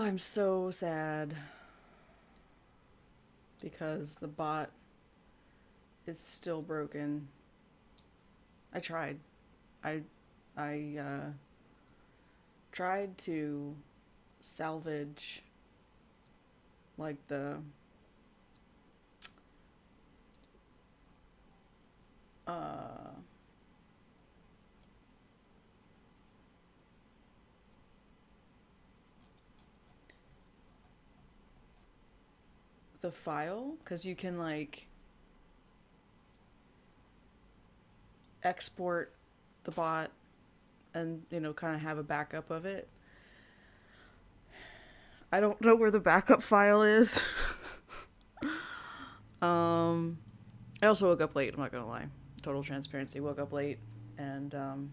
I'm so sad because the bot is still broken. I tried. I I tried to salvage like uh the file cuz you can like export the bot and kind of have a backup of it. I don't know where the backup file is. um I also woke up late, I'm not going to lie. Total transparency, woke up late and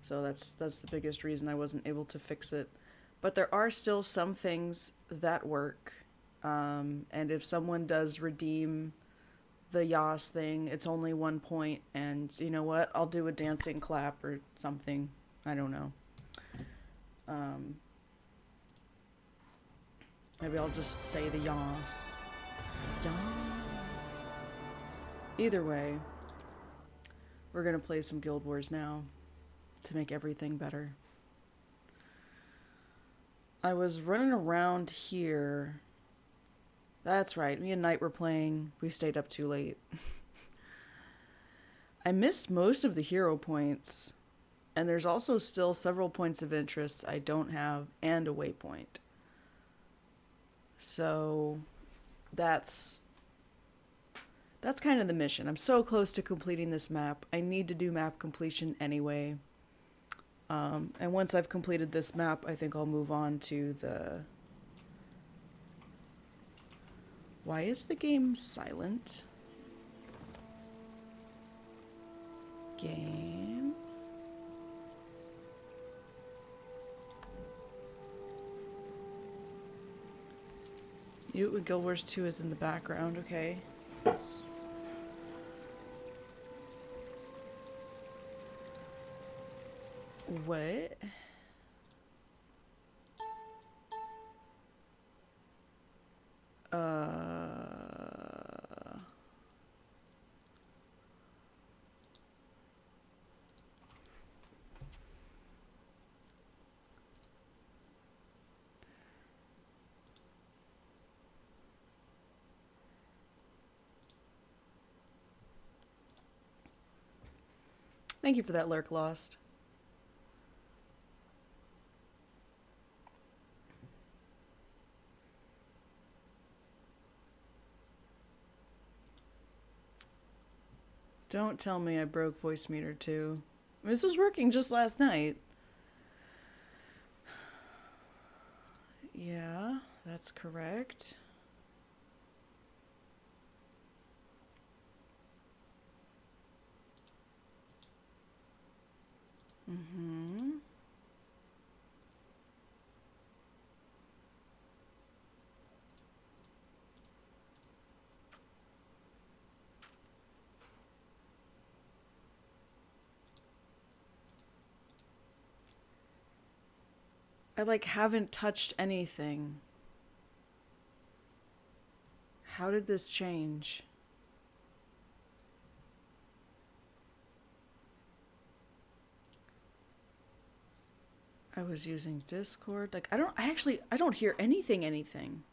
so that's the biggest reason I wasn't able to fix it. But there are still some things that work. And if someone does redeem the Yas thing, it's only 1 point, and you know what? I'll do a dancing clap or something. I don't know. Um, Maybe I'll just say the Yas. Yas. Either way, we're gonna play some Guild Wars now to make everything better. I was running around here. That's right, me and Knight were playing. We stayed up too late. I missed most of the hero points, and there's also still several points of interest I don't have and a waypoint. So that's kind of the mission. I'm so close to completing this map. I need to do map completion anyway. And once I've completed this map, I think I'll move on to the... Why is the game silent? Game? You Guild Wars 2 is in the background, okay. That's... What? Thank you for that lurk, Lost. Don't tell me I broke voice meter too. This was working just last night. Yeah, that's correct. Mm-hmm. I haven't touched anything. How did this change? I was using Discord. I don't hear anything.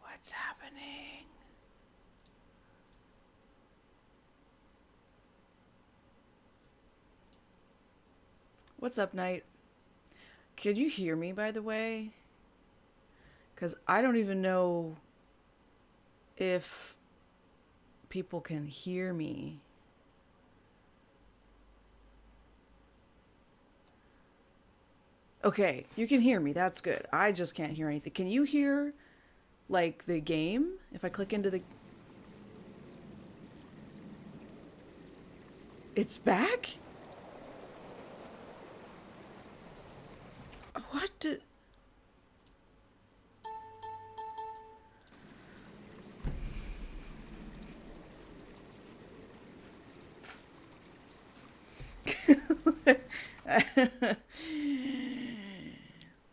What's happening? What's up, Knight? Could you hear me, by the way? Because I don't even know if people can hear me. Okay, you can hear me. That's good. I just can't hear anything. Can you hear, the game? If I click into the... It's back? What did...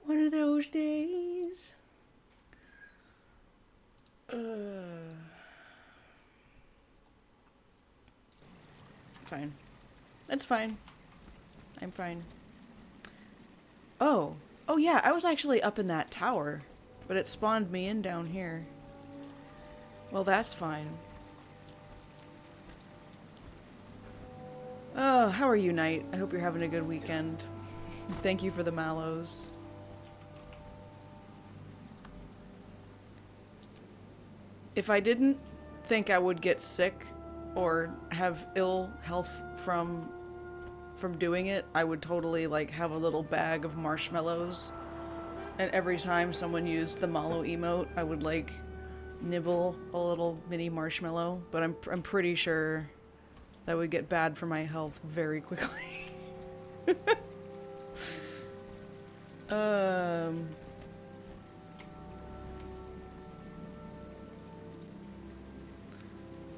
One of those days. Fine. It's fine. I'm fine. Oh. Oh yeah, I was actually up in that tower, but it spawned me in down here. Well, that's fine. Oh, how are you, Knight? I hope you're having a good weekend. Thank you for the mallows. If I didn't think I would get sick or have ill health from doing it, I would totally like have a little bag of marshmallows. And every time someone used the mallow emote, I would like nibble a little mini marshmallow, but I'm pretty sure that would get bad for my health very quickly.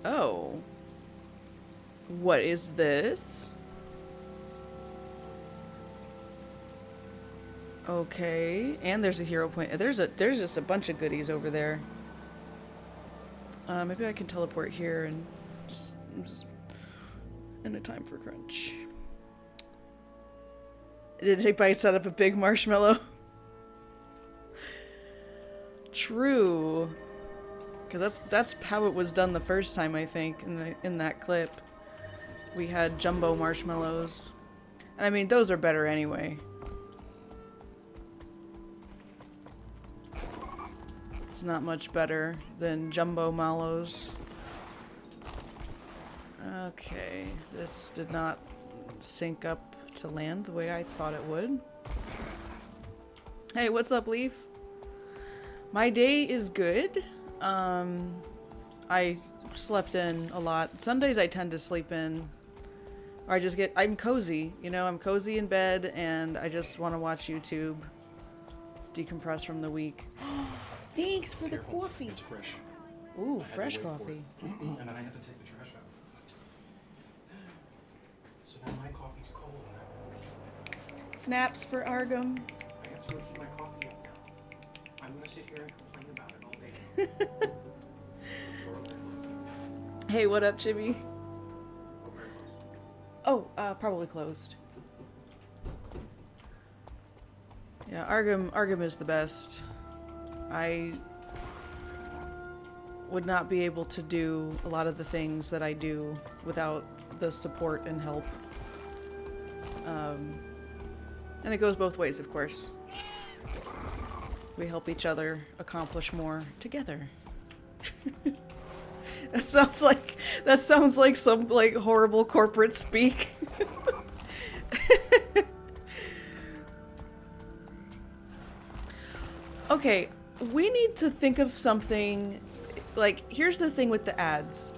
Oh. What is this? Okay, and there's a hero point. There's just a bunch of goodies over there. Maybe I can teleport here and just in a time for crunch. Did Take Bite set up a big marshmallow? True. Because that's how it was done the first time, I think, in that clip. We had jumbo marshmallows. And I mean, those are better anyway. It's not much better than jumbo mallows. Okay, this did not sync up to land the way I thought it would. Hey, what's up, Leaf? My day is good. I slept in a lot. Sundays I tend to sleep in, or I'm cozy, you know, I'm cozy in bed and I just want to watch YouTube, decompress from the week. Thanks for the coffee. It's fresh. Ooh, fresh coffee. And then I had to take the trash out. So now my coffee's cold. Snaps for Argum. I have to go heat my coffee up now. I'm gonna sit here and complain about it all day. Hey, what up, Chibi? Oh, probably closed. Yeah, Argum is the best. I would not be able to do a lot of the things that I do without the support and help. And it goes both ways, of course. We help each other accomplish more together. That sounds like some like horrible corporate speak. Okay, we need to think of something. Like, here's the thing with the ads.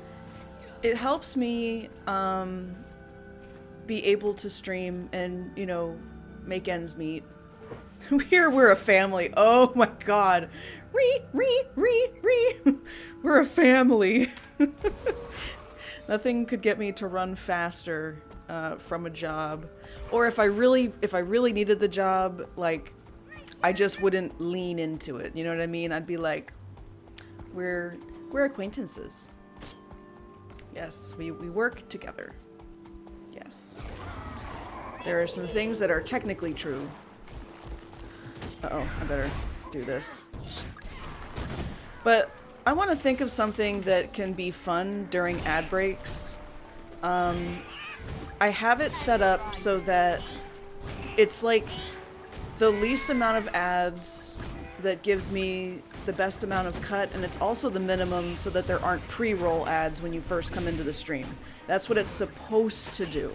It helps me be able to stream and, you know, make ends meet. We're a family. Oh my god. We're a family. Nothing could get me to run faster from a job. Or if I really needed the job, like, I just wouldn't lean into it. You know what I mean? I'd be like, we're acquaintances. Yes, we work together. Yes. There are some things that are technically true. Uh-oh, I better do this. But I want to think of something that can be fun during ad breaks. I have it set up so that it's like the least amount of ads that gives me the best amount of cut, and it's also the minimum so that there aren't pre-roll ads when you first come into the stream. That's what it's supposed to do.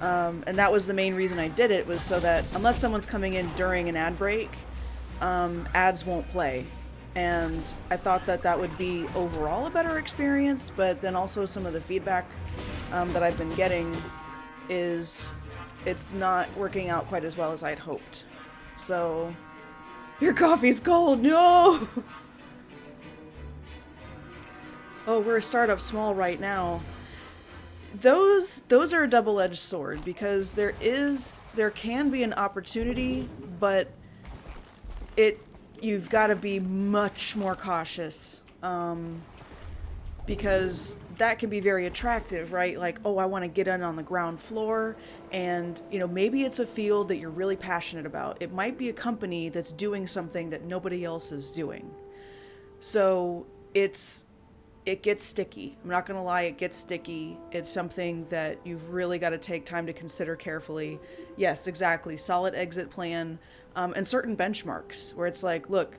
And that was the main reason I did it, was so that unless someone's coming in during an ad break, ads won't play. And I thought that that would be overall a better experience, but then also some of the feedback that I've been getting is it's not working out quite as well as I'd hoped. So, your coffee's cold, no! Oh, we're a startup small right now. those are a double-edged sword, because there can be an opportunity, but you've got to be much more cautious, because that can be very attractive, right? Like, oh, I want to get in on the ground floor, and maybe it's a field that you're really passionate about. It might be a company that's doing something that nobody else is doing. So it gets sticky. I'm not going to lie, it gets sticky. It's something that you've really got to take time to consider carefully. Yes, exactly. Solid exit plan, and certain benchmarks where it's like, look,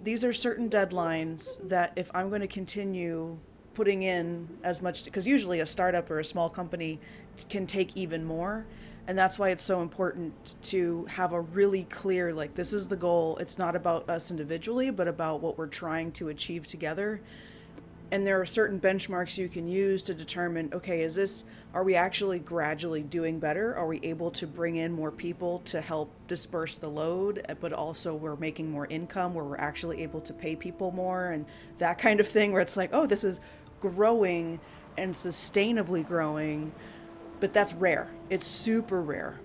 these are certain deadlines that if I'm going to continue putting in as much, because usually a startup or a small company can take even more. And that's why it's so important to have a really clear, like, this is the goal. It's not about us individually, but about what we're trying to achieve together. And there are certain benchmarks you can use to determine, okay, are we actually gradually doing better? Are we able to bring in more people to help disperse the load, but also we're making more income where we're actually able to pay people more, and that kind of thing, where it's like, oh, this is growing and sustainably growing, but that's rare. It's super rare.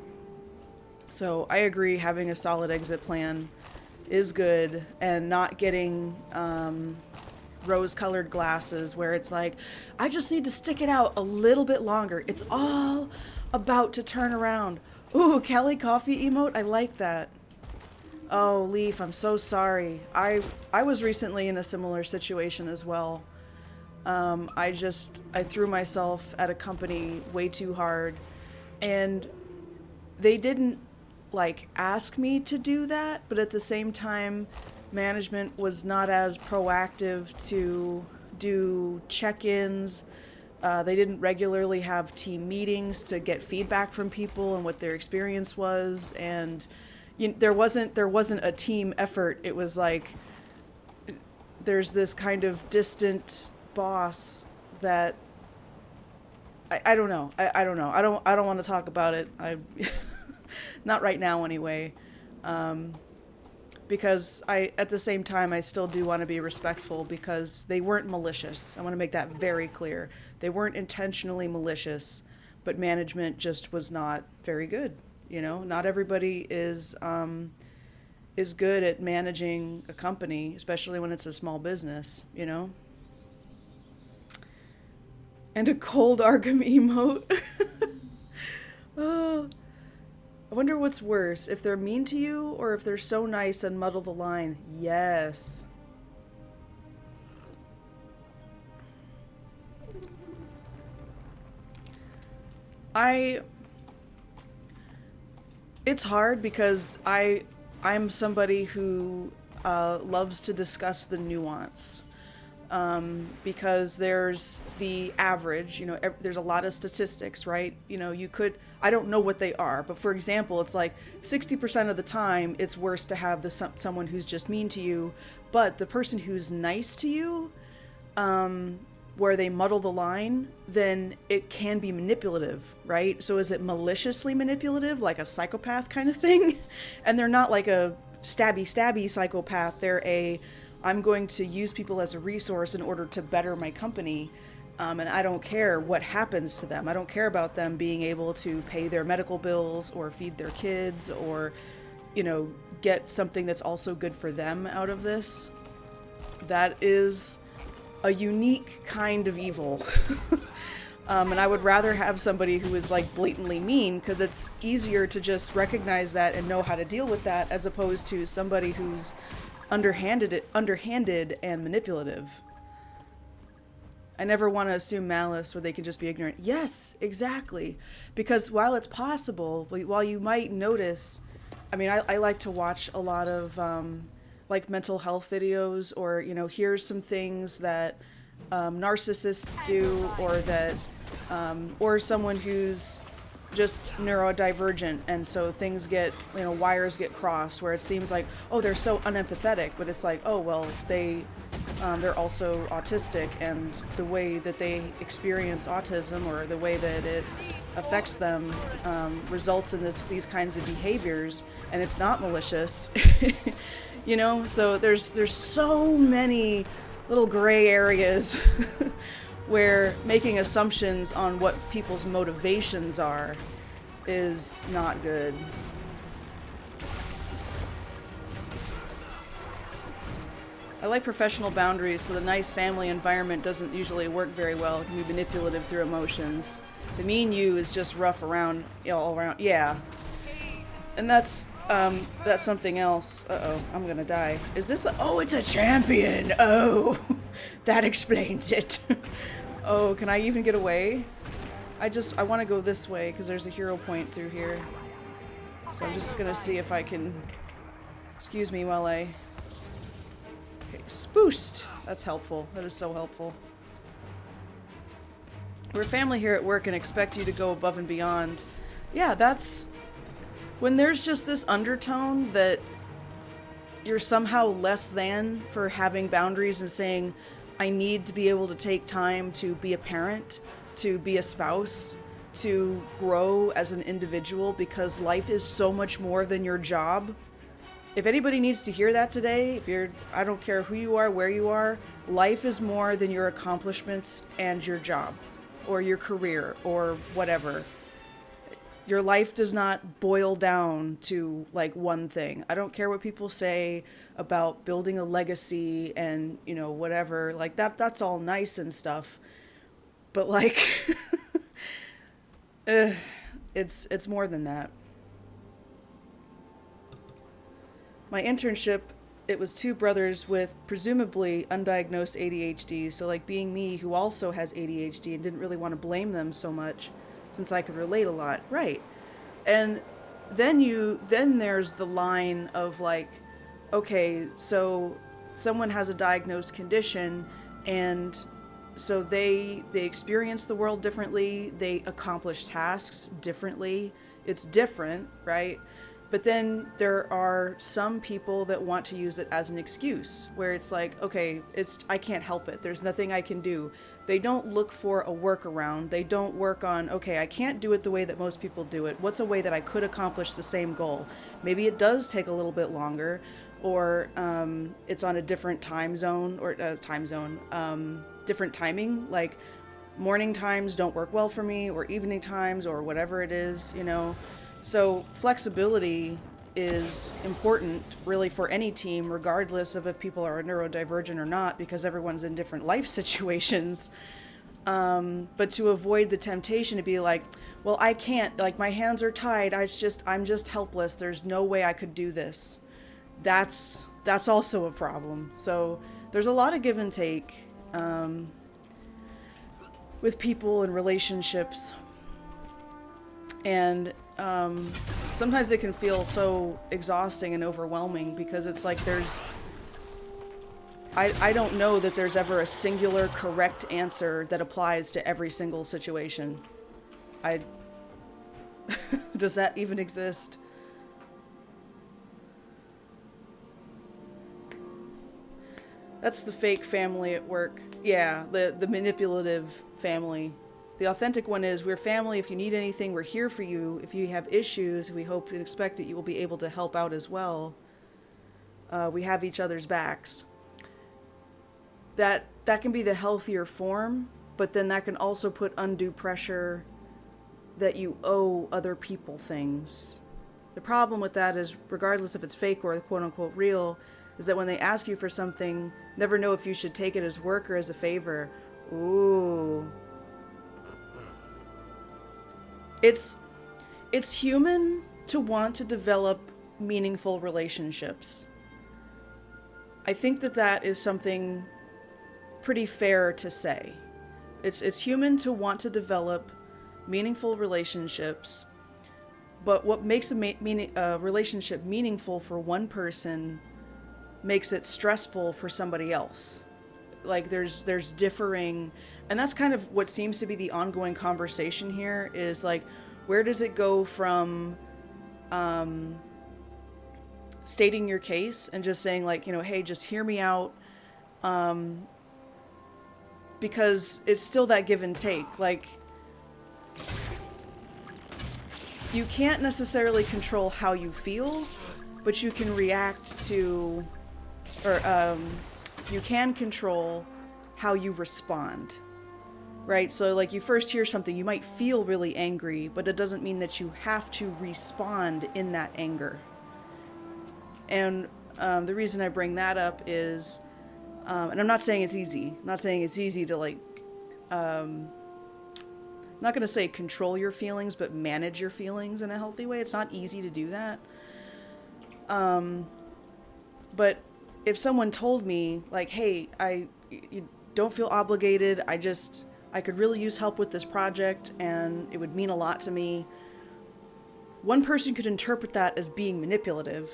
So I agree, having a solid exit plan is good, and not getting rose-colored glasses where it's like, I just need to stick it out a little bit longer. It's all about to turn around. Ooh, Kelly coffee emote. I like that. Oh, Leaf, I'm so sorry. I was recently in a similar situation as well. I threw myself at a company way too hard, and they didn't ask me to do that, but at the same time, management was not as proactive to do check-ins. They didn't regularly have team meetings to get feedback from people and what their experience was, and there wasn't a team effort. It was like there's this kind of distant boss that I don't know. I don't know. I don't want to talk about it. Not right now anyway. Because at the same time, I still do want to be respectful, because they weren't malicious. I want to make that very clear. They weren't intentionally malicious, but management just was not very good. Not everybody is good at managing a company, especially when it's a small business, And a cold Arkham emote. Oh. I wonder what's worse, if they're mean to you or if they're so nice and muddle the line. Yes. It's hard because I'm somebody who loves to discuss the nuance. Because there's the average, there's a lot of statistics, right? I don't know what they are, but for example, it's like 60% of the time it's worse to have someone who's just mean to you, but the person who's nice to you, where they muddle the line, then it can be manipulative, right? So is it maliciously manipulative, like a psychopath kind of thing? And they're not like a stabby psychopath. They're I'm going to use people as a resource in order to better my company. And I don't care what happens to them. I don't care about them being able to pay their medical bills or feed their kids or, get something that's also good for them out of this. That is a unique kind of evil. And I would rather have somebody who is blatantly mean, because it's easier to just recognize that and know how to deal with that, as opposed to somebody who's underhanded and manipulative. I never want to assume malice where they can just be ignorant. Yes, exactly. Because while it's possible, while you might notice, I like to watch a lot of mental health videos, or here's some things that narcissists do, or that or someone who's just neurodivergent, and so things get, wires get crossed, where it seems like, oh, they're so unempathetic, but it's like, oh, well, they're also autistic, and the way that they experience autism, or the way that it affects them, results in these kinds of behaviors, and it's not malicious. So there's so many little gray areas where making assumptions on what people's motivations are is not good. I like professional boundaries, so the nice family environment doesn't usually work very well. It can be manipulative through emotions. The mean you is just rough around, all around. Yeah. And that's something else. Uh-oh, I'm gonna die. Is this oh, it's a champion! Oh, that explains it. Oh, can I even get away? I want to go this way, because there's a hero point through here. So I'm just gonna see if I can... Excuse me while I... Okay, spoosed! That's helpful. That is so helpful. We're family here at work and expect you to go above and beyond. Yeah, that's... When there's just this undertone that you're somehow less than for having boundaries and saying, I need to be able to take time to be a parent, to be a spouse, to grow as an individual, because life is so much more than your job. If anybody needs to hear that today, I don't care who you are, where you are, life is more than your accomplishments and your job, or your career, or whatever. Your life does not boil down to like one thing. I don't care what people say about building a legacy and, you know, whatever. Like that's all nice and stuff. But like it's more than that. My internship, it was 2 brothers with presumably undiagnosed ADHD, so like being me who also has ADHD and didn't really want to blame them so much, since I could relate a lot. Right. And then there's the line of like, okay, so someone has a diagnosed condition and so they experience the world differently, they accomplish tasks differently. It's different, right? But then there are some people that want to use it as an excuse, where it's like, okay, I can't help it. There's nothing I can do. They don't look for a workaround. They don't work on, okay, I can't do it the way that most people do it. What's a way that I could accomplish the same goal? Maybe it does take a little bit longer, or it's on a different time zone, or different timing. Like morning times don't work well for me, or evening times, or whatever it is, you know. So flexibility is important really for any team, regardless of if people are neurodivergent or not, because everyone's in different life situations. But to avoid the temptation to be like, well, I can't, like my hands are tied. I'm just helpless. There's no way I could do this. That's also a problem. So there's a lot of give and take with people and relationships. And sometimes it can feel so exhausting and overwhelming, because it's like I don't know that there's ever a singular correct answer that applies to every single situation. Does that even exist? That's the fake family at work. Yeah, the manipulative family. The authentic one is, we're family. If you need anything, we're here for you. If you have issues, we hope and expect that you will be able to help out as well. We have each other's backs. That can be the healthier form, but then that can also put undue pressure that you owe other people things. The problem with that is, regardless if it's fake or quote-unquote real, is that when they ask you for something, never know if you should take it as work or as a favor. Ooh. It's human to want to develop meaningful relationships. I think that is something pretty fair to say. It's human to want to develop meaningful relationships, but what makes a relationship meaningful for one person makes it stressful for somebody else. Like there's differing, and that's kind of what seems to be the ongoing conversation here, is like, where does it go from stating your case and just saying like, you know, hey, just hear me out, because it's still that give and take. Like, you can't necessarily control how you feel, but you can react to, or you can control how you respond. right? So like you first hear something, you might feel really angry, but it doesn't mean that you have to respond in that anger. And the reason I bring that up is, and I'm not saying it's easy. I'm not saying it's easy to like, I'm not going to say control your feelings, but manage your feelings in a healthy way. It's not easy to do that. But if someone told me like, hey, you don't feel obligated. I could really use help with this project and it would mean a lot to me. One person could interpret that as being manipulative.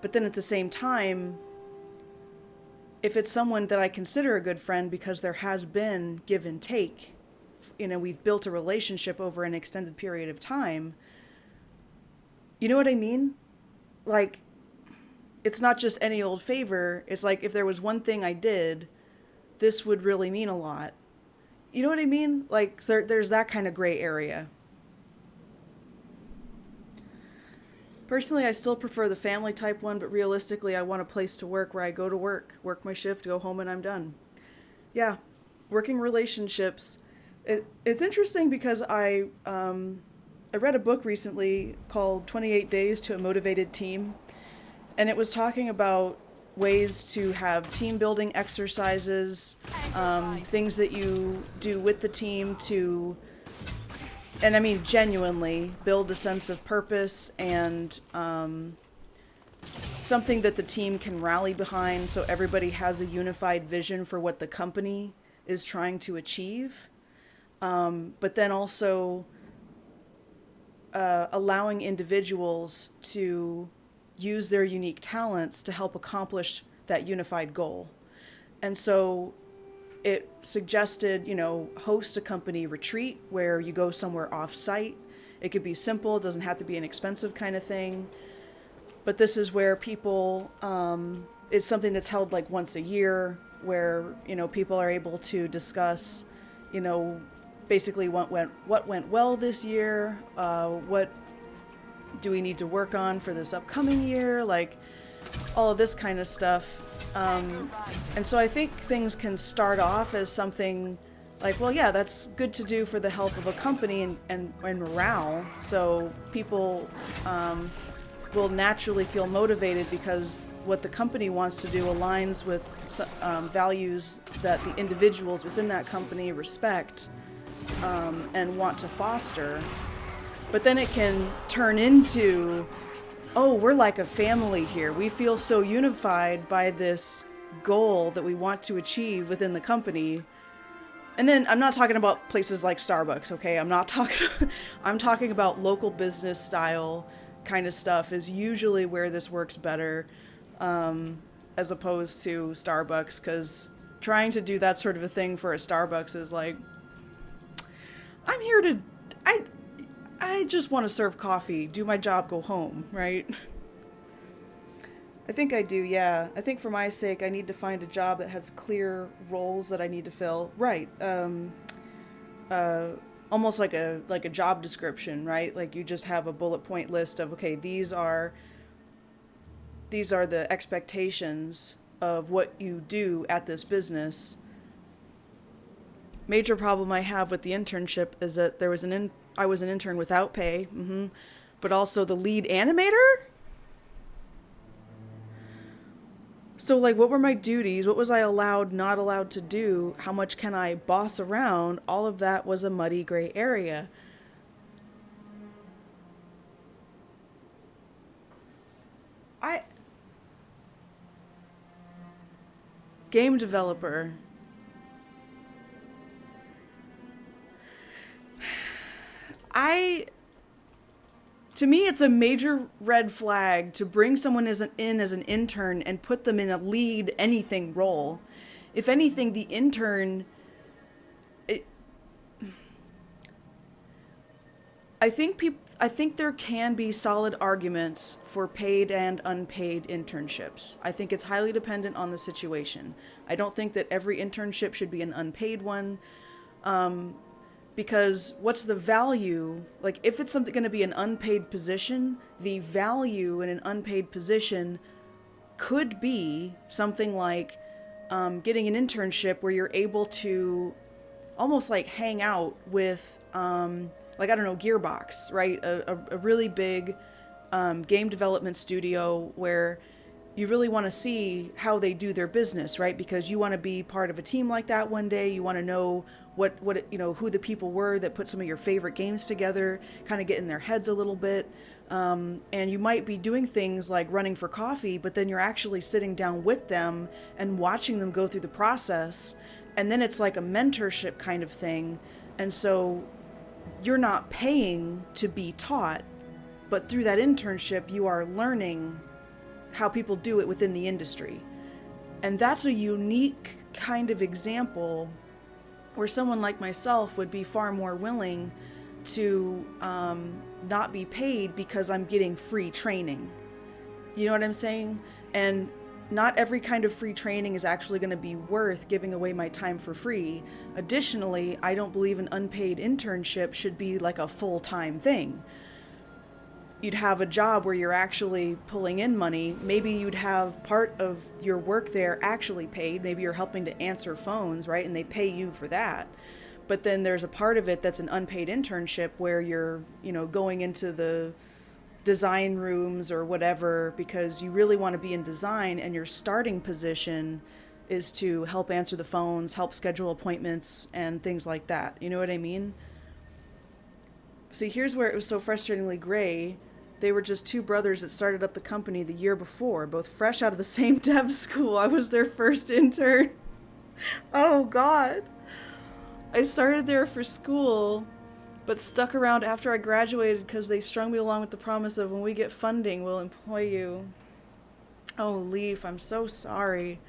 But then at the same time, if it's someone that I consider a good friend because there has been give and take, we've built a relationship over an extended period of time, you know what I mean? Like, it's not just any old favor. It's like if there was one thing I did, this would really mean a lot. You know what I mean? Like, there's that kind of gray area. Personally, I still prefer the family type one, but realistically, I want a place to work where I go to work my shift, go home, and I'm done. Yeah, working relationships. It's interesting because I read a book recently called 28 Days to a Motivated Team, and it was talking about ways to have team building exercises, things that you do with the team to, and I mean genuinely, build a sense of purpose and something that the team can rally behind so everybody has a unified vision for what the company is trying to achieve. But then also allowing individuals to use their unique talents to help accomplish that unified goal. And so it suggested, host a company retreat where you go somewhere off-site. It could be simple. It doesn't have to be an expensive kind of thing. But this is where people, it's something that's held like once a year where, people are able to discuss, basically what went well this year, what do we need to work on for this upcoming year, like all of this kind of stuff. And so I think things can start off as something like, well, yeah, that's good to do for the health of a company and morale. So people will naturally feel motivated because what the company wants to do aligns with values that the individuals within that company respect and want to foster. But then it can turn into, oh, we're like a family here. We feel so unified by this goal that we want to achieve within the company. And then I'm not talking about places like Starbucks, okay? I'm talking about local business style kind of stuff is usually where this works better, as opposed to Starbucks, because trying to do that sort of a thing for a Starbucks is like, I'm here to, I just want to serve coffee, do my job, go home, right? I think I do, yeah. I think for my sake, I need to find a job that has clear roles that I need to fill. Right. Almost like a job description, right? Like you just have a bullet point list of, okay, these are the expectations of what you do at this business. Major problem I have with the internship is that I was an intern without pay, but also the lead animator. So like, what were my duties? What was I allowed, not allowed to do? How much can I boss around? All of that was a muddy gray area. Game developer. To me, it's a major red flag to bring someone in as an intern and put them in a lead anything role. If anything, the intern, I think there can be solid arguments for paid and unpaid internships. I think it's highly dependent on the situation. I don't think that every internship should be an unpaid one. Because what's the value? Like, if it's something going to be an unpaid position, the value in an unpaid position could be something like getting an internship where you're able to almost like hang out with, like, I don't know, Gearbox, right? A really big game development studio where you really want to see how they do their business, right? Because you want to be part of a team like that one day. You want to know what who the people were that put some of your favorite games together, kind of get in their heads a little bit. And you might be doing things like running for coffee, but then you're actually sitting down with them and watching them go through the process. And then it's like a mentorship kind of thing. And so you're not paying to be taught, but through that internship, you are learning how people do it within the industry. And that's a unique kind of example where someone like myself would be far more willing to not be paid because I'm getting free training. You know what I'm saying? And not every kind of free training is actually going to be worth giving away my time for free. Additionally, I don't believe an unpaid internship should be like a full-time thing. You'd have a job where you're actually pulling in money. Maybe you'd have part of your work there actually paid. Maybe you're helping to answer phones, right? And they pay you for that. But then there's a part of it that's an unpaid internship where you're, going into the design rooms or whatever because you really want to be in design, and your starting position is to help answer the phones, help schedule appointments, and things like that. You know what I mean? See, here's where it was so frustratingly gray. They were just two brothers that started up the company the year before, both fresh out of the same dev school. I was their first intern. Oh, God. I started there for school, but stuck around after I graduated because they strung me along with the promise of when we get funding, we'll employ you. Oh, Leaf, I'm so sorry.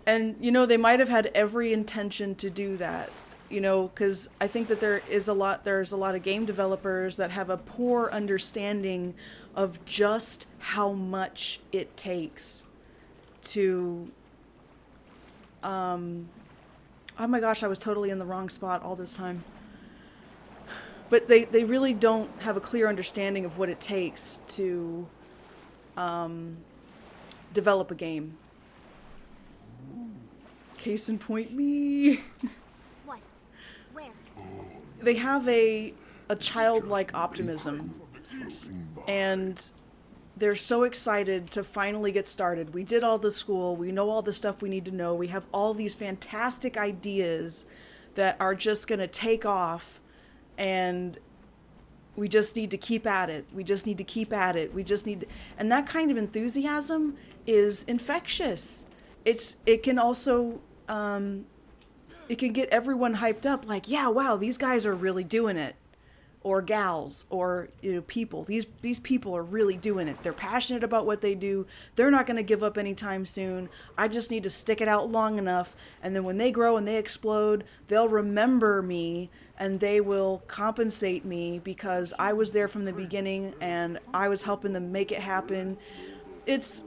And, they might have had every intention to do that. Because I think that there's a lot of game developers that have a poor understanding of just how much it takes to, oh my gosh, I was totally in the wrong spot all this time. But they really don't have a clear understanding of what it takes to develop a game. Case in point, me. They have a childlike optimism, and they're so excited to finally get started. We did all the school, we know all the stuff we need to know, we have all these fantastic ideas that are just going to take off, and we just need to keep at it. And that kind of enthusiasm is infectious. It can also it can get everyone hyped up, like, yeah, wow, these guys are really doing it. Or gals, or people. These people are really doing it. They're passionate about what they do. They're not going to give up anytime soon. I just need to stick it out long enough, and then when they grow and they explode, they'll remember me, and they will compensate me because I was there from the beginning, and I was helping them make it happen. It's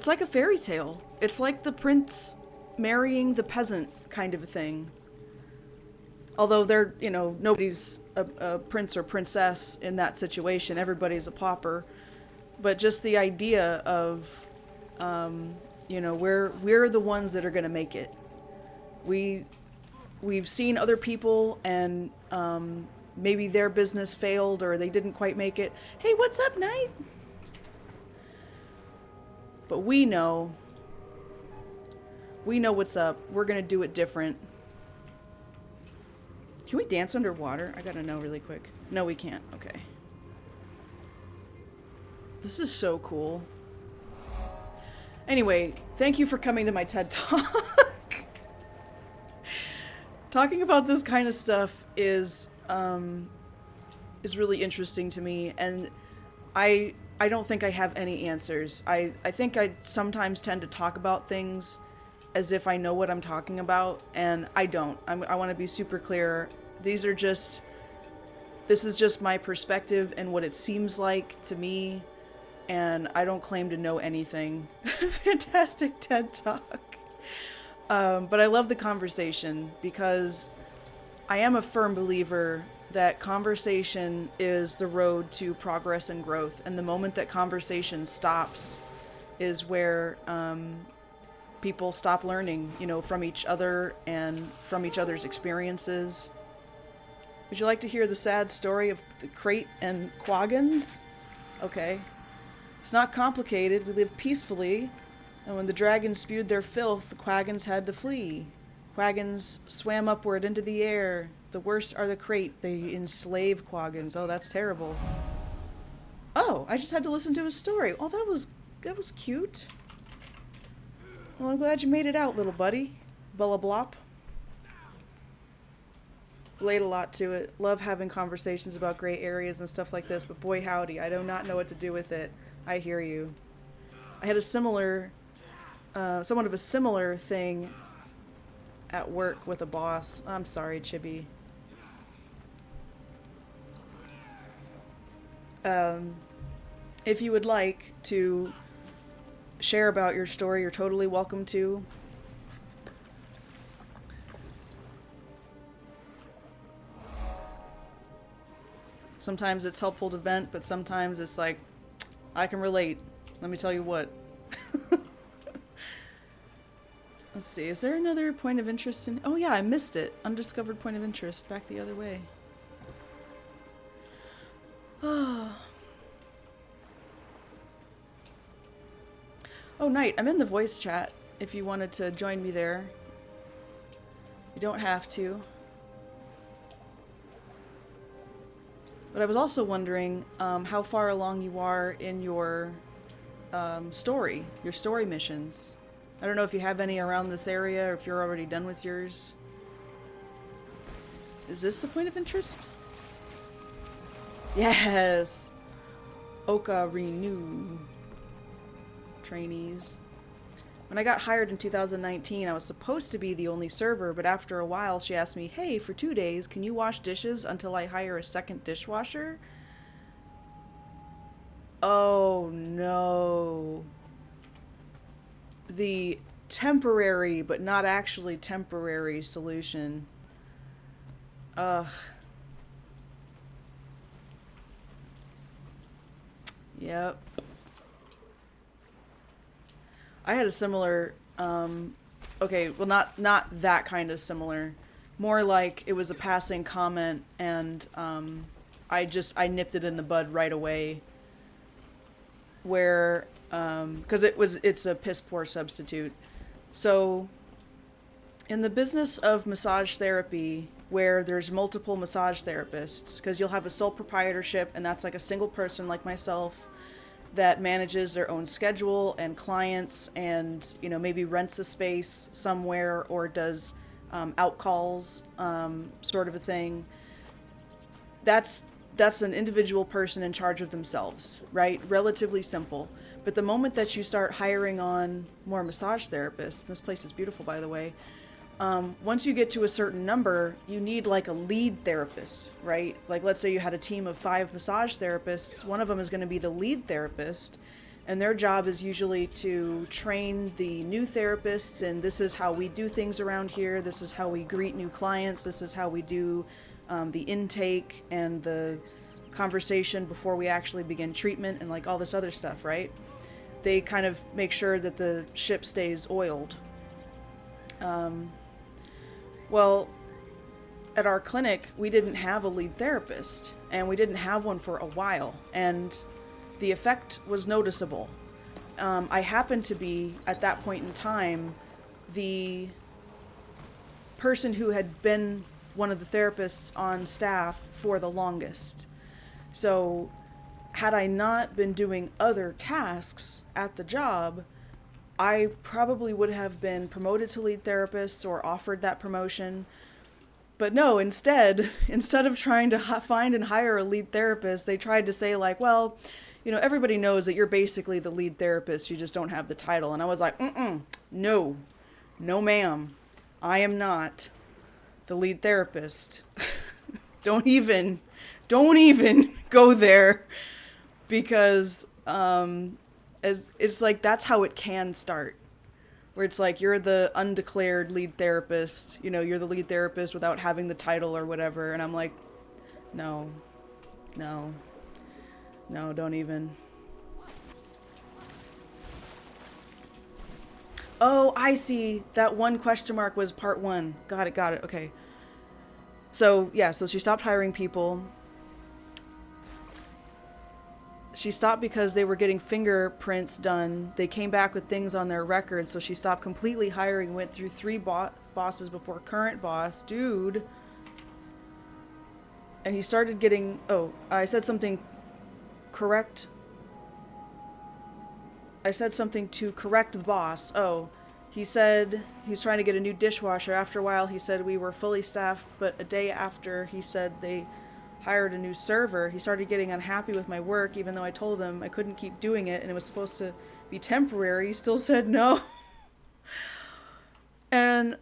like a fairy tale. It's like the prince marrying the peasant kind of a thing. Although they're, nobody's a prince or princess in that situation. Everybody's a pauper. But just the idea of, we're the ones that are going to make it. We've seen other people and maybe their business failed or they didn't quite make it. Hey, what's up, Knight? But we know what's up. We're going to do it different. Can we dance underwater? I gotta know really quick. No, we can't. Okay. This is so cool. Anyway, thank you for coming to my TED Talk. Talking about this kind of stuff is really interesting to me, and I don't think I have any answers. I think I sometimes tend to talk about things as if I know what I'm talking about, and I don't. I want to be super clear. This is just my perspective and what it seems like to me, and I don't claim to know anything. Fantastic TED Talk. But I love the conversation because I am a firm believer that conversation is the road to progress and growth, and the moment that conversation stops is where people stop learning, you know, from each other and from each other's experiences. Would you like to hear the sad story of the Crate and Quaggins? Okay. It's not complicated. We lived peacefully, and when the dragons spewed their filth, the Quaggins had to flee. Quaggins swam upward into the air. The worst are the Crate. They enslave Quaggins. Oh, that's terrible. Oh, I just had to listen to his story. Oh, that was cute. Well, I'm glad you made it out, little buddy. Bella Blop. Relate a lot to it. Love having conversations about gray areas and stuff like this, but boy howdy, I do not know what to do with it. I hear you. I had a similar, somewhat of a similar thing at work with a boss. I'm sorry, Chibi. If you would like to share about your story, you're totally welcome to. Sometimes it's helpful to vent, but sometimes it's like, I can relate. Let me tell you what. Let's see, is there another point of interest in... Oh yeah, I missed it. Undiscovered point of interest. Back the other way. Oh, Knight, I'm in the voice chat if you wanted to join me there. You don't have to. But I was also wondering how far along you are in your story missions. I don't know if you have any around this area or if you're already done with yours. Is this the point of interest? Yes! Oka Renew. Trainees. When I got hired in 2019, I was supposed to be the only server, but after a while she asked me, hey, for 2 days, can you wash dishes until I hire a second dishwasher? Oh no. The temporary, but not actually temporary solution. Ugh. Yep. I had a similar, okay, well not that kind of similar. More like it was a passing comment and I nipped it in the bud right away. Where, because it's a piss poor substitute. So, in the business of massage therapy, where there's multiple massage therapists, because you'll have a sole proprietorship, and that's like a single person like myself that manages their own schedule and clients and, you know, maybe rents a space somewhere or does outcalls, sort of a thing. That's an individual person in charge of themselves, right? Relatively simple. But the moment that you start hiring on more massage therapists, this place is beautiful, by the way, once you get to a certain number, you need like a lead therapist, right? Like let's say you had a team of 5 massage therapists, one of them is going to be the lead therapist, and their job is usually to train the new therapists, and this is how we do things around here, this is how we greet new clients, this is how we do the intake and the conversation before we actually begin treatment and like all this other stuff, right? They kind of make sure that the ship stays oiled. Well, at our clinic, we didn't have a lead therapist, and we didn't have one for a while, and the effect was noticeable. I happened to be, at that point in time, the person who had been one of the therapists on staff for the longest. So, had I not been doing other tasks at the job, I probably would have been promoted to lead therapist or offered that promotion. But no, instead of trying to find and hire a lead therapist, they tried to say like, well, you know, everybody knows that you're basically the lead therapist, you just don't have the title. And I was like, no ma'am, I am not the lead therapist. Don't even go there, because it's like that's how it can start, where it's like you're the undeclared lead therapist, you know, you're the lead therapist without having the title or whatever, and I'm like, no, don't even. Oh, I see. That one question mark was part one. Got it, got it. Okay. So, yeah, so she stopped hiring people. She stopped because they were getting fingerprints done. They came back with things on their records, so she stopped completely hiring, went through three bosses before current boss. Dude. And he started getting... Oh, I said something correct. I said something to correct the boss. Oh, he said he's trying to get a new dishwasher. After a while, he said we were fully staffed, but a day after, he said they hired a new server. He started getting unhappy with my work, even though I told him I couldn't keep doing it and it was supposed to be temporary. He still said no. And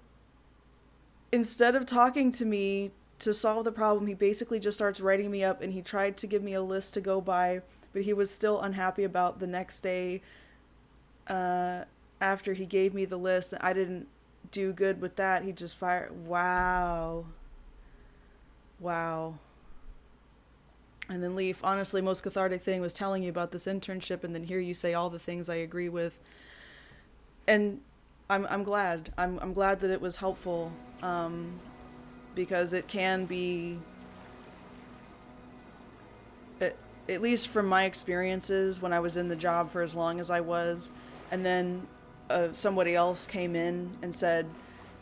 instead of talking to me to solve the problem, he basically just starts writing me up, and he tried to give me a list to go by, but he was still unhappy about the next day. After he gave me the list, I didn't do good with that. He just fired. Wow. Wow. And then Leaf, honestly, most cathartic thing was telling you about this internship, and then hear you say all the things I agree with. And I'm glad. I'm glad that it was helpful, because it can be, at least from my experiences when I was in the job for as long as I was, and then somebody else came in and said,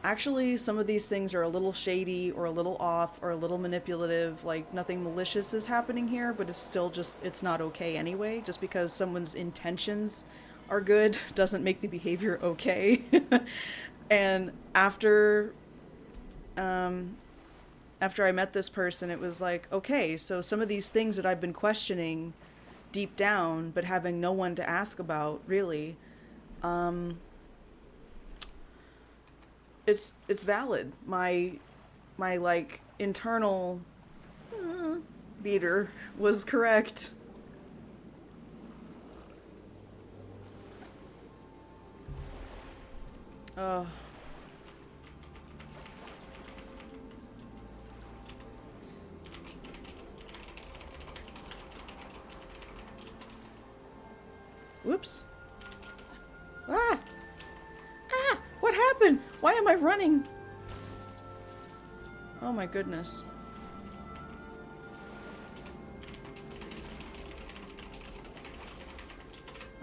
actually, some of these things are a little shady or a little off or a little manipulative. Like, nothing malicious is happening here, but it's still just, it's not okay anyway. Just because someone's intentions are good doesn't make the behavior okay. And after I met this person, it was like, okay, so some of these things that I've been questioning deep down, but having no one to ask about, really, it's valid. My like internal beater was correct. Whoops. Ah! Ah! What happened? Why am I running? Oh my goodness.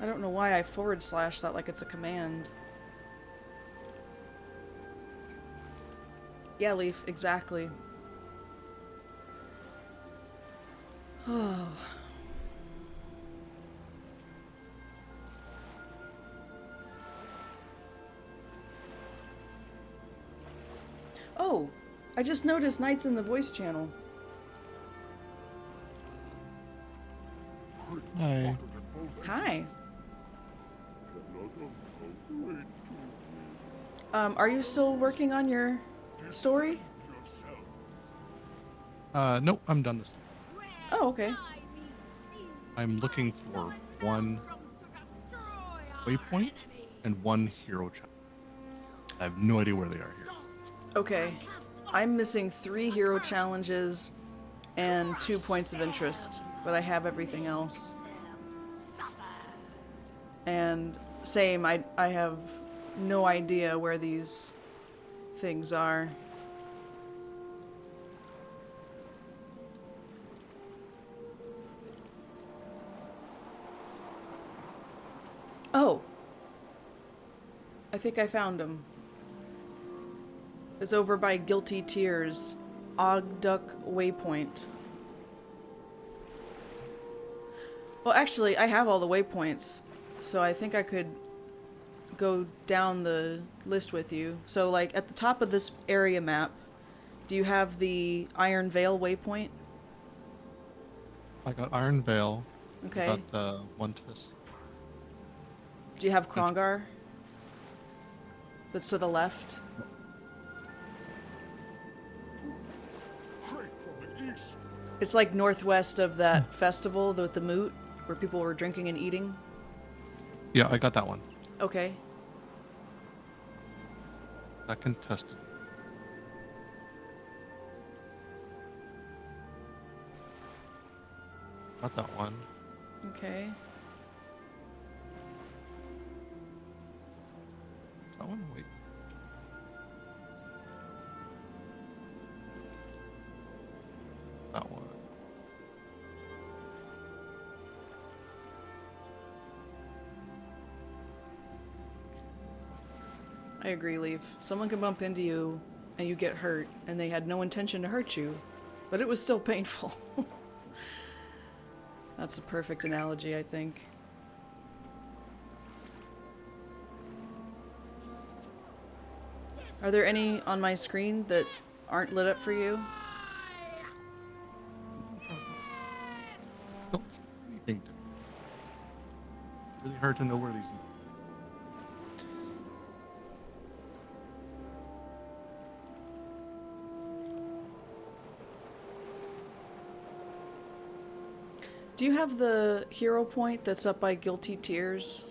I don't know why I / that like it's a command. Yeah, Leaf, exactly. Oh. Oh, I just noticed Knight's in the voice channel. Hi. Hi. Are you still working on your story? Nope, I'm done this. Oh, okay. I'm looking for one waypoint and one hero challenge. I have no idea where they are here. Okay. I'm missing 3 hero challenges and 2 points of interest, but I have everything else. And same, I have no idea where these things are. Oh! I think I found them. It's over by Guilty Tears. Ogduck Waypoint. Well, actually, I have all the waypoints, so I think I could go down the list with you. So, like, at the top of this area map, do you have the Iron Veil waypoint? I got Iron Veil. Okay. I got the one to this. Do you have Krongar? That's to the left. It's like northwest of that festival with the moot, where people were drinking and eating. Yeah, I got that one. Okay. That contested. Got that one. Okay. I agree, Leaf. Someone can bump into you and you get hurt, and they had no intention to hurt you, but it was still painful. That's a perfect analogy, I think. Are there any on my screen that aren't lit up for you? Don't say anything to me. Really hard to know where these. Do you have the hero point that's up by Guilty Tears?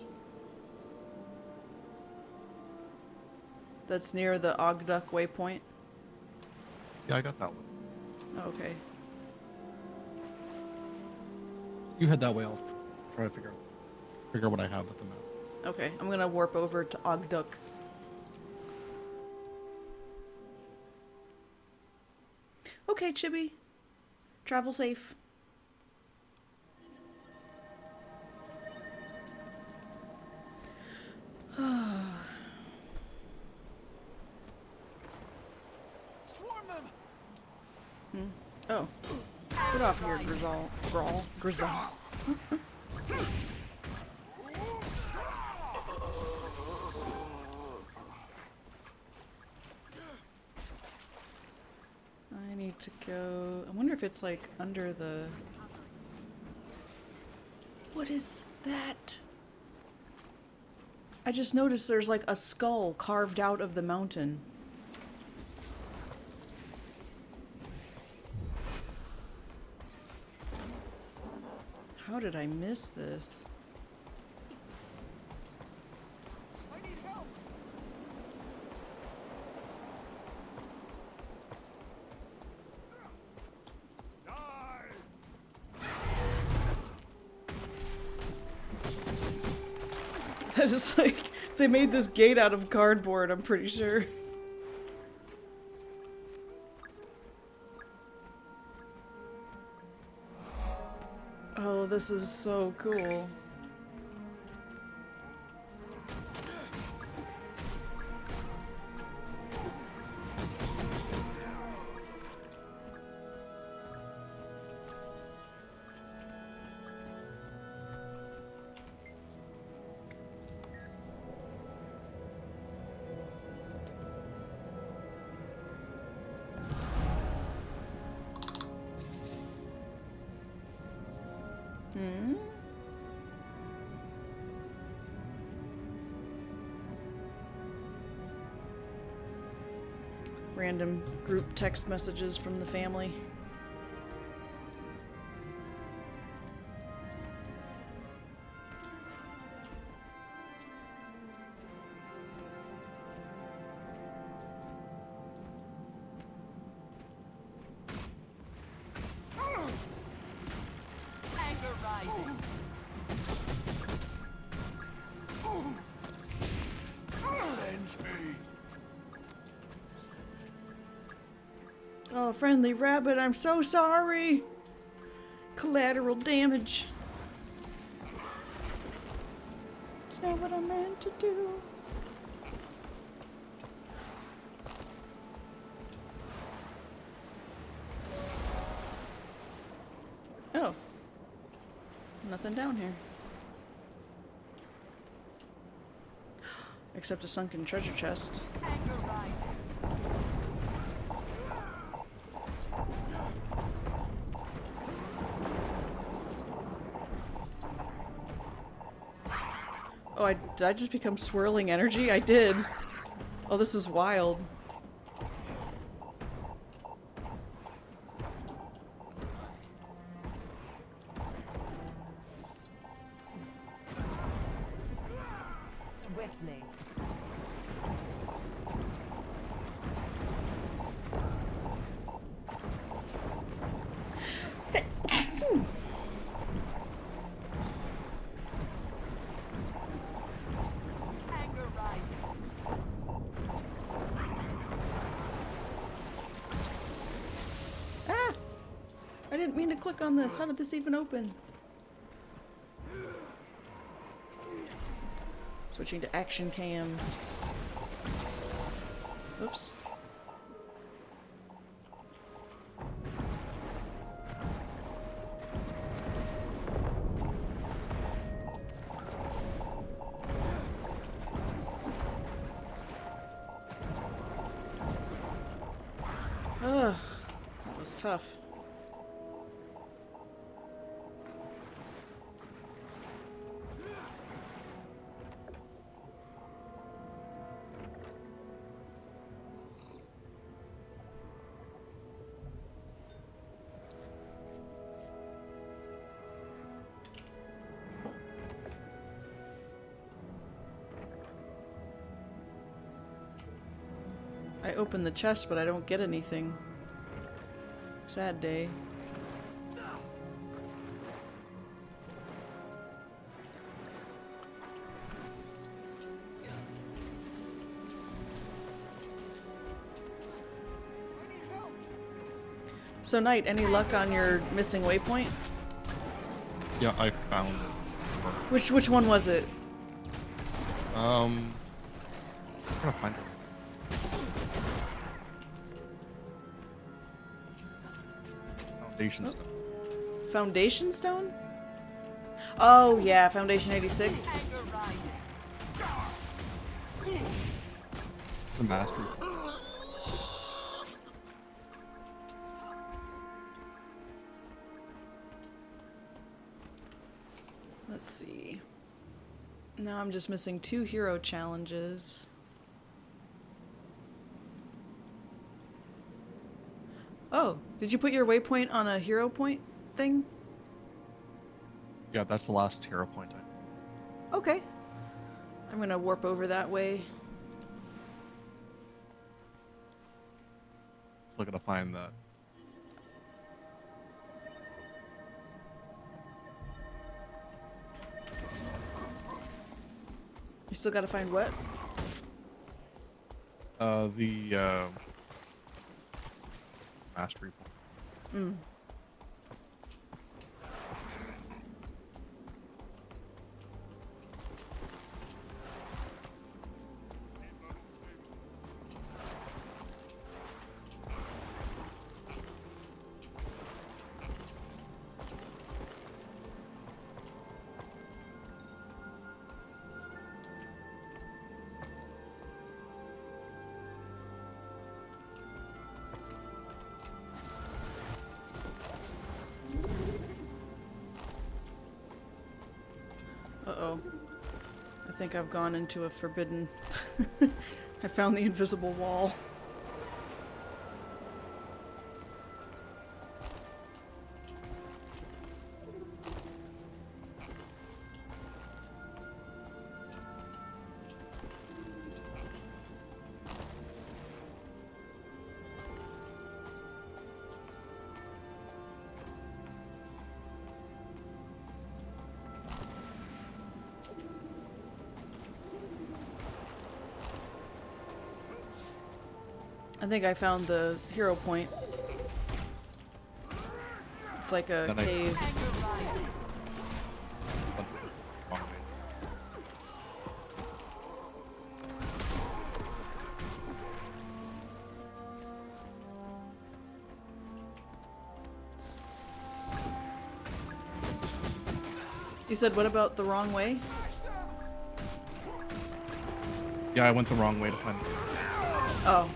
That's near the Ogduck waypoint? Yeah, I got that one. Okay. You head that way. I'll try to figure out what I have at the map. Okay, I'm gonna warp over to Ogduck. Okay, Chibi. Travel safe. Oh. Get off here, Grizzle. Grizzle. I need to go... I wonder if it's like under the... What is that? I just noticed there's like a skull carved out of the mountain. How did I miss this? I need help. That is like, they made this gate out of cardboard, I'm pretty sure. Oh, this is so cool. Random group text messages from the family. Anger rising. Avenge me. Oh, friendly rabbit, I'm so sorry! Collateral damage. It's not what I meant to do. Oh. Nothing down here. Except a sunken treasure chest. Anger rising. Oh, did I just become swirling energy? I did. Oh, this is wild. Swiftly. Anger rising. Ah! I didn't mean to click on this. How did this even open? Switching to action cam. Oops. Ugh, that was tough. I opened the chest, but I don't get anything. Sad day. So, Knight, any luck on your missing waypoint? Yeah, I found it. Which one was it? I'm trying to find it. Foundation stuff. Foundation stone? Oh, yeah, Foundation 86. Anger rising. The mastery. Let's see. Now I'm just missing 2 hero challenges. Oh, did you put your waypoint on a hero point thing? Yeah, that's the last hero point. Okay. I'm gonna warp over that way. Still gotta find that. You still gotta find what? The mastery point. Mm. Uh-oh. I think I've gone into a forbidden... I found the invisible wall. I think I found the hero point. It's like a Then I- cave. Anger rising. Wrong way. You said what about the wrong way? Yeah, I went the wrong way to find it. Oh.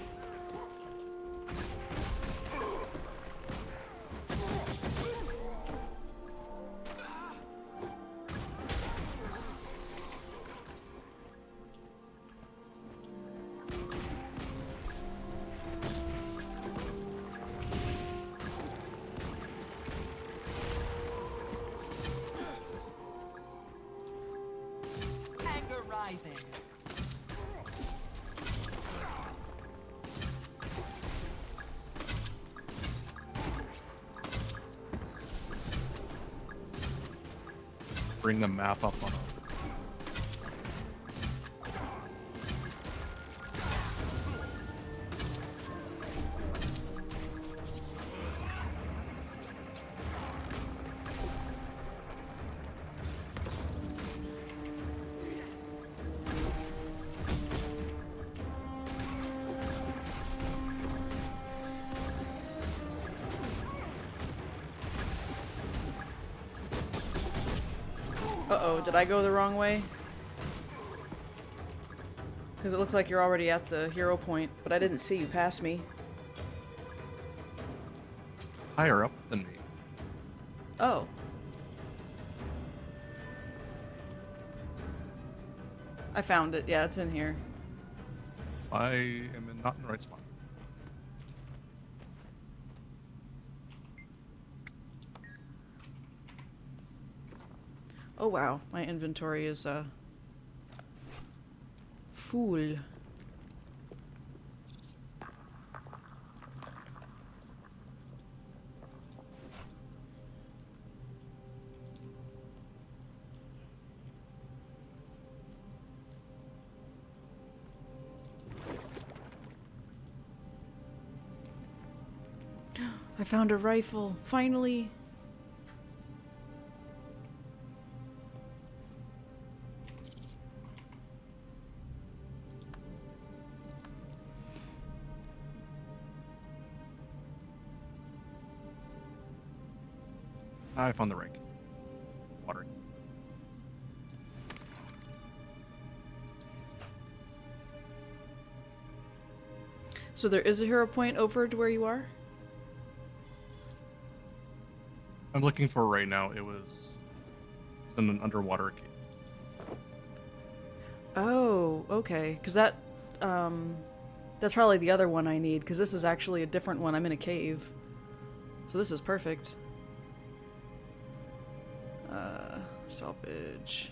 Anger rising. Bring the map up on it. Uh-oh, did I go the wrong way? Because it looks like you're already at the hero point, but I didn't see you pass me. Higher up than me. Oh. I found it. Yeah, it's in here. I am not in the right spot. Oh wow, my inventory is full. I found a rifle, finally. I found the right. Water. So there is a hero point over to where you are? I'm looking for right now. It's in an underwater cave. Oh, okay. Because that's probably the other one I need, because this is actually a different one. I'm in a cave. So this is perfect. Salvage.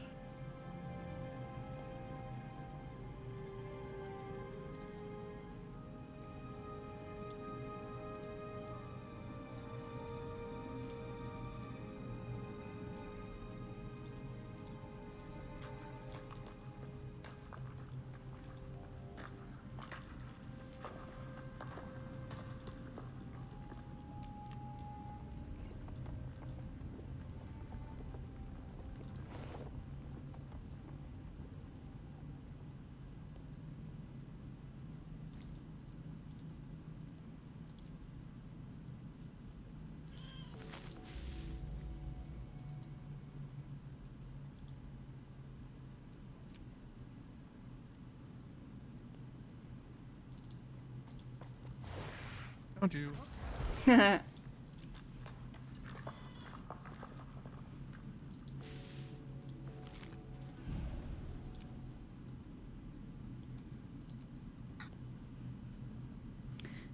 Found you.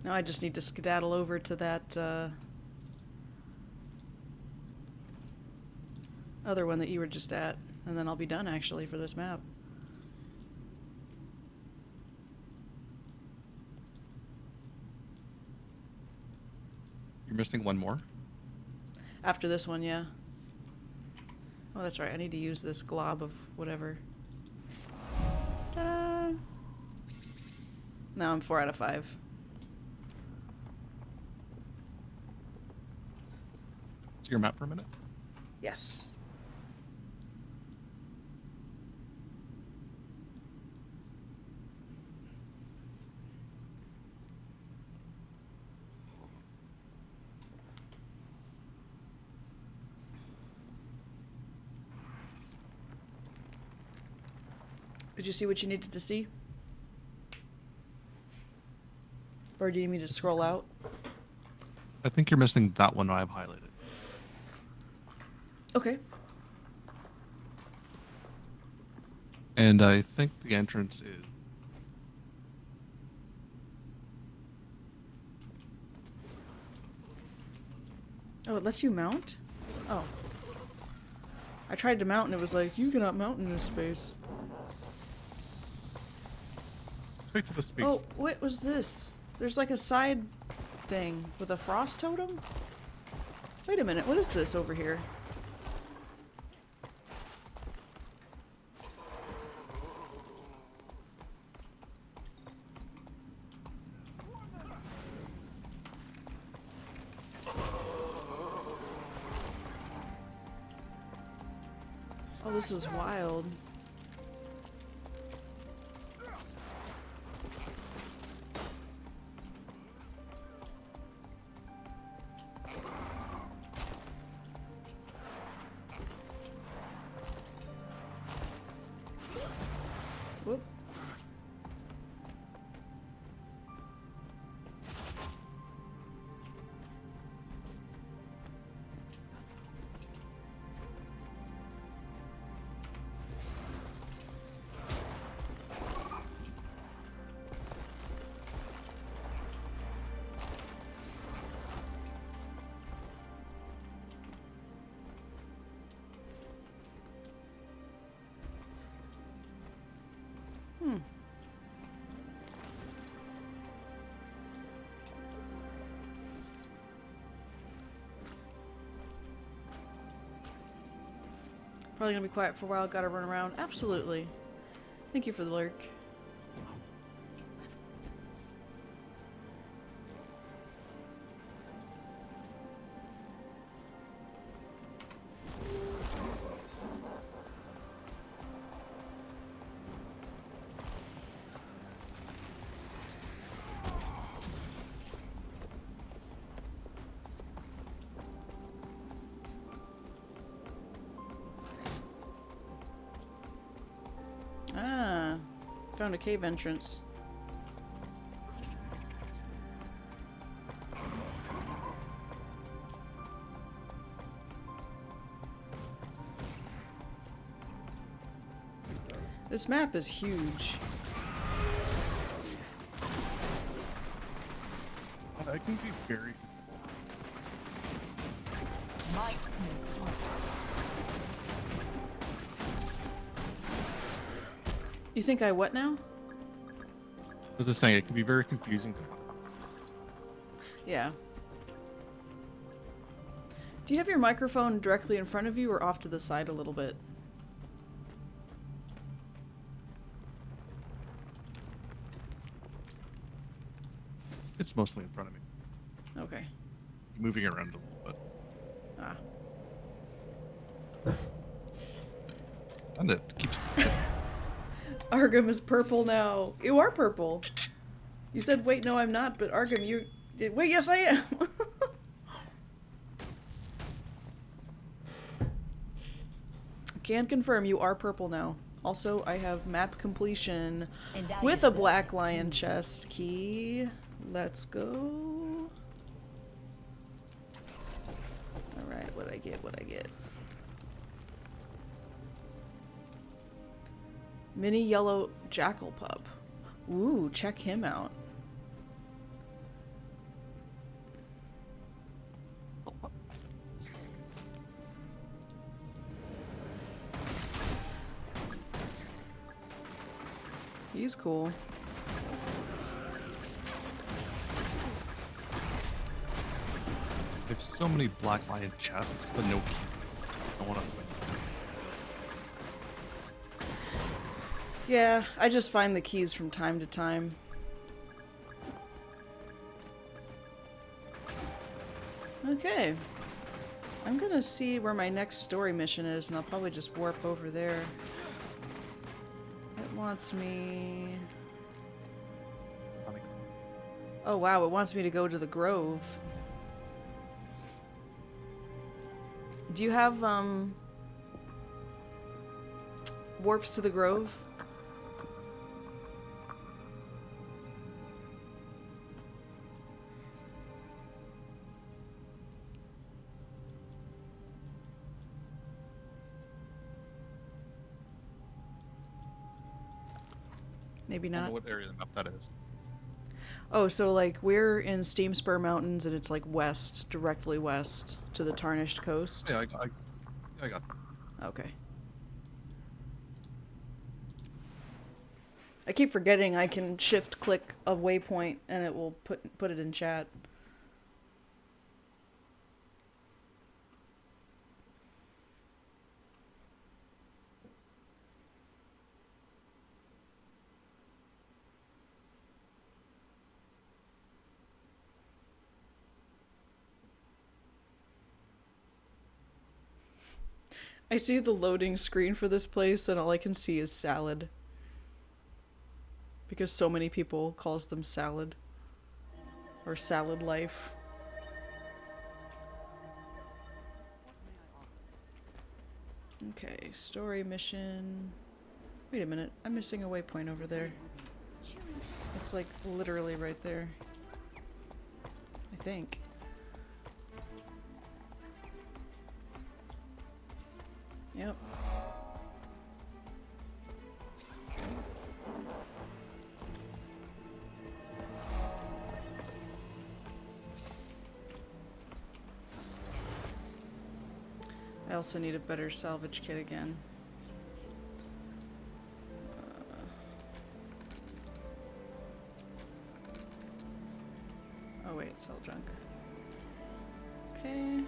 Now I just need to skedaddle over to that other one that you were just at, and then I'll be done actually for this map. You're missing one more? After this one, yeah. Oh, that's right. I need to use this glob of whatever. Ta-da! Now I'm 4 out of 5. See your map for a minute? Yes. Did you see what you needed to see? Or do you need me to scroll out? I think you're missing that one I've highlighted. Okay. And I think the entrance is... Oh, it lets you mount? Oh. I tried to mount and it was like, you cannot mount in this space. Take to the space. Oh, what was this? There's like a side thing with a frost totem? Wait a minute, what is this over here? Oh, this is wild. Probably gonna be quiet for a while, gotta run around. Absolutely. Thank you for the lurk. Ah, found a cave entrance. This map is huge. I can be very. Might makes right. You think I what now? I was just saying it can be very confusing. Yeah. Do you have your microphone directly in front of you or off to the side a little bit? It's mostly in front of me. Okay. Moving around a little bit. Ah. And it keeps. Argum is purple now. You are purple. You said, wait, no, I'm not, but Argum, you... Wait, yes, I am! Can confirm you are purple now. Also, I have map completion with a black lion chest key. Let's go. Alright, what'd I get? What'd I get? Mini yellow jackal pup. Ooh, check him out. He's cool. There's so many black lion chests, but no keys. I want to find. Yeah, I just find the keys from time to time. Okay. I'm gonna see where my next story mission is, and I'll probably just warp over there. It wants me... Oh wow, it wants me to go to the Grove. Do you have, warps to the Grove? Maybe I don't not. know what area of the map that is. Oh, so like we're in Steam Spur Mountains and it's like west, directly west to the Tarnished Coast. Yeah, I got. Okay. I keep forgetting I can shift click a waypoint and it will put it in chat. I see the loading screen for this place and all I can see is salad. Because so many people calls them salad. Or salad life. Okay, story mission. Wait a minute, I'm missing a waypoint over there. It's like literally right there. I think. Yep. I also need a better salvage kit again. Oh wait, sell junk. Okay.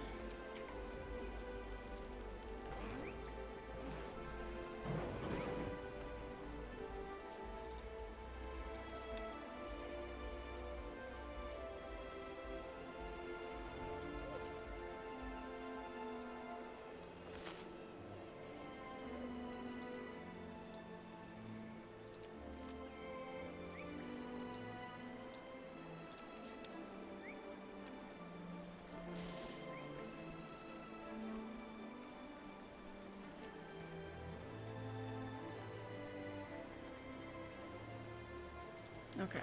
Okay.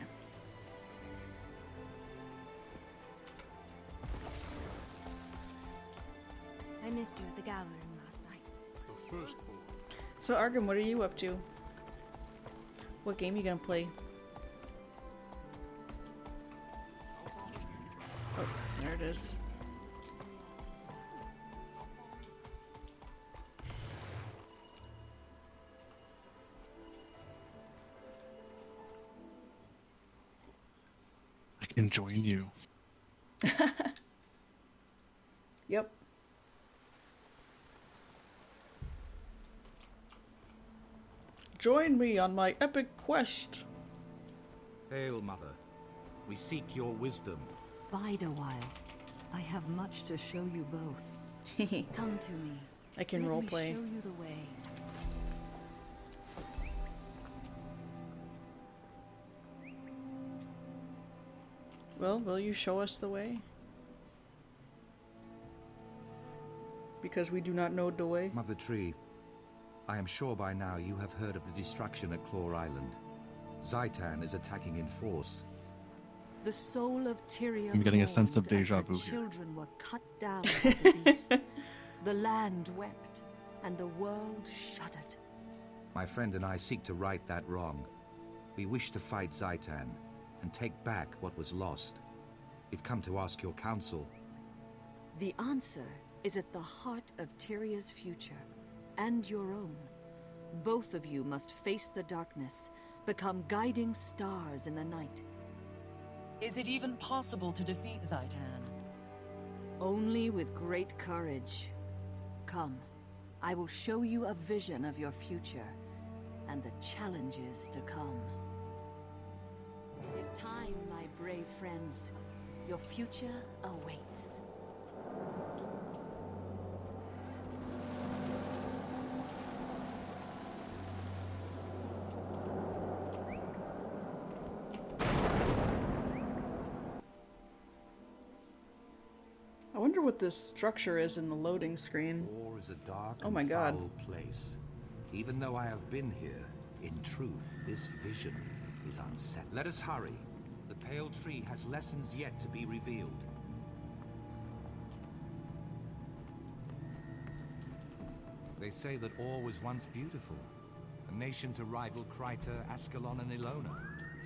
I missed you at the gathering last night. The firstborn. So Arkham, what are you up to? What game you gonna play? Oh, there it is. I can join you. Yep. Join me on my epic quest. Hail, Mother. We seek your wisdom. Bide a while. I have much to show you both. Come to me. I can Let me roleplay. show you the way. Well, will you show us the way? Because we do not know the way. Mother Tree, I am sure by now you have heard of the destruction at Claw Island. Zaitan is attacking in force. The soul of Tyrion I'm getting a sense of mourned as deja her vu here. children were cut down by the beast. The land wept, and the world shuddered. My friend and I seek to right that wrong. We wish to fight Zaitan and take back what was lost. We've come to ask your counsel. The answer is at the heart of Tyria's future, and your own. Both of you must face the darkness, become guiding stars in the night. Is it even possible to defeat Zaitan? Only with great courage. Come, I will show you a vision of your future, and the challenges to come. It is time, my brave friends. Your future awaits. I wonder what this structure is in the loading screen. War is a dark Oh and my God. foul place. Even though I have been here, in truth, this vision is unset. Let us hurry. The Pale Tree has lessons yet to be revealed. They say that Or was once beautiful. A nation to rival Kryta, Ascalon, and Ilona.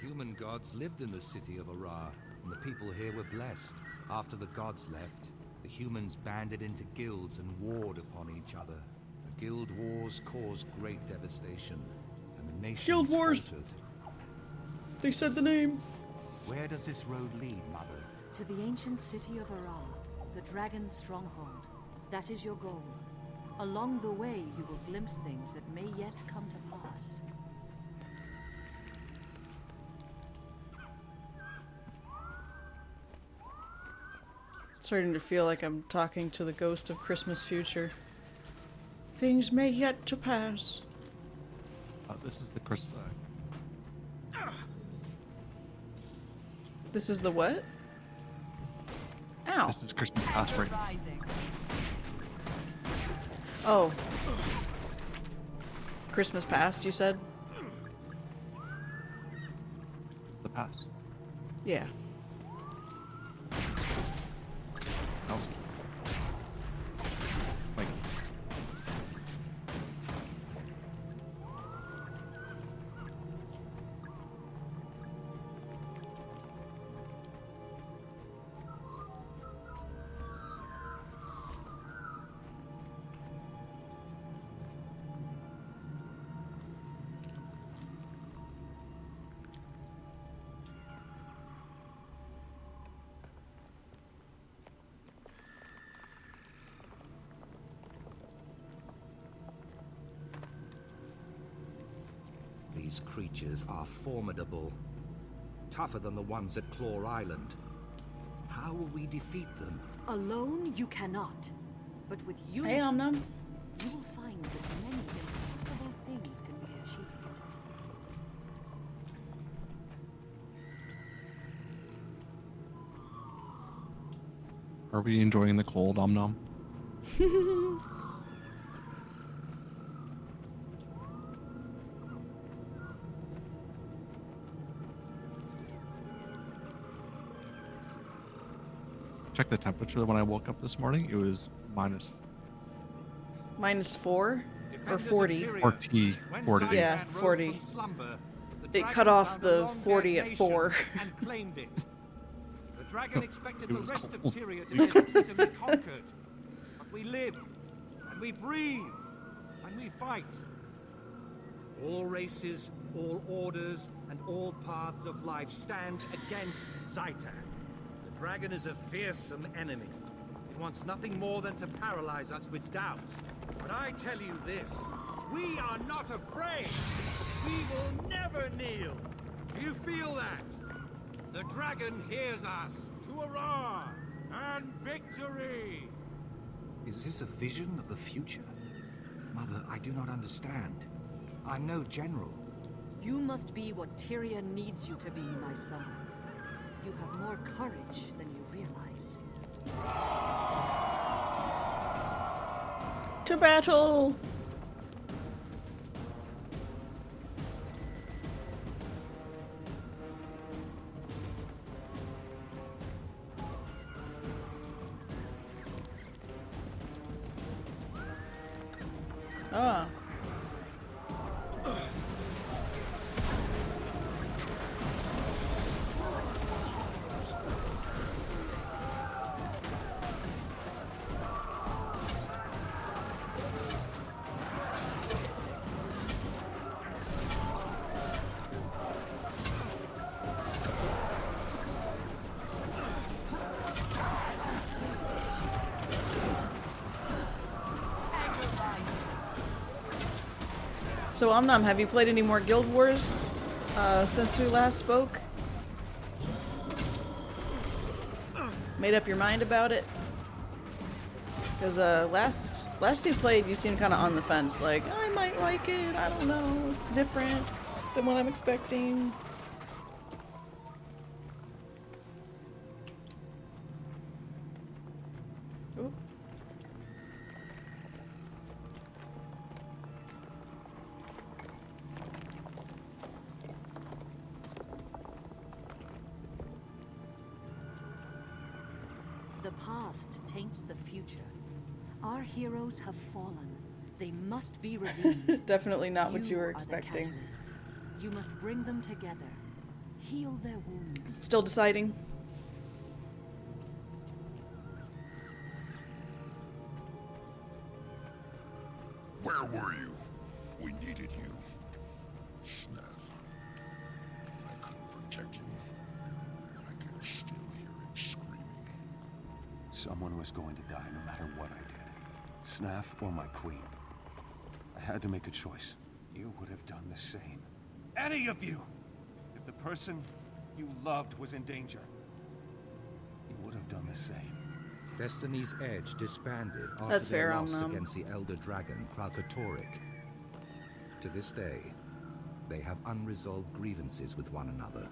Human gods lived in the city of Arar, and the people here were blessed. After the gods left, the humans banded into guilds and warred upon each other. The guild wars caused great devastation, and the nations Guild wars! faltered. They said the name. Where does this road lead, Mother? To the ancient city of Arar, the dragon's stronghold. That is your goal. Along the way, you will glimpse things that may yet come to pass. Starting to feel like I'm talking to the ghost of Christmas future. Things may yet to pass. This is the Chris. This is the what? Ow. This is Christmas past right now. Rising. Oh. Christmas past, you said? The past. Yeah. That was like These creatures are formidable. Tougher than the ones at Claw Island. How will we defeat them? Alone, you cannot. But with unity, Hey, Omnum. you will find that many impossible things can be achieved. Are we enjoying the cold, Omnom? checked the temperature when I woke up this morning. It was minus -4 or Defenders of 40. Tyria, 40. when 40. Zaitan Yeah, rose 40. from slumber, the It dragon cut off found the a long-dead 40 at nation 4. and claimed it. The dragon expected It the was rest of cold. Tyria to be easily conquered. But we live, and we breathe, and we fight. All races, all orders, and all paths of life stand against Zaitan. The dragon is a fearsome enemy. It wants nothing more than to paralyze us with doubt. But I tell you this, we are not afraid. We will never kneel. Do you feel that? The dragon hears us. To hurrah and victory! Is this a vision of the future? Mother, I do not understand. I'm no general. You must be what Tyria needs you to be, my son. You have more courage than you realize. To battle! Ah. So Omnom, have you played any more Guild Wars since we last spoke? Made up your mind about it? Because last you played, you seemed kind of on the fence, like, I might like it, I don't know, it's different than what I'm expecting. Oop. The past taints the future. Our heroes have fallen. They must be redeemed. Definitely not what you were are the expecting. catalyst. You must bring them together. Heal their wounds. Still deciding. Where were you? We needed you. Snuff. I couldn't protect him. I can still hear him screaming. Someone was going to die no matter what I did. Snaff or my queen. I had to make a choice. You would have done the same. Any of you! If the person you loved was in danger, you would have done the same. Destiny's Edge disbanded after That's their fair, loss Omnom. against the Elder Dragon, Kralkatorrik. To this day, they have unresolved grievances with one another.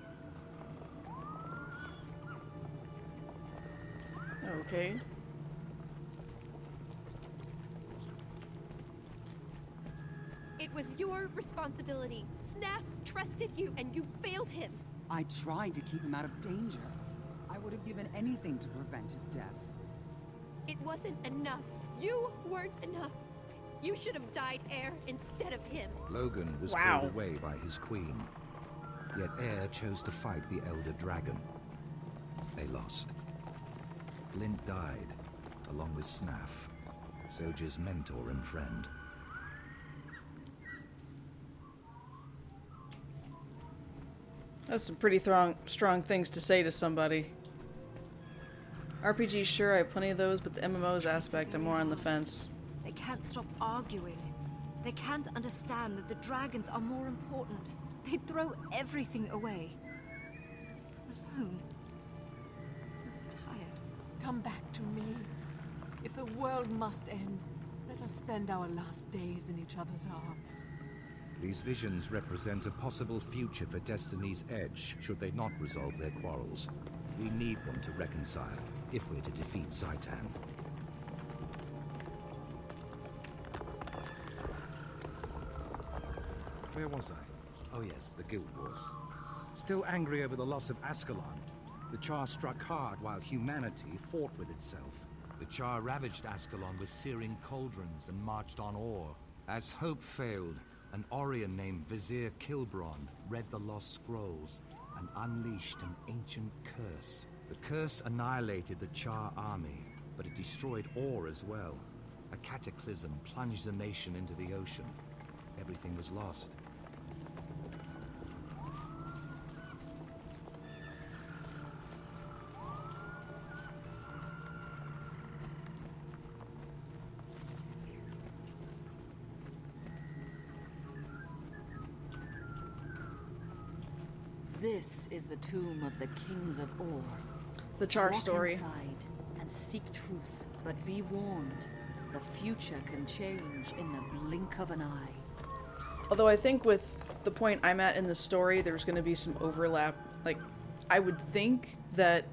Okay. It was your responsibility. Snaff trusted you, and you failed him. I tried to keep him out of danger. I would have given anything to prevent his death. It wasn't enough. You weren't enough. You should have died Heir instead of him. Logan was Wow. called away by his queen. Yet Heir chose to fight the Elder Dragon. They lost. Lint died, along with Snaff, Soja's mentor and friend. That's some pretty strong things to say to somebody. RPGs, sure, I have plenty of those, but the MMOs aspect, I'm more on the fence. They can't stop arguing. They can't understand that the dragons are more important. They'd throw everything away. Alone. I'm tired. Come back to me. If the world must end, let us spend our last days in each other's arms. These visions represent a possible future for Destiny's Edge, should they not resolve their quarrels. We need them to reconcile, if we're to defeat Zaitan. Where was I? Oh yes, the Guild Wars. Still angry over the loss of Ascalon, The Charr struck hard while humanity fought with itself. The Charr ravaged Ascalon with searing cauldrons and marched on Or. As hope failed, an Orion named Vizier Kilbron read the lost scrolls and unleashed an ancient curse. The curse annihilated the Charr army, but it destroyed Or as well. A cataclysm plunged the nation into the ocean. Everything was lost. This is the tomb of the kings of Or. The Charr Walk story. inside and seek truth, but be warned. The future can change in the blink of an eye. Although I think with the point I'm at in the story, there's going to be some overlap. Like, I would think that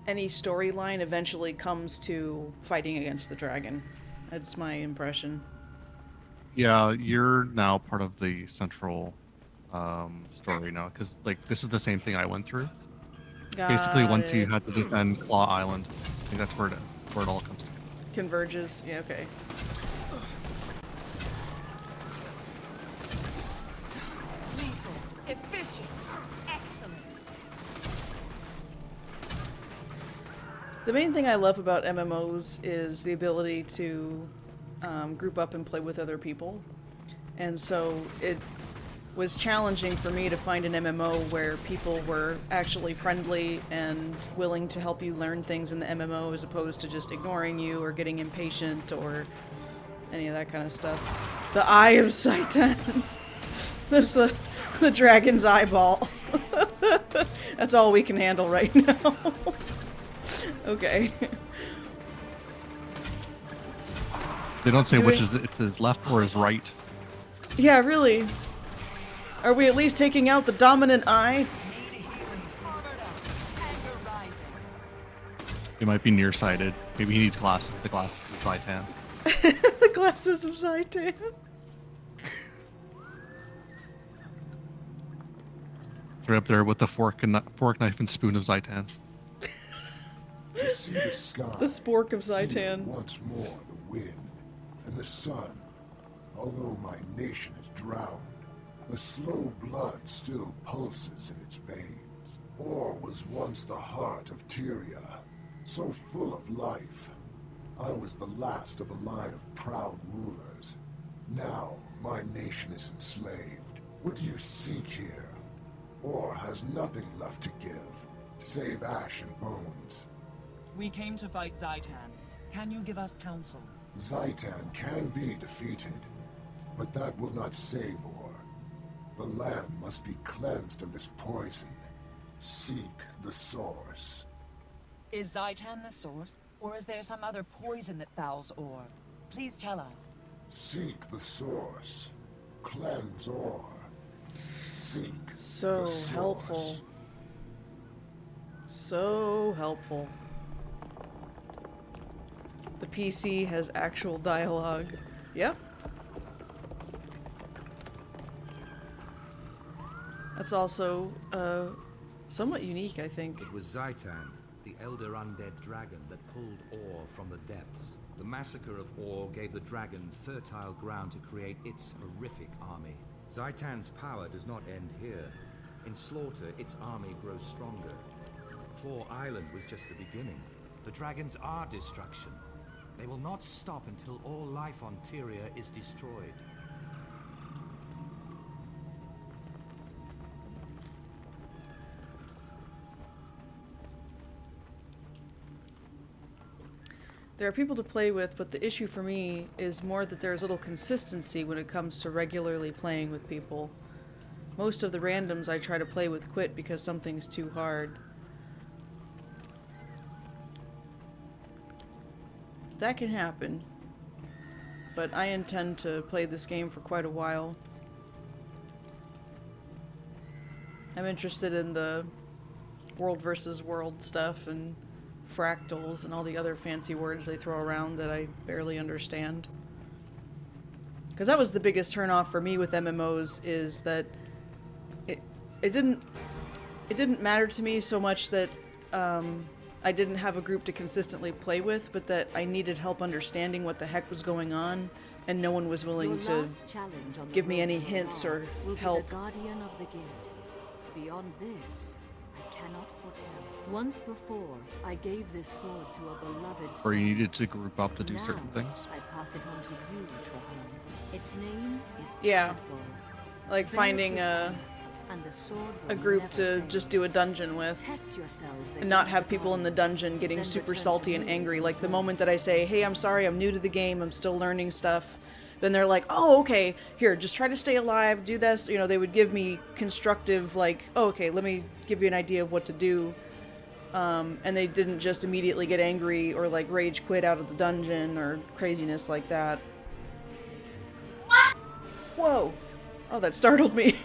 any storyline eventually comes to fighting against the dragon. That's my impression. Yeah, you're now part of the central story now, because like this is the same thing I went through. Basically, once you had to defend Claw Island, I think that's where it all comes to. Converges. Yeah. Okay. Lethal, efficient, excellent. The main thing I love about MMOs is the ability to group up and play with other people, and so it was challenging for me to find an MMO where people were actually friendly and willing to help you learn things in the MMO as opposed to just ignoring you or getting impatient or any of that kind of stuff. The Eye of Satan. That's the dragon's eyeball. That's all we can handle right now. Okay. They don't say which is it's his left or his right. Yeah, really. Are we at least taking out the dominant eye? He might be nearsighted. Maybe he needs glasses. The glasses of Zaitan. The glasses of Zaitan. It's right up there with the fork, knife, and spoon of Zaitan. To see the sky, The spork of Zaitan. once more the wind and the sun. Although my nation is drowned, the slow blood still pulses in its veins. Or was once the heart of Tyria, so full of life. I was the last of a line of proud rulers. Now my nation is enslaved. What do you seek here? Or has nothing left to give, save ash and bones. We came to fight Zaitan. Can you give us counsel? Zaitan can be defeated, but that will not save Or. The land must be cleansed of this poison. Seek the source. Is Zaitan the source, or is there some other poison that fouls Or? Please tell us. Seek the source. Cleanse Or. Seek So the source. helpful. So helpful. The PC has actual dialogue. Yep. That's also somewhat unique, I think. It was Zaitan, the elder undead dragon, that pulled Or from the depths. The massacre of Or gave the dragon fertile ground to create its horrific army. Zaitan's power does not end here. In slaughter, its army grows stronger. Claw Island was just the beginning. The dragons are destruction. They will not stop until all life on Tyria is destroyed. There are people to play with, but the issue for me is more that there's little consistency when it comes to regularly playing with people. Most of the randoms I try to play with quit because something's too hard. That can happen, but I intend to play this game for quite a while. I'm interested in the world versus world stuff and fractals and all the other fancy words they throw around that I barely understand. Because that was the biggest turnoff for me with MMOs, is that it didn't matter to me so much that I didn't have a group to consistently play with, but that I needed help understanding what the heck was going on, and no one was willing to give me any hints or help. The guardian of the gate. Beyond this, I cannot foretell. Once before, I gave this sword to a beloved Or you son. needed to group up to do Now, certain things. I pass it on to you, Trahan. Its name is Yeah. Cadball. Like finding a And the sword a will group never to fail. just do a dungeon with. Test yourselves And not against have the people in the guardian. dungeon getting Then super return salty to and me angry. with Like the yours. moment that I say, hey, I'm sorry, I'm new to the game, I'm still learning stuff, then they're like, oh, okay, here, just try to stay alive, do this. You know, they would give me constructive, like, oh, okay, let me give you an idea of what to do. And they didn't just immediately get angry or like rage quit out of the dungeon or craziness like that. Whoa! Oh, that startled me.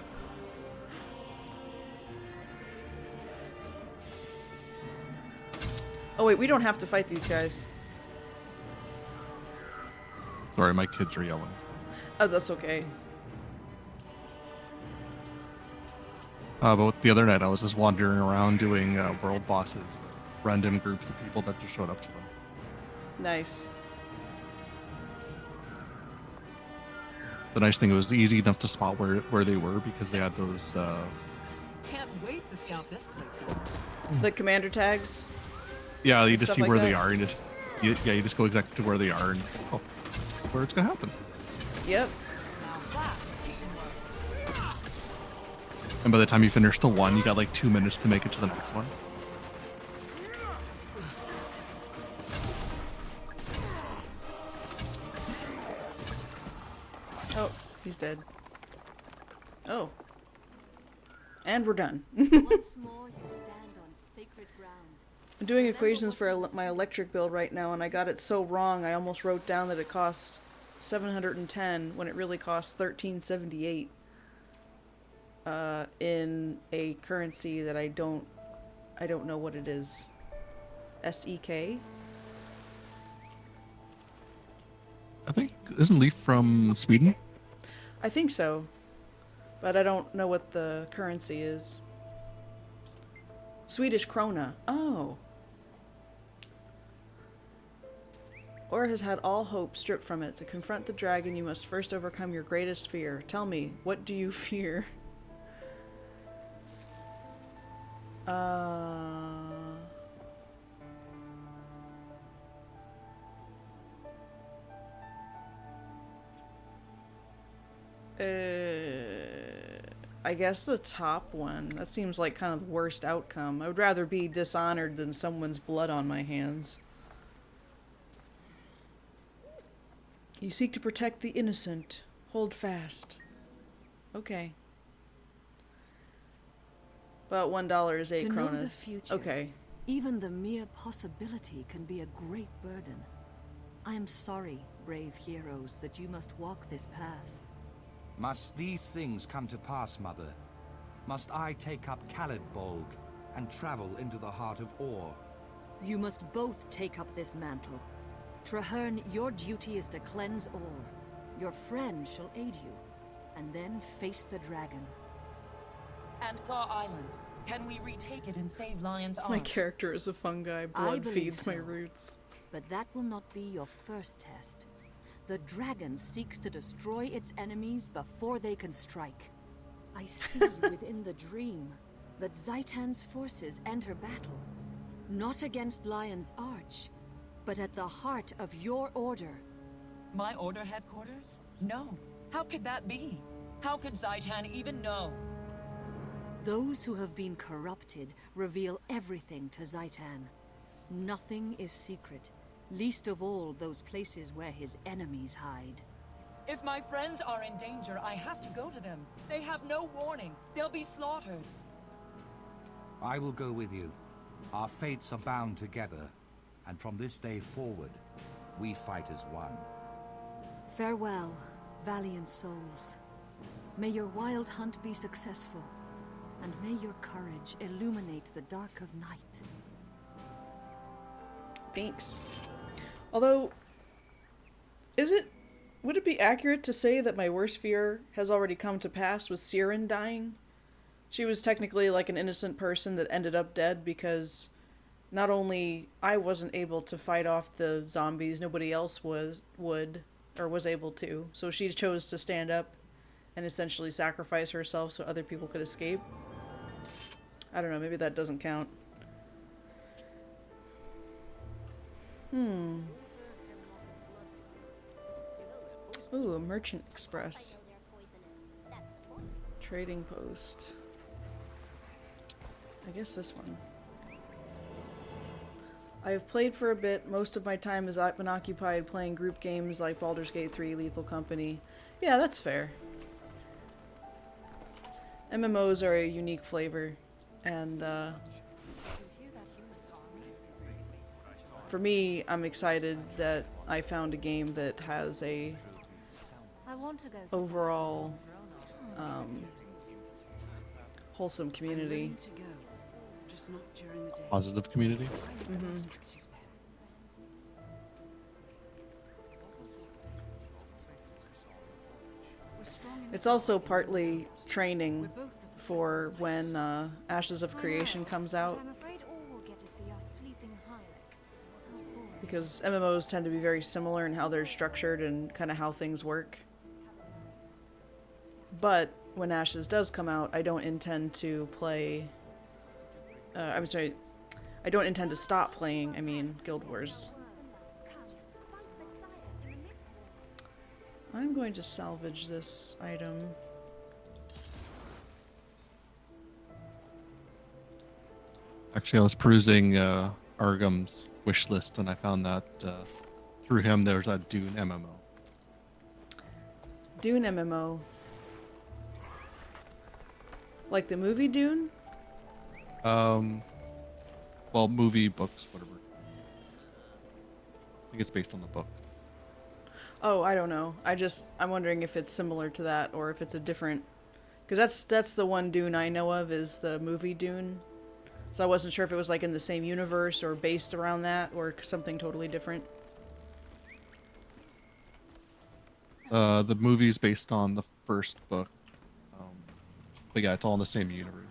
Oh wait, we don't have to fight these guys. Sorry, my kids are yelling. Oh, that's okay. But the other night I was just wandering around doing world bosses, random groups of people that just showed up to them. Nice. The nice thing, it was easy enough to spot where they were because they had those. Can't wait to scout this place out. The commander tags. Yeah, you and just stuff see like where that. they are, and you just go exactly to where they are, and it's like, oh, this is where it's gonna happen. Yep. Now that's teamwork. And by the time you finish the one, you got like 2 minutes to make it to the next one. Oh, he's dead. Oh. And we're done. Once more, you stand on sacred ground. I'm doing equations for my electric build right now, and I got it so wrong. I almost wrote down that it costs 710 when it really costs 1378 in a currency that I don't know what it is. SEK? I think, isn't Leaf from Sweden? I think so, but I don't know what the currency is. Swedish krona. Oh. Or has had all hope stripped from it. To confront the dragon, you must first overcome your greatest fear. Tell me, what do you fear? I guess the top one. That seems like kind of the worst outcome. I would rather be dishonored than someone's blood on my hands. You seek to protect the innocent. Hold fast. Okay. About $1 is 8 To kronas. know the future, Okay. even the mere possibility can be a great burden. I am sorry, brave heroes, that you must walk this path. Must these things come to pass, Mother? Must I take up Khalidbolg and travel into the heart of Or? You must both take up this mantle. Traherne, your duty is to cleanse Or. Your friend shall aid you, and then face the dragon. And Claw Island. Can we retake it and save Lion's Arch? My character is a fungi. Blood believe feeds my so. roots. But that will not be your first test. The dragon seeks to destroy its enemies before they can strike. I see within the dream that Zaitan's forces enter battle, not against Lion's Arch, but at the heart of your order. My order headquarters? No. How could that be? How could Zaitan even know? Those who have been corrupted reveal everything to Zaitan. Nothing is secret, least of all those places where his enemies hide. If my friends are in danger, I have to go to them. They have no warning. They'll be slaughtered. I will go with you. Our fates are bound together, and from this day forward, we fight as one. Farewell, valiant souls. May your wild hunt be successful, and may your courage illuminate the dark of night. Thanks. Although, would it be accurate to say that my worst fear has already come to pass with Siren dying? She was technically like an innocent person that ended up dead because not only I wasn't able to fight off the zombies, nobody else was able to. So she chose to stand up and essentially sacrifice herself so other people could escape. I don't know, maybe that doesn't count. Ooh, a merchant express. Trading post. I guess this one. I have played for a bit. Most of my time has been occupied playing group games like Baldur's Gate 3, Lethal Company. Yeah, that's fair. MMOs are a unique flavor, and for me, I'm excited that I found a game that has a overall wholesome community. Positive community. Mm-hmm. It's also partly training for when Ashes of Creation comes out. Because MMOs tend to be very similar in how they're structured and kind of how things work. But when Ashes does come out, I don't intend to play... I'm sorry, I don't intend to stop playing, Guild Wars. I'm going to salvage this item. Actually, I was perusing Argam's wish list, and I found that through him there's a Dune MMO. Dune MMO. Like the movie Dune? Well, movie, books, whatever. I think it's based on the book. Oh, I don't know. I'm wondering if it's similar to that or if it's a different... Because that's the one Dune I know of is the movie Dune. So I wasn't sure if it was like in the same universe or based around that or something totally different. The movie's based on the first book. But yeah, it's all in the same universe.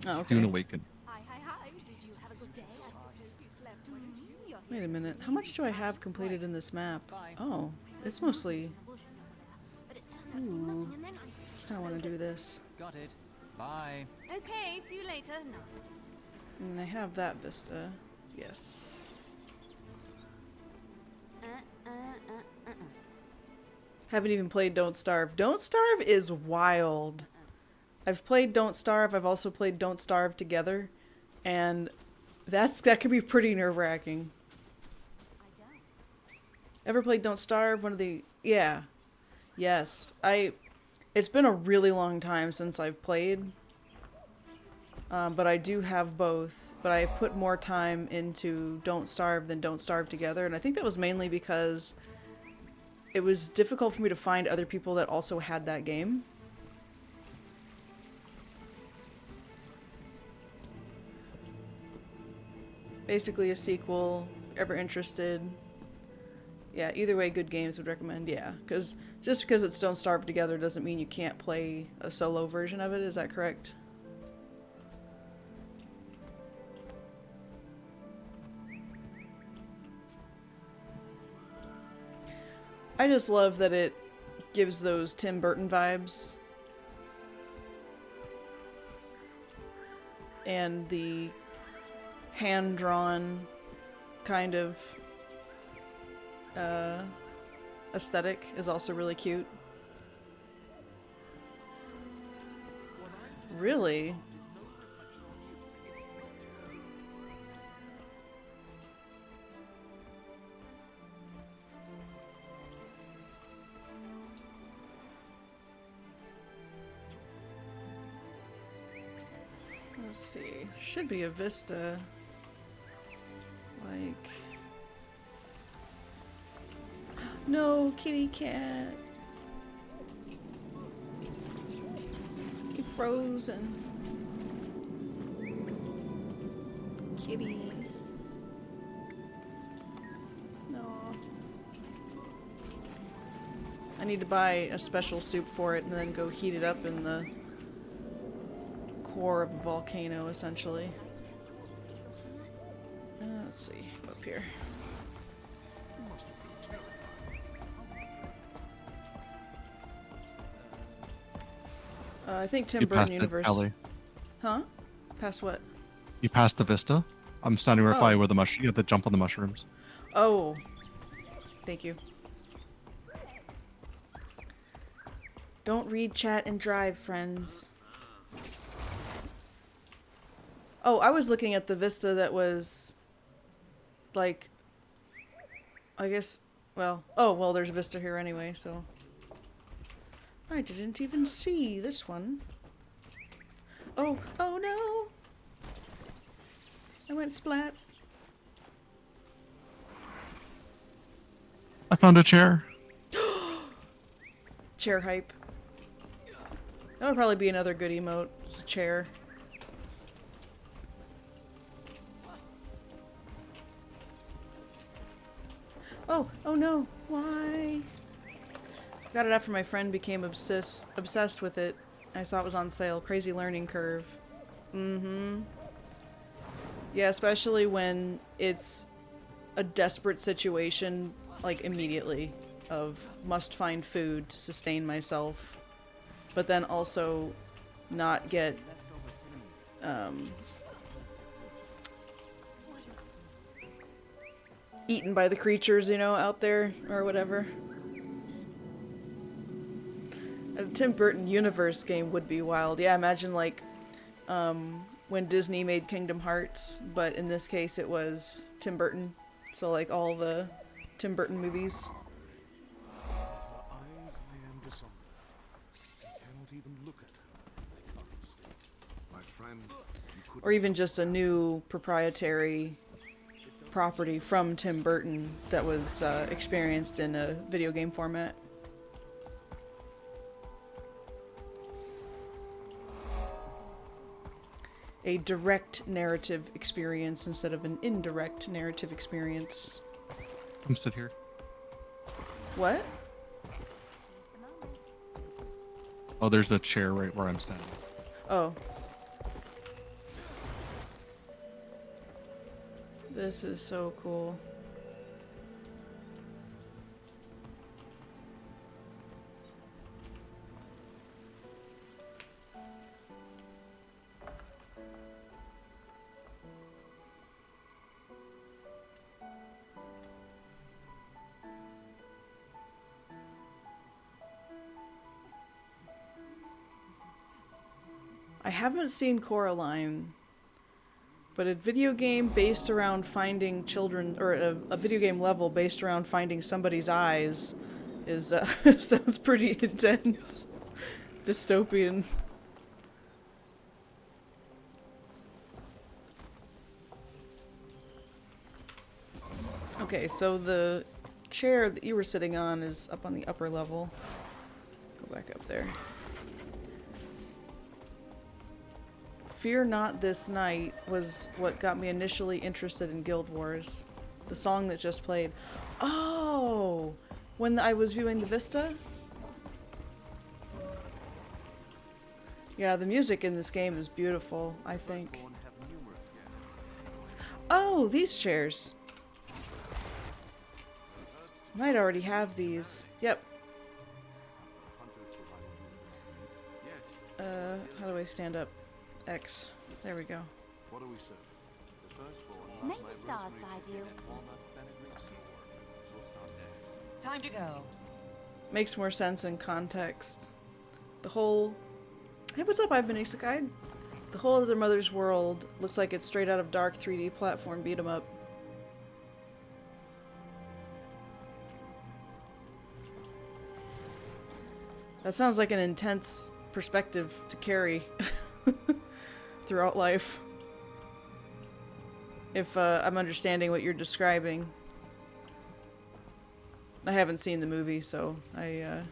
Okay. Dune Awakened. Wait a minute. How much do I have completed in this map? Oh, it's mostly... Ooh. I don't want to do this. Got it. Bye. Okay, see you later. And I have that vista. Yes. Haven't even played Don't Starve. Don't Starve is wild. I've played Don't Starve. I've also played Don't Starve together. And that could be pretty nerve-wracking. Ever played Don't Starve? One of the... Yeah. Yes. It's been a really long time since I've played. But I do have both. But I put more time into Don't Starve than Don't Starve Together. And I think that was mainly because it was difficult for me to find other people that also had that game. Basically a sequel, ever interested. Yeah, either way, good games would recommend, yeah. Because just because it's Don't Starve Together doesn't mean you can't play a solo version of it, is that correct? I just love that it gives those Tim Burton vibes. And the hand-drawn kind of aesthetic is also really cute. Really? Let's see. There should be a vista. Like... No, kitty cat. You frozen. Kitty. No. I need to buy a special soup for it and then go heat it up in the core of a volcano, essentially. Let's see, up here. I think Tim You Burton passed it, universe. Ellie. Huh? Past what? You passed the vista. I'm standing right by where the mushroom. You have to jump on the mushrooms. Oh. Thank you. Don't read chat and drive, friends. Oh, I was looking at the vista that was like, I guess, well, oh, well, there's a vista here anyway, so I didn't even see this one. Oh, oh no! I went splat. I found a chair. Chair hype. That would probably be another good emote. It's a chair. Oh, oh no. Why? Got it after my friend became obsessed with it. I saw it was on sale. Crazy learning curve. Mm-hmm. Yeah, especially when it's a desperate situation, like immediately, of must find food to sustain myself, but then also not get eaten by the creatures, you know, out there or whatever. A Tim Burton universe game would be wild. Yeah, imagine like when Disney made Kingdom Hearts, but in this case it was Tim Burton. So like all the Tim Burton movies. Or even just a new proprietary property from Tim Burton that was experienced in a video game format. A direct narrative experience instead of an indirect narrative experience. Come sit here. What? Oh, there's a chair right where I'm standing. Oh. This is so cool. I haven't seen Coraline, but a video game based around finding children, or a video game level based around finding somebody's eyes is, sounds pretty intense. Dystopian. Okay, so the chair that you were sitting on is up on the upper level. Go back up there. Fear Not This Night was what got me initially interested in Guild Wars. The song that just played. Oh! When I was viewing the Vista? Yeah, the music in this game is beautiful, I think. Oh, these chairs. Might already have these. Yep. How do I stand up? X. There we go. What do we say? May the stars guide you. Time to go. Makes more sense in context. The whole... Hey, what's up? I've been Isekai. The whole Other Mother's World looks like it's straight out of Dark 3D platform beat 'em up. That sounds like an intense perspective to carry throughout life. If I'm understanding what you're describing. I haven't seen the movie, so I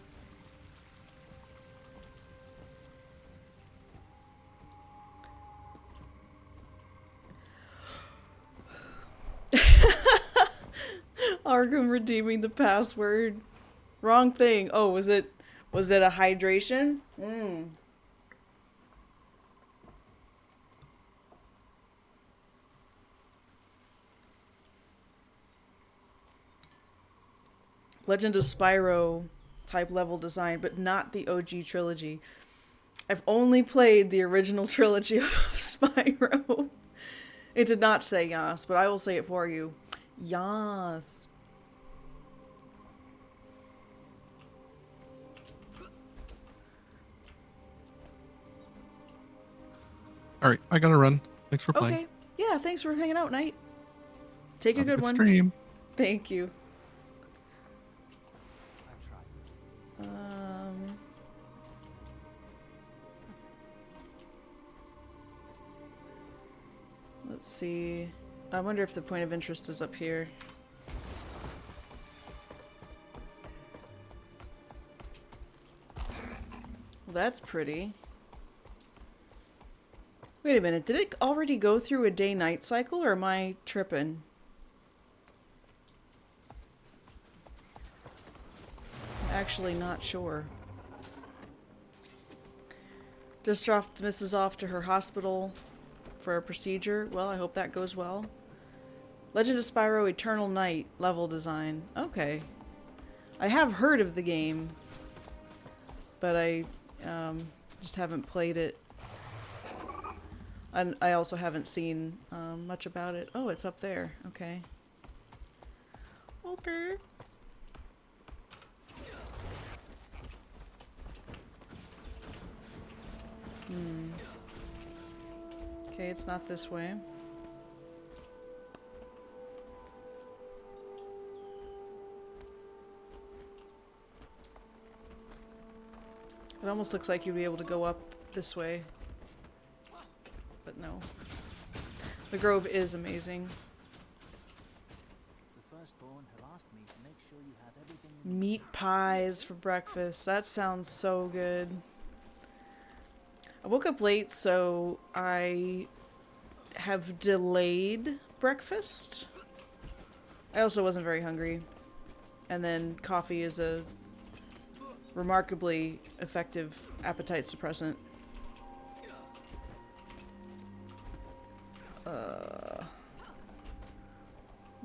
Arkham redeeming the password. Wrong thing. Oh, was it a hydration? Legend of Spyro type level design, but not the OG trilogy. I've only played the original trilogy of Spyro. It did not say Yas, but I will say it for you. Yas. All right, I gotta run. Thanks for playing. Okay. Yeah, thanks for hanging out, Knight. Take a good one. Stream. Thank you. Let's see. I wonder if the point of interest is up here. Well, that's pretty. Wait a minute, did it already go through a day-night cycle, or am I tripping? I'm actually not sure. Just dropped Mrs. off to her hospital for a procedure. Well, I hope that goes well. Legend of Spyro Eternal Night level design. Okay. I have heard of the game, but I just haven't played it. And I also haven't seen much about it. Oh, it's up there. Okay. Okay. Okay, it's not this way. It almost looks like you'd be able to go up this way. But no. The Grove is amazing. The firstborn have asked me to make sure you have everything you need. Meat pies for breakfast. That sounds so good. I woke up late, so I have delayed breakfast. I also wasn't very hungry. And then coffee is a remarkably effective appetite suppressant.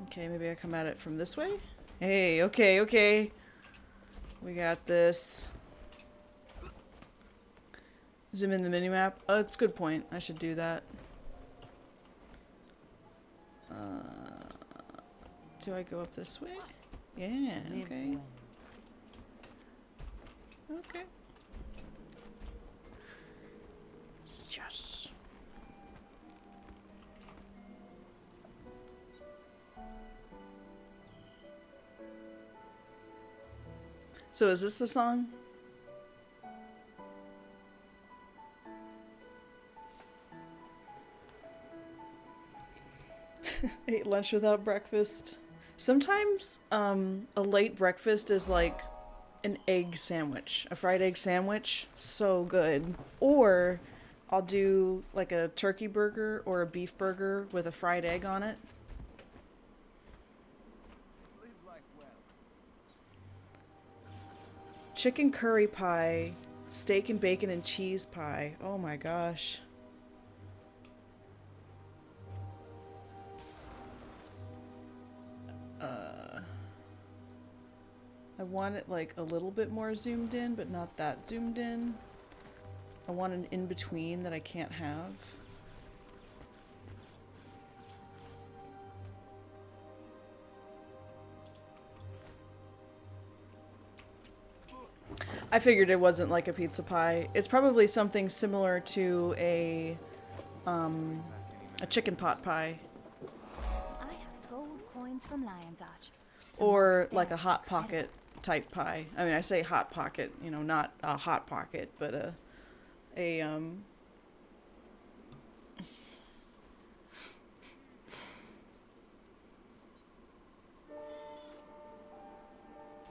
Okay, maybe I come at it from this way? Hey, okay, okay. We got this. Zoom in the minimap. Oh, it's a good point. I should do that. Do I go up this way? Yeah, okay. Okay. Yes. So is this the song? Ate lunch without breakfast. Sometimes a late breakfast is like an egg sandwich, a fried egg sandwich. So good. Or I'll do like a turkey burger or a beef burger with a fried egg on it. Chicken curry pie, steak and bacon and cheese pie. Oh my gosh. I want it like a little bit more zoomed in, but not that zoomed in. I want an in-between that I can't have. I figured it wasn't like a pizza pie. It's probably something similar to a chicken pot pie. I have gold coins from Lion's Arch. Or like a Hot Pocket type pie. I mean, I say Hot Pocket, you know, not a Hot Pocket, but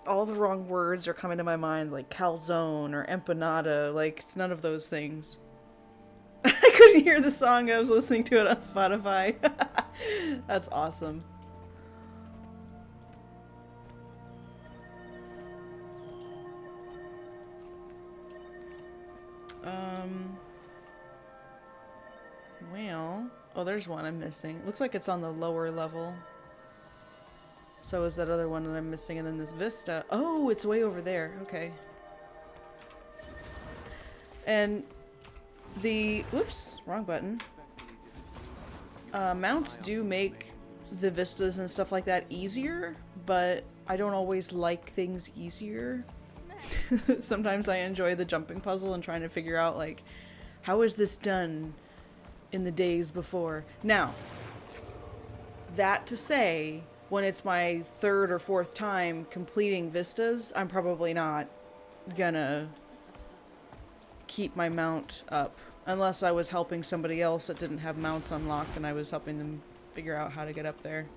all the wrong words are coming to my mind, like calzone or empanada. Like, it's none of those things. I couldn't hear the song. I was listening to it on Spotify. That's awesome. Well, oh, there's one I'm missing. Looks like it's on the lower level. So is that other one that I'm missing, and then this vista. Oh, it's way over there. Okay. And the... Whoops, wrong button. Mounts do make the vistas and stuff like that easier, but I don't always like things easier. Sometimes I enjoy the jumping puzzle and trying to figure out, like, how is this done in the days before? Now, that to say, when it's my third or fourth time completing vistas, I'm probably not gonna keep my mount up. Unless I was helping somebody else that didn't have mounts unlocked and I was helping them figure out how to get up there.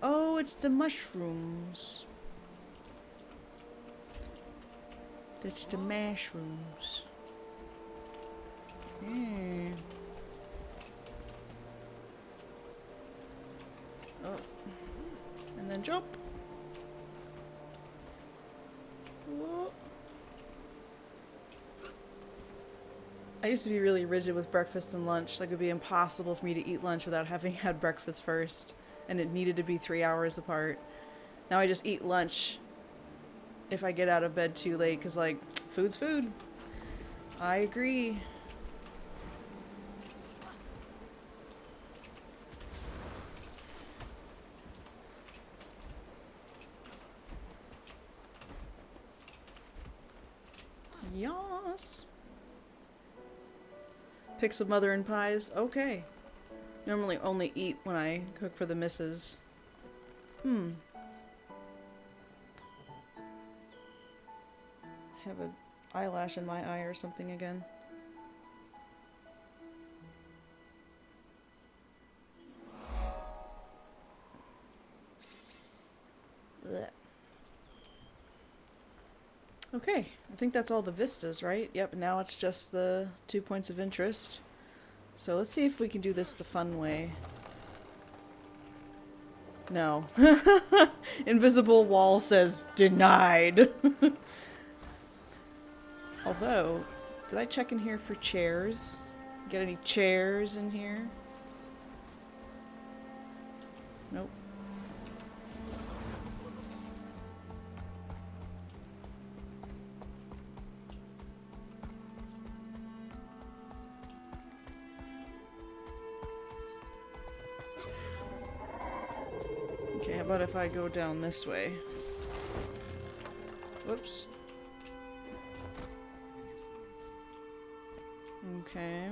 Oh, it's the mushrooms. That's the mushrooms. Hmm. Oh. And then jump. Whoa. I used to be really rigid with breakfast and lunch. Like, it would be impossible for me to eat lunch without having had breakfast first. And it needed to be 3 hours apart. Now I just eat lunch if I get out of bed too late, because, like, food's food. I agree. Yas. Pick some mother and pies. Okay. Normally only eat when I cook for the missus. Have an eyelash in my eye or something again. Blech. Okay, I think that's all the vistas, right? Yep, now it's just the 2 points of interest. So let's see if we can do this the fun way. No. Invisible wall says denied. Although, did I check in here for chairs? Get any chairs in here? Nope. Okay, how about if I go down this way? Whoops. Okay.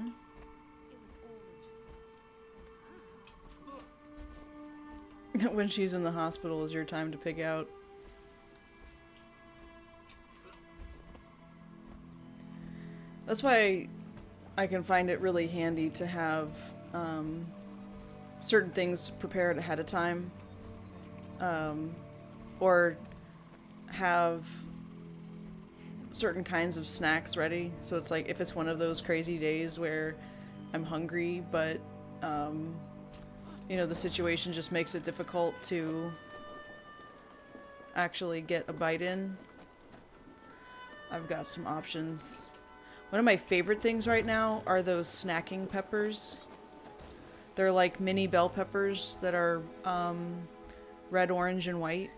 When she's in the hospital is your time to pick out. That's why I can find it really handy to have certain things prepared ahead of time. Or have certain kinds of snacks ready. So it's like, if it's one of those crazy days where I'm hungry, but, you know, the situation just makes it difficult to actually get a bite in, I've got some options. One of my favorite things right now are those snacking peppers. They're like mini bell peppers that are, red, orange, and white.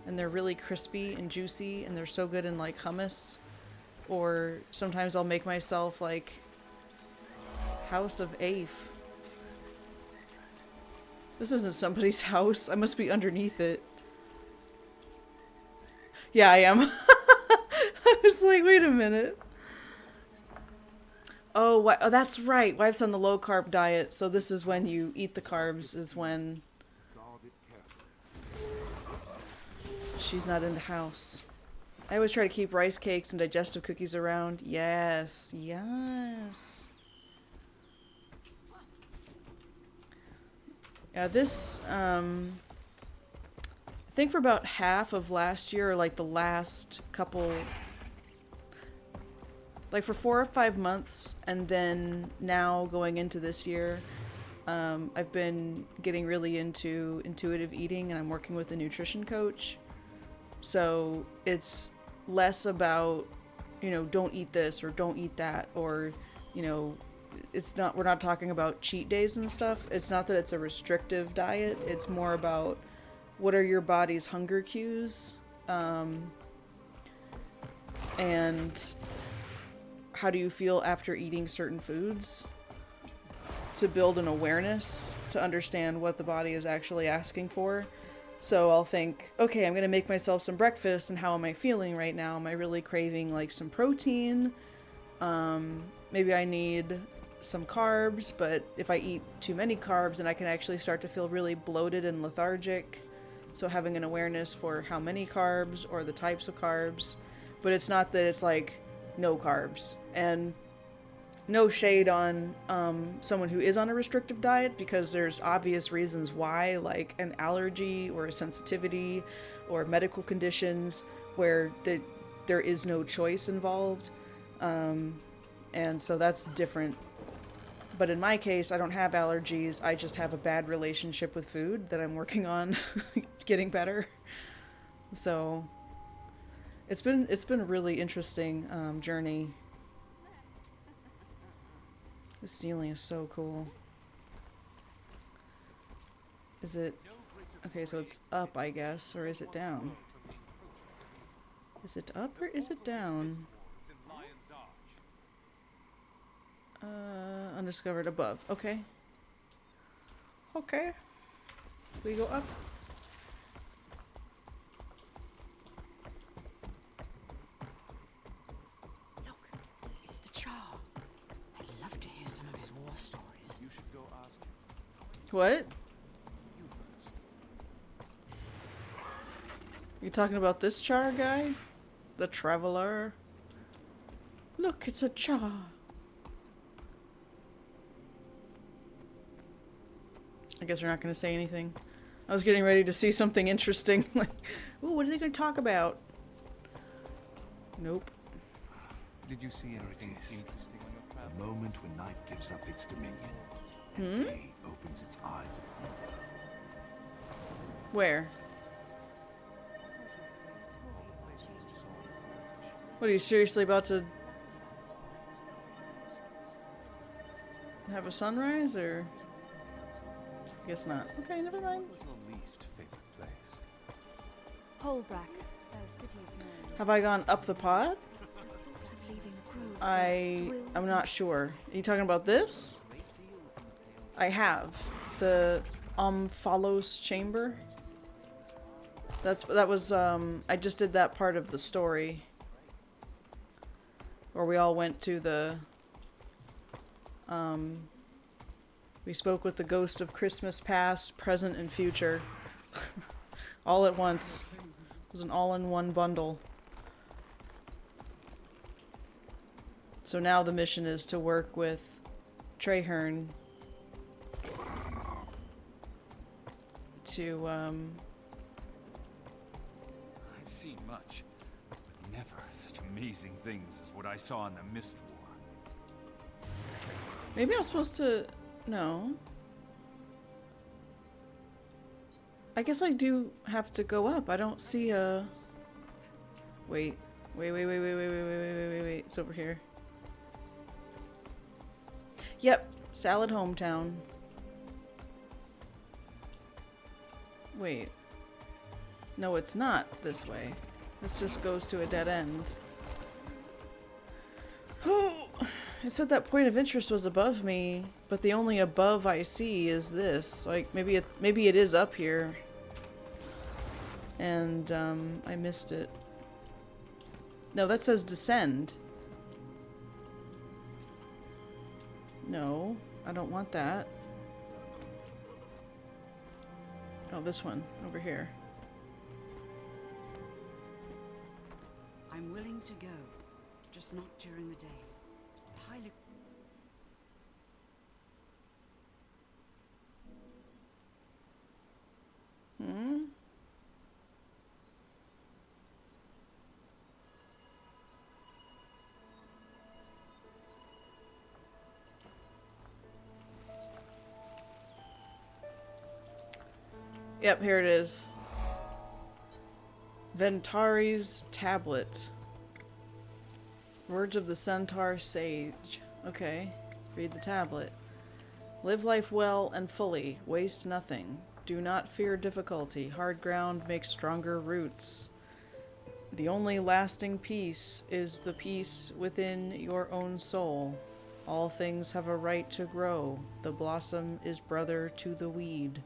And they're really crispy and juicy, and they're so good in like hummus. Or sometimes I'll make myself like House of Afe. This isn't somebody's house. I must be underneath it. Yeah, I am. I was like, wait a minute. Oh, oh, that's right. Wife's on the low carb diet, so this is when you eat the carbs, is when she's not in the house. I always try to keep rice cakes and digestive cookies around. Yes, yes. Yeah, this, I think for about half of last year, or like the last couple, like for 4 or 5 months, and then now going into this year, I've been getting really into intuitive eating, and I'm working with a nutrition coach. So it's less about, you know, don't eat this or don't eat that, or, you know, it's not, we're not talking about cheat days and stuff. It's not that it's a restrictive diet. It's more about what are your body's hunger cues, and how do you feel after eating certain foods, to build an awareness to understand what the body is actually asking for. So I'll think, okay, I'm going to make myself some breakfast, and how am I feeling right now? Am I really craving like some protein? Maybe I need some carbs, but if I eat too many carbs, then I can actually start to feel really bloated and lethargic. So having an awareness for how many carbs or the types of carbs, but it's not that it's like no carbs. And no shade on someone who is on a restrictive diet, because there's obvious reasons why, like an allergy or a sensitivity or medical conditions where there is no choice involved. And so that's different. But in my case, I don't have allergies. I just have a bad relationship with food that I'm working on getting better. So it's been a really interesting journey. The ceiling is so cool. Is it... Okay, so it's up, I guess, or is it down? Is it up or is it down? Undiscovered above. Okay. Okay. We go up. Look, it's the Charr. I'd love to hear some of his war stories. You should go ask him. What? You talking about this Charr guy? The Traveler? Look, it's a Charr. I guess we're not going to say anything. I was getting ready to see something interesting. Like, ooh, what are they going to talk about? Nope. Did you see anything interesting on your travels? The moment when night gives up its dominion and day opens its eyes upon the world. Where? What, are you seriously about to have a sunrise, or? Guess not. Okay, never mind. What was your least favorite place? Holbrack, a city of men. Have I gone up the pod? I'm not sure. Are you talking about this? I have. The Omphalos chamber. That was I just did that part of the story. Where we all went to the we spoke with the ghost of Christmas past, present, and future. All at once. It was an all-in-one bundle. So now the mission is to work with Traherne to, I've seen much, but never such amazing things as what I saw in the Mist War. Maybe I'm supposed to... No. I guess I do have to go up. I don't see a... Wait. Wait. It's over here. Yep. Salad Hometown. Wait. No, it's not this way. This just goes to a dead end. Oh, it said that point of interest was above me, but the only above I see is this. Like, maybe it is up here. And, I missed it. No, that says descend. No, I don't want that. Oh, this one, over here. I'm willing to go, just not during the day. Highly... Hmm? Yep, here it is. Ventari's Tablet. Words of the Centaur Sage. Okay, read the tablet. Live life well and fully. Waste nothing. Do not fear difficulty. Hard ground makes stronger roots. The only lasting peace is the peace within your own soul. All things have a right to grow. The blossom is brother to the weed.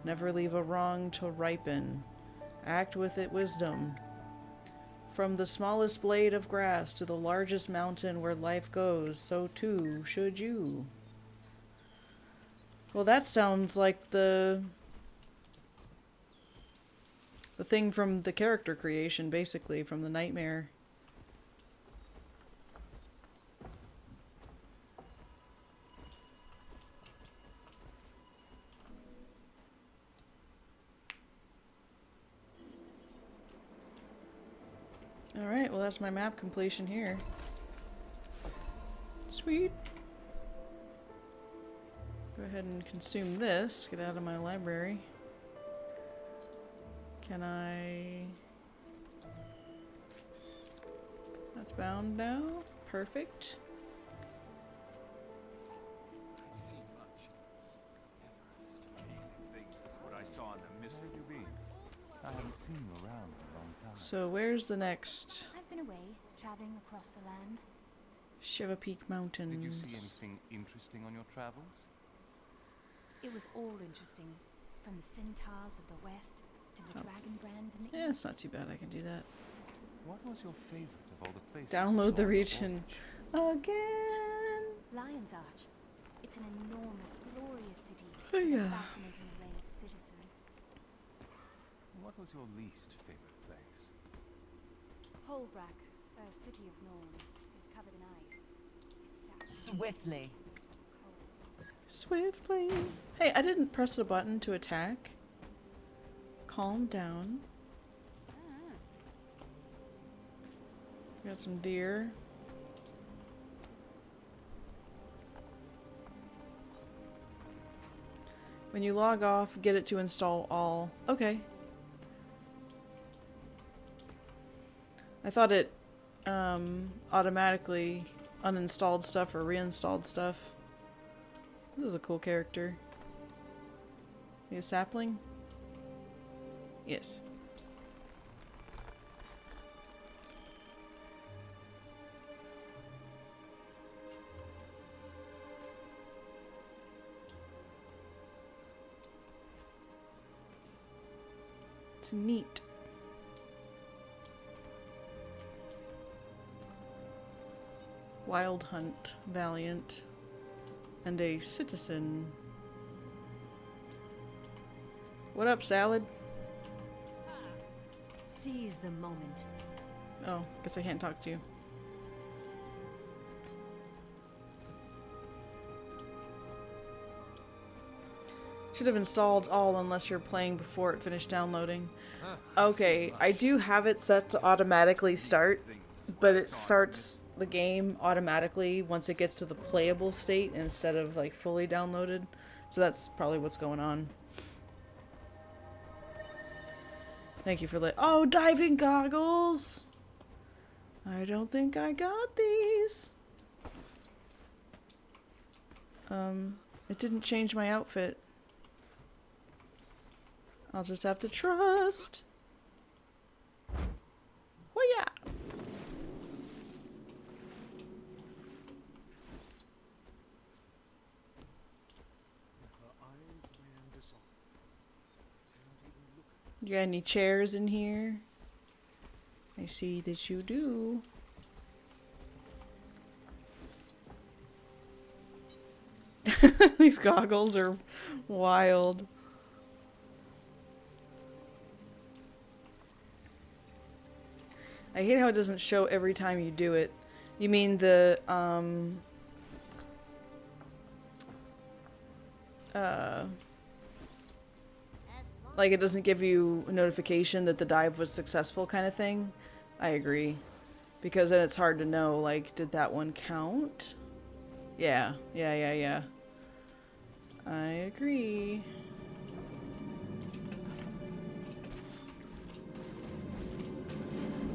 Never leave a wrong to ripen. Act with it wisdom. From the smallest blade of grass to the largest mountain where life goes, so too should you. Well, that sounds like the thing from the character creation, basically, from the nightmare. Alright, well that's my map completion here. Sweet. Go ahead and consume this. Get out of my library. Can I... That's bound now. Perfect. I've seen much. Never such amazing things as what I saw in the mystery. Where have you been? I haven't seen you around in a long time. So where's the next? I've been away, traveling across the land. Shiva Peak Mountains. Did you see anything interesting on your travels? It was all interesting, from the centaurs of the west to the dragon brand in the east. Yeah, it's not too bad. I can do that. What was your favorite of all the places? Download the region again. Lion's Arch. It's an enormous, glorious city Oh, with yeah. a fascinating array of citizens. What was your least favorite place? Holbrack, a city of Norn, is covered in ice. It's sad. Swiftly. Swiftly. Hey, I didn't press the button to attack. Calm down. Got some deer. When you log off, get it to install all. Okay. I thought it automatically uninstalled stuff or reinstalled stuff. This is a cool character. You a sapling? Yes. It's neat. Wild Hunt, Valiant, and a citizen. What up, Salad? Seize the moment. Oh, guess I can't talk to you. Should have installed all unless you're playing before it finished downloading. Okay, I do have it set to automatically start, but it starts the game automatically once it gets to the playable state instead of like fully downloaded. So that's probably what's going on. Thank you for oh, diving goggles! I don't think I got these. It didn't change my outfit. I'll just have to trust. Well, yeah. You got any chairs in here? I see that you do. These goggles are wild. I hate how it doesn't show every time you do it. You mean the, like it doesn't give you a notification that the dive was successful kind of thing? I agree. Because then it's hard to know, like, did that one count? Yeah. I agree.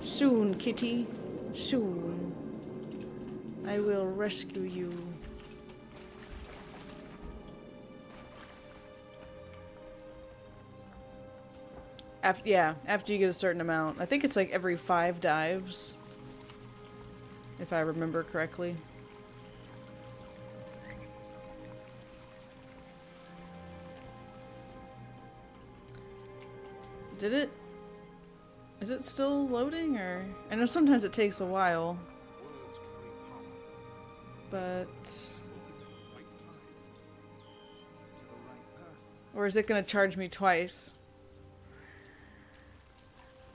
Soon, kitty. Soon. I will rescue you. after you get a certain amount. I think it's like every 5 dives, if I remember correctly. Did it? Is it still loading, or? I know sometimes it takes a while. But... Or is it gonna charge me twice?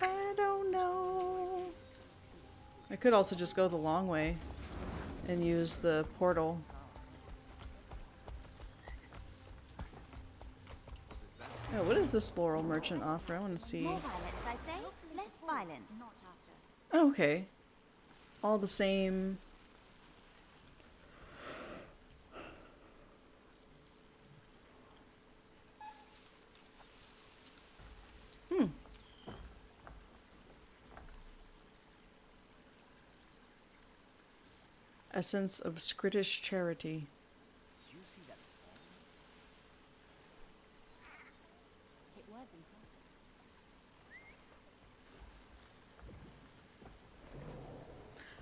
I don't know. I could also just go the long way and use the portal. Oh, what does this Laurel Merchant offer? I want to see. More violence, I say. Less violence. Oh, okay. All the same. Essence of Scrittish Charity. Did you see that before? It was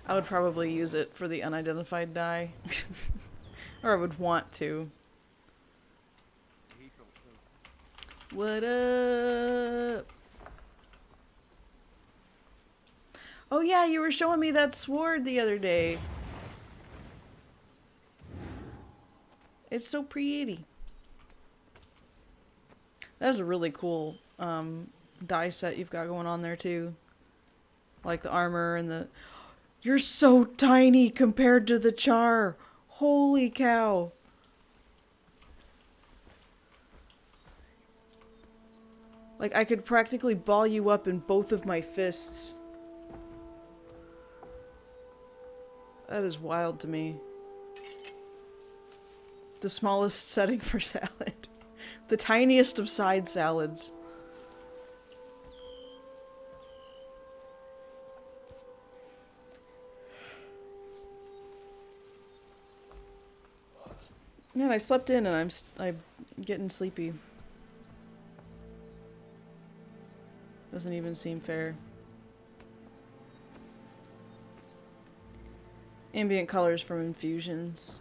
I would probably use it for the unidentified die. Or I would want to. What up? Oh yeah, you were showing me that sword the other day. It's so pretty. That's a really cool die set you've got going on there too. Like the armor and the... You're so tiny compared to the Charr. Holy cow. Like I could practically ball you up in both of my fists. That is wild to me. The smallest setting for salad. The tiniest of side salads. Man, I slept in and I'm getting sleepy. Doesn't even seem fair. Ambient colors from infusions.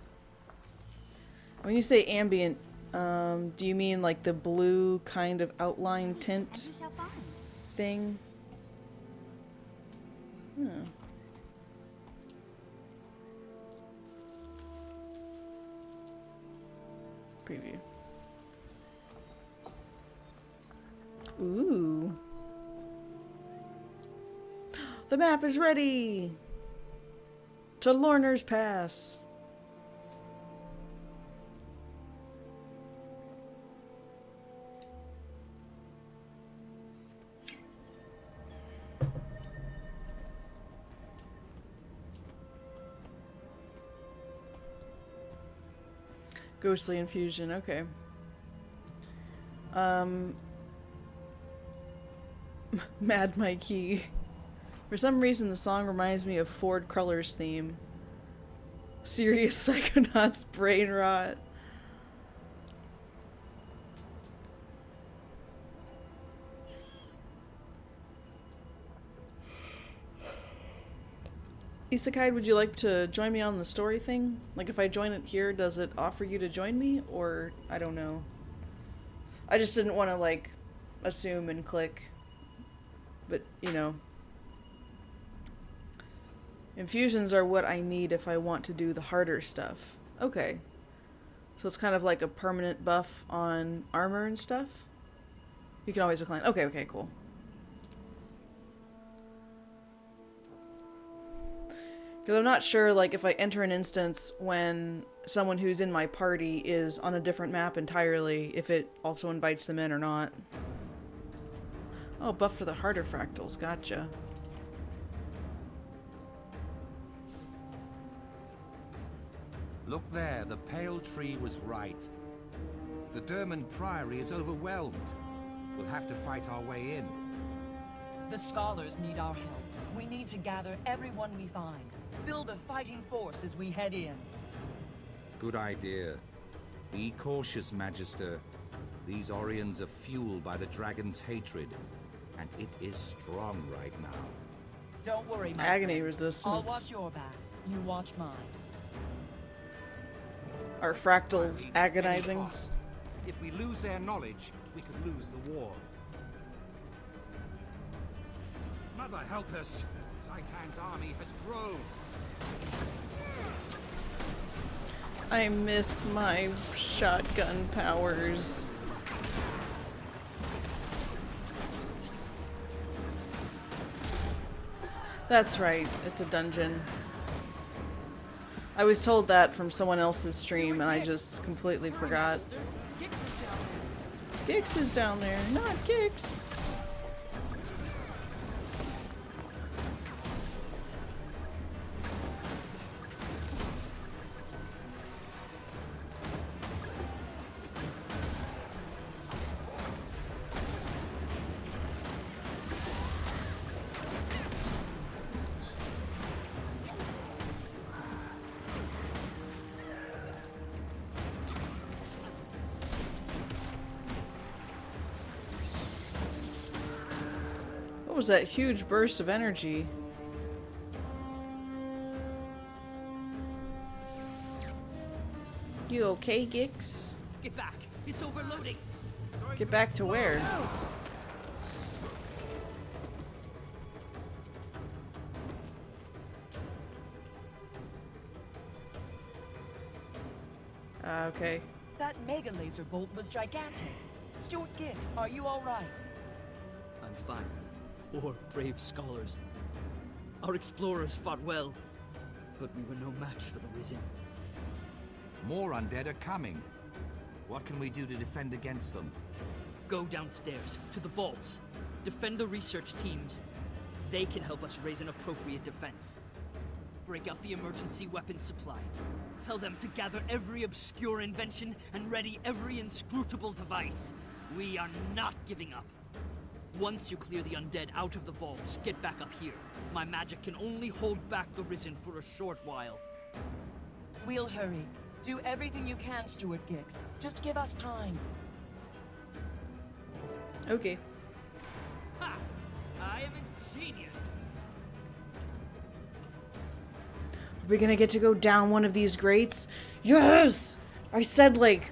When you say ambient, do you mean like the blue kind of outline tint thing? Hmm. Preview. Ooh. The map is ready! To Lorner's Pass. Ghostly infusion, okay. Mad Mikey. For some reason the song reminds me of Ford Cruller's theme. Serious Psychonauts brain rot. Isekai, would you like to join me on the story thing? Like if I join it here, does it offer you to join me? Or, I don't know. I just didn't want to like assume and click. But, you know. Infusions are what I need if I want to do the harder stuff. Okay. So it's kind of like a permanent buff on armor and stuff? You can always decline. Okay, okay, cool. Because I'm not sure, like, if I enter an instance when someone who's in my party is on a different map entirely, if it also invites them in or not. Oh, buff for the harder fractals. Gotcha. Look there, the pale tree was right. The Derman Priory is overwhelmed. We'll have to fight our way in. The scholars need our help. We need to gather everyone we find. Build a fighting force as we head in. Good idea. Be cautious, Magister. These Orions are fueled by the dragon's hatred. and it is strong right now. Don't worry, my Agony friend. resistance. I'll watch your back. You watch mine. Are fractals agonizing? If we lose their knowledge, we could lose the war. Mother, help us! Zaitan's army has grown. I miss my shotgun powers. That's right, it's a dungeon. I was told that from someone else's stream and I just completely forgot. Gix is down there, not Gix. What was that huge burst of energy? You okay, Gix? Get back! It's overloading! Get back to where? Okay. That mega laser bolt was gigantic. Stuart Gix, are you all right? I'm fine. Poor, brave scholars. Our explorers fought well, but we were no match for the Risen. More undead are coming. What can we do to defend against them? Go downstairs, to the vaults. Defend the research teams. They can help us raise an appropriate defense. Break out the emergency weapons supply. Tell them to gather every obscure invention and ready every inscrutable device. We are not giving up. Once you clear the undead out of the vaults, get back up here. My magic can only hold back the Risen for a short while. We'll hurry. Do everything you can, Stuart Gix. Just give us time. Okay. Ha! I am a genius! Are we gonna get to go down one of these grates? Yes! I said like,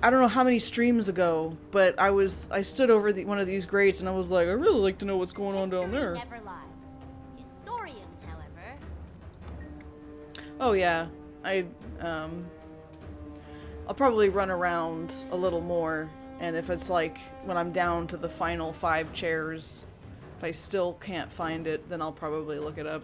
I don't know how many streams ago, but I stood over one of these grates and I was like, I really like to know what's going on down there. Never lies. Historians, however. Oh yeah, I'll probably run around a little more, and if it's like when I'm down to the final 5 chairs, if I still can't find it, then I'll probably look it up.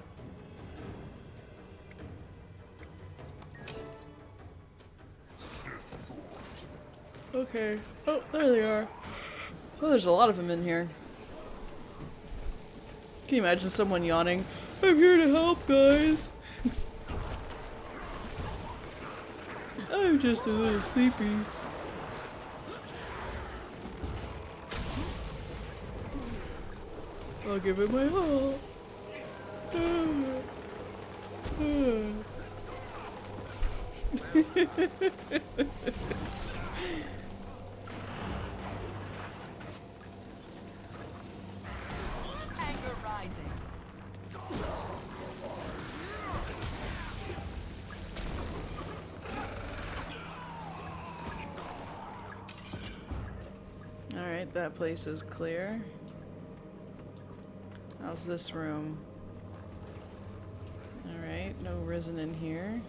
Okay. Oh, there they are. Oh, there's a lot of them in here. Can you imagine someone yawning? I'm here to help, guys. I'm just a little sleepy. I'll give it my all. Anger rising. Alright, that place is clear. How's this room? Alright, no Risen in here.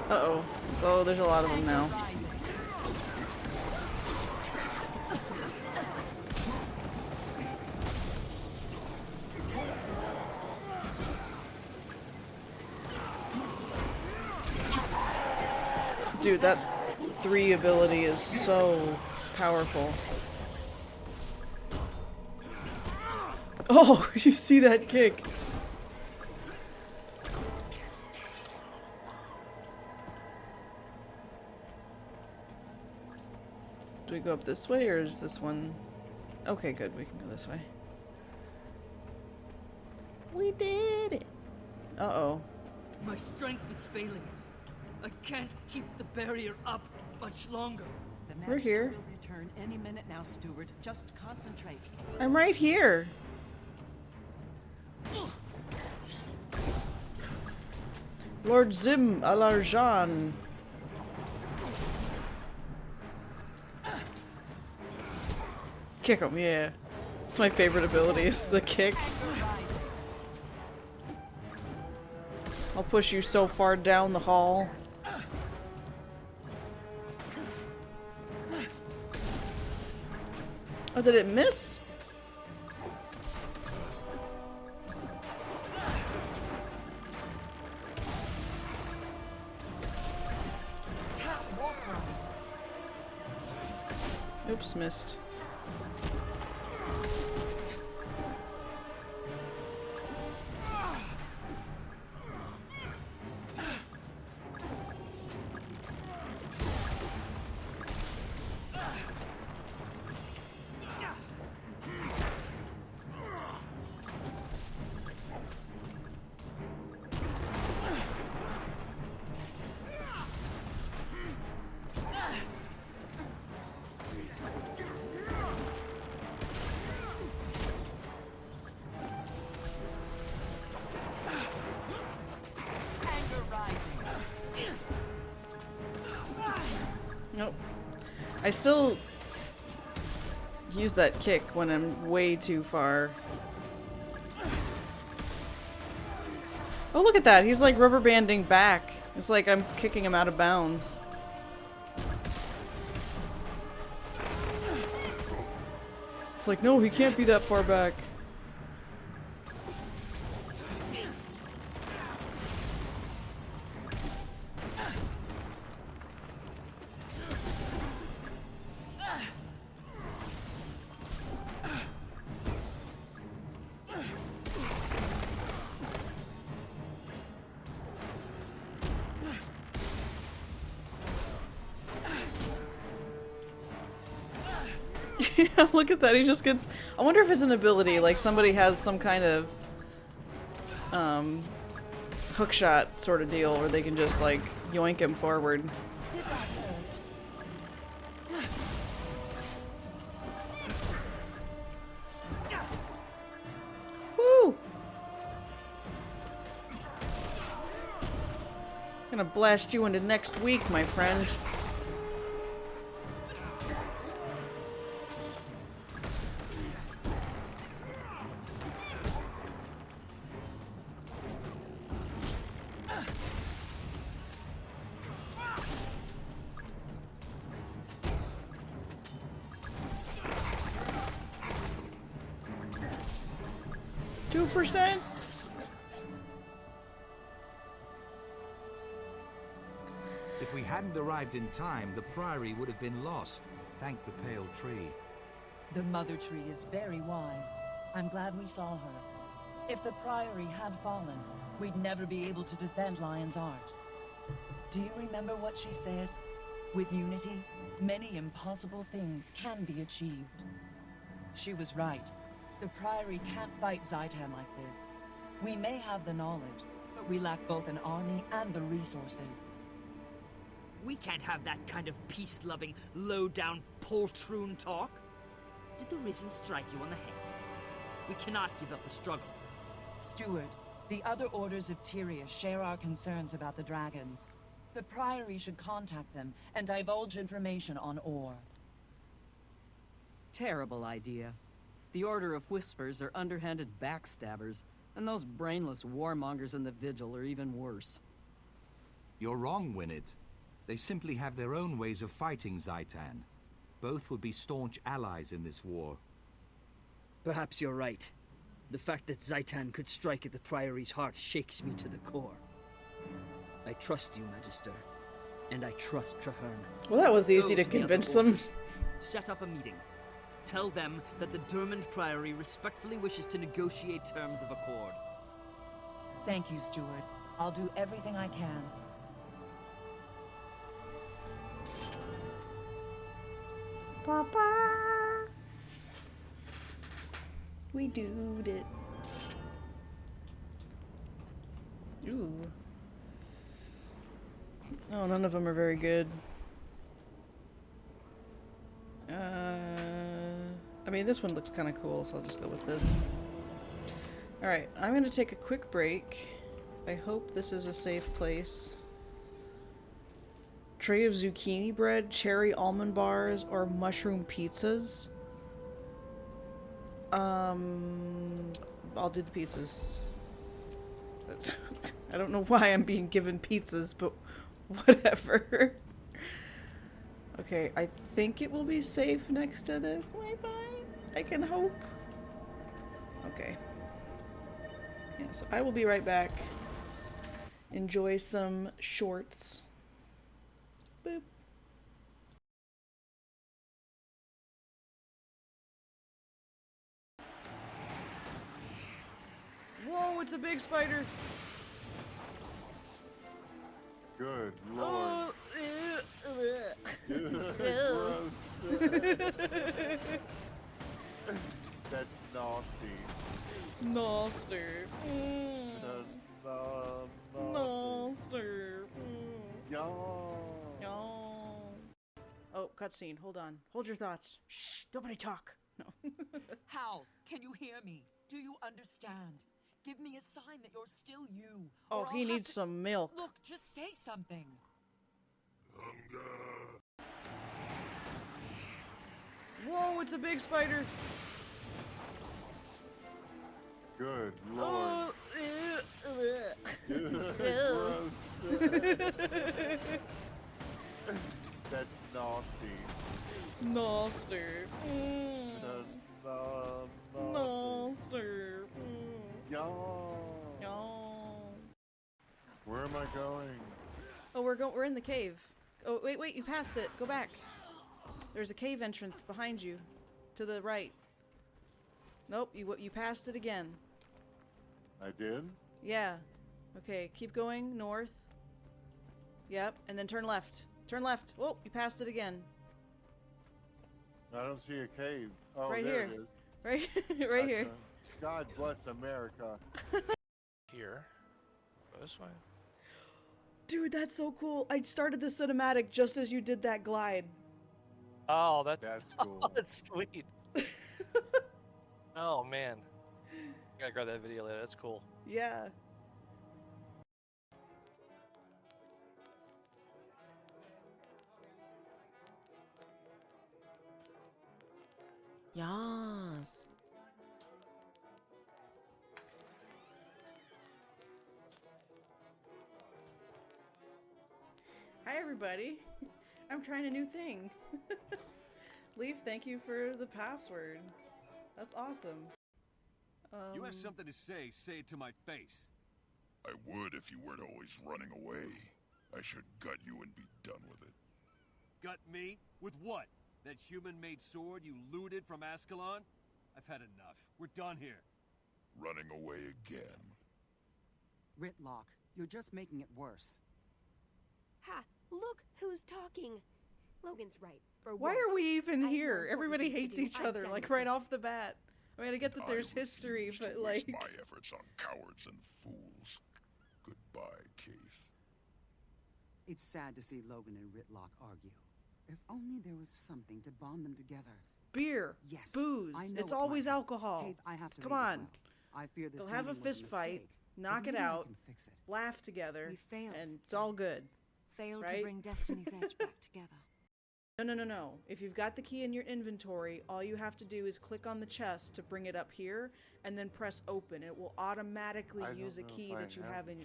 Uh-oh. Oh, there's a lot of them now. Dude, that 3 ability is so powerful. Oh, you see that kick? Do we go up this way, or is this one? Okay, good, we can go this way. We did it! Uh-oh. My strength is failing. I can't keep the barrier up much longer. The We're Magister here. will return any minute now, Steward. Just concentrate. I'm right here. Lord Zim Alarjan. Kick him, yeah. It's my favorite ability, is the kick. I'll push you so far down the hall. Oh, did it miss? Oops, missed. Nope. I still use that kick when I'm way too far. Oh, look at that. He's like rubber banding back. It's like I'm kicking him out of bounds. It's like, no, he can't be that far back. Yeah, look at that. He just gets... I wonder if it's an ability, like somebody has some kind of hook shot sort of deal where they can just like yoink him forward. Woo! Gonna blast you into next week, my friend. 2%? If we hadn't arrived in time, the Priory would have been lost. Thank the Pale Tree. The Mother Tree is very wise. I'm glad we saw her. If the Priory had fallen, we'd never be able to defend Lion's Arch. Do you remember what she said? With unity, many impossible things can be achieved. She was right. The Priory can't fight Zaitan like this. We may have the knowledge, but we lack both an army and the resources. We can't have that kind of peace-loving, low-down, poltroon talk. Did the Risen strike you on the head? We cannot give up the struggle. Steward, the other orders of Tyria share our concerns about the dragons. The Priory should contact them and divulge information on ore. Terrible idea. The Order of Whispers are underhanded backstabbers, and those brainless warmongers in the Vigil are even worse. You're wrong, Winnet. They simply have their own ways of fighting Zaitan. Both would be staunch allies in this war. Perhaps you're right. The fact that Zaitan could strike at the Priory's heart shakes me to the core. I trust you, Magister. And I trust Traherne. Well, that was easy Go to the convince other them. orders. Set up a meeting. Tell them that the Dermond Priory respectfully wishes to negotiate terms of accord. Thank you, Steward. I'll do everything I can. Papa. We doed it. Ooh. Oh, none of them are very good. I mean, this one looks kind of cool, so I'll just go with this. Alright, I'm going to take a quick break. I hope this is a safe place. Tray of zucchini bread, cherry almond bars, or mushroom pizzas. I'll do the pizzas. I don't know why I'm being given pizzas, but whatever. Okay, I think it will be safe next to this Wi-Fi. I can hope. Okay. Yeah, so I will be right back. Enjoy some shorts. Boop. Whoa, it's a big spider. Good lord. Gross. That's nasty. Noster. That's nasty. Noster. Yum. Oh, cutscene. Hold on. Hold your thoughts. Shh. Nobody talk. No. Hal, can you hear me? Do you understand? Give me a sign that you're still you. Oh, or he I'll have needs to... some milk. Look, just say something. Whoa, it's a big spider. Good lord. Gross. That's nasty. Noster. That's Noster. Yum. Where am I going? Oh, we're in the cave. Oh, wait, you passed it. Go back. There's a cave entrance behind you. To the right. Nope, you passed it again. I did? Yeah. Okay, keep going north. Yep, and then turn left. Turn left. Oh, you passed it again. I don't see a cave. Oh, Right there here. it is. Right, right here. God bless America. Here. Go this way. Dude, that's so cool. I started the cinematic just as you did that glide. Oh, that's cool. Oh, that's sweet. Oh man, I gotta grab that video later. That's cool. Yeah. Yes. Hi everybody. I'm trying a new thing. Leaf, thank you for the password. That's awesome. You have something to say it to my face. I would if you weren't always running away. I should gut you and be done with it. Gut me? With what? That human-made sword you looted from Ascalon? I've had enough. We're done here. Running away again. Ritlock, you're just making it worse. Ha! Look who's talking. Logan's right. For Why once. are we even I have here? more Everybody important hates things each to do. other, I'm like done right with off the bat. I mean, I get that there's history, refuse but to waste like... my efforts on cowards and fools. Goodbye, Keith. It's sad to see Logan and Ritlock argue. If only there was something to bond them together. Beer, Yes, booze, I know it's what's always right. alcohol. Kate, I have to Come leave as on. well. I fear this They'll have a meeting was fist fight, mistake, knock but it maybe I out, can fix it. laugh together, We failed. and it's all good. Failed to right? bring Destiny's Edge back together. No. If you've got the key in your inventory, all you have to do is click on the chest to bring it up here, and then press open. It will automatically use a key that you have in...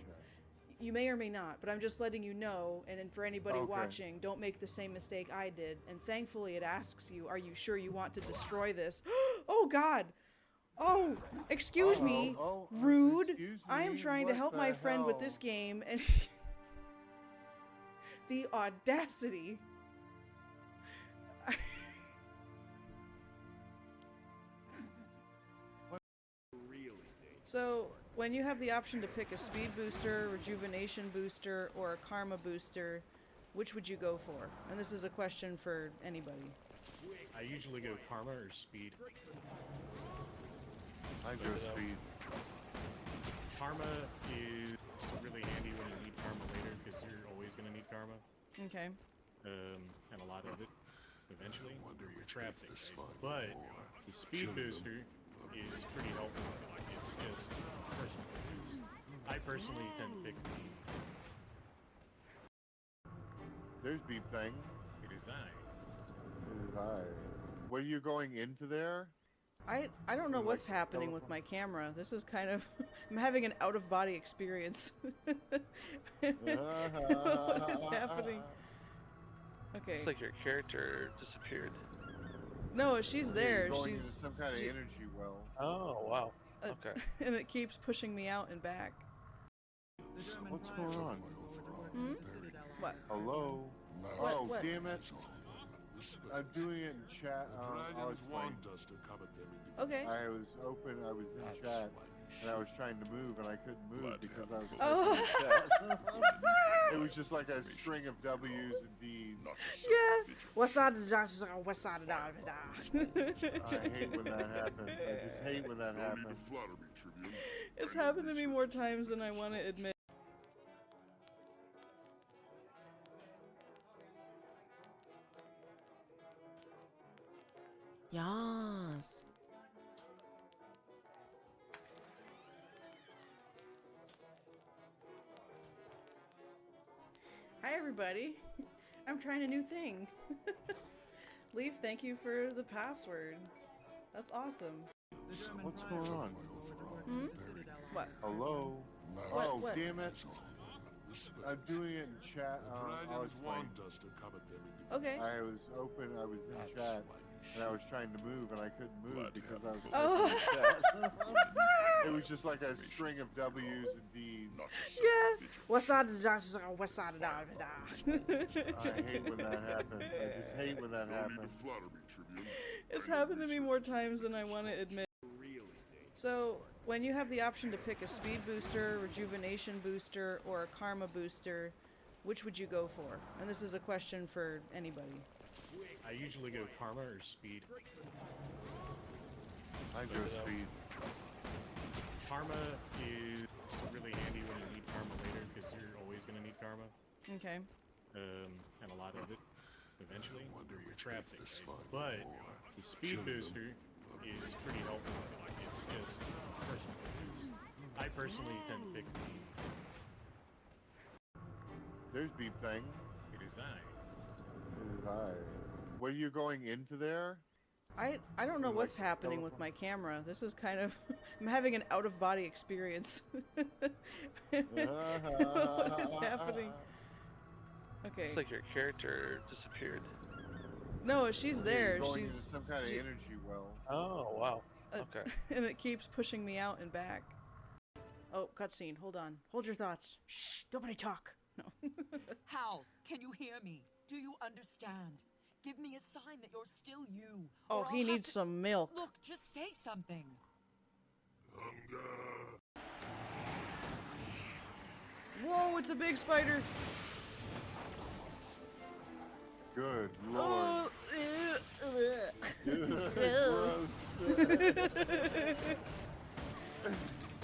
You may or may not, but I'm just letting you know, and then for anybody Okay. watching, don't make the same mistake I did. And thankfully it asks you, are you sure you want to destroy this? Oh God! Oh, excuse me, rude. excuse I am me, trying to what help the my friend with hell? this game, and the audacity. So, when you have the option to pick a speed booster, rejuvenation booster, or a karma booster, which would you go for? And this is a question for anybody. I usually go karma or speed. I go speed. Karma is really handy when you need karma later, because you're always going to need karma. Okay. And a lot of it, eventually, you're trapped in cave. But the speed booster is pretty helpful. It's just personal. I personally tend to pick There's Beep Thing. it is I. It is I. What are you going into there? I don't know what's happening with my camera. This is kind of... I'm having an out-of-body experience. What is happening? Okay. Looks like your character disappeared. No, she's there. You're going She's into some kind of energy well. Oh, wow. Okay. And it keeps pushing me out and back. What's going on? Hmm? What? Hello? What? Oh, What? damn it. I'm doing it in chat. I was playing. Okay. I was in chat, and I was trying to move, and I couldn't move because I was Oh. in chat. It was just like a string of W's and D's. Yeah. What's side of the west side of the I hate when that happens. I just hate when that happens. It's happened to me more times than I want to admit. Yes. Hi everybody. I'm trying a new thing. Leaf, thank you for the password. That's awesome. What's going on? Hmm? What? Hello? What? Oh, What? damn it. I'm doing it in chat. I was playing. Okay. I was in chat, and I was trying to move, and I couldn't move because I was Oh. in chat. It was just like a string of W's and D's. Yeah. West side of the west side of the I hate when that happens. I just hate when that happens. It's happened to me more times than I want to admit. So, when you have the option to pick a speed booster, rejuvenation booster, or a karma booster, which would you go for? And this is a question for anybody. I usually go karma or speed. I go speed. Karma is really handy when you need karma later, because you're always going to need karma. Okay. And a lot of it, eventually, you're trapped in cave. But the speed booster is pretty helpful. It's just personal. I personally tend to pick There's Beep Thing. it is I. It is I. What are you going into there? I don't know what's happening with my camera. This is kind of... I'm having an out-of-body experience. What is happening? Okay. Looks like your character disappeared. No, she's there. You're going She's into some kind of energy well. Oh, wow. Okay. And it keeps pushing me out and back. Oh, cutscene. Hold on. Hold your thoughts. Shh. Nobody talk. No. Hal, can you hear me? Do you understand? Give me a sign that you're still you. Oh, or I'll he have needs to... some milk. Look, just say something. Whoa, it's a big spider. Good lord. Oh,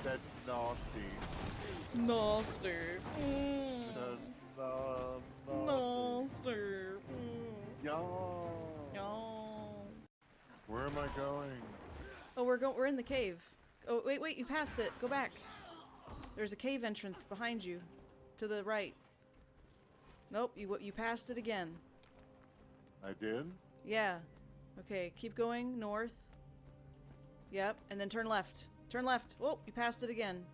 That's nasty. Noster. That's Noster. Yo. Yo. Where am I going? Oh, we're in the cave. Oh, wait, you passed it. Go back. There's a cave entrance behind you. To the right. Nope, you passed it again. I did? Yeah. Okay, keep going north. Yep, and then turn left. Turn left. Oh, you passed it again.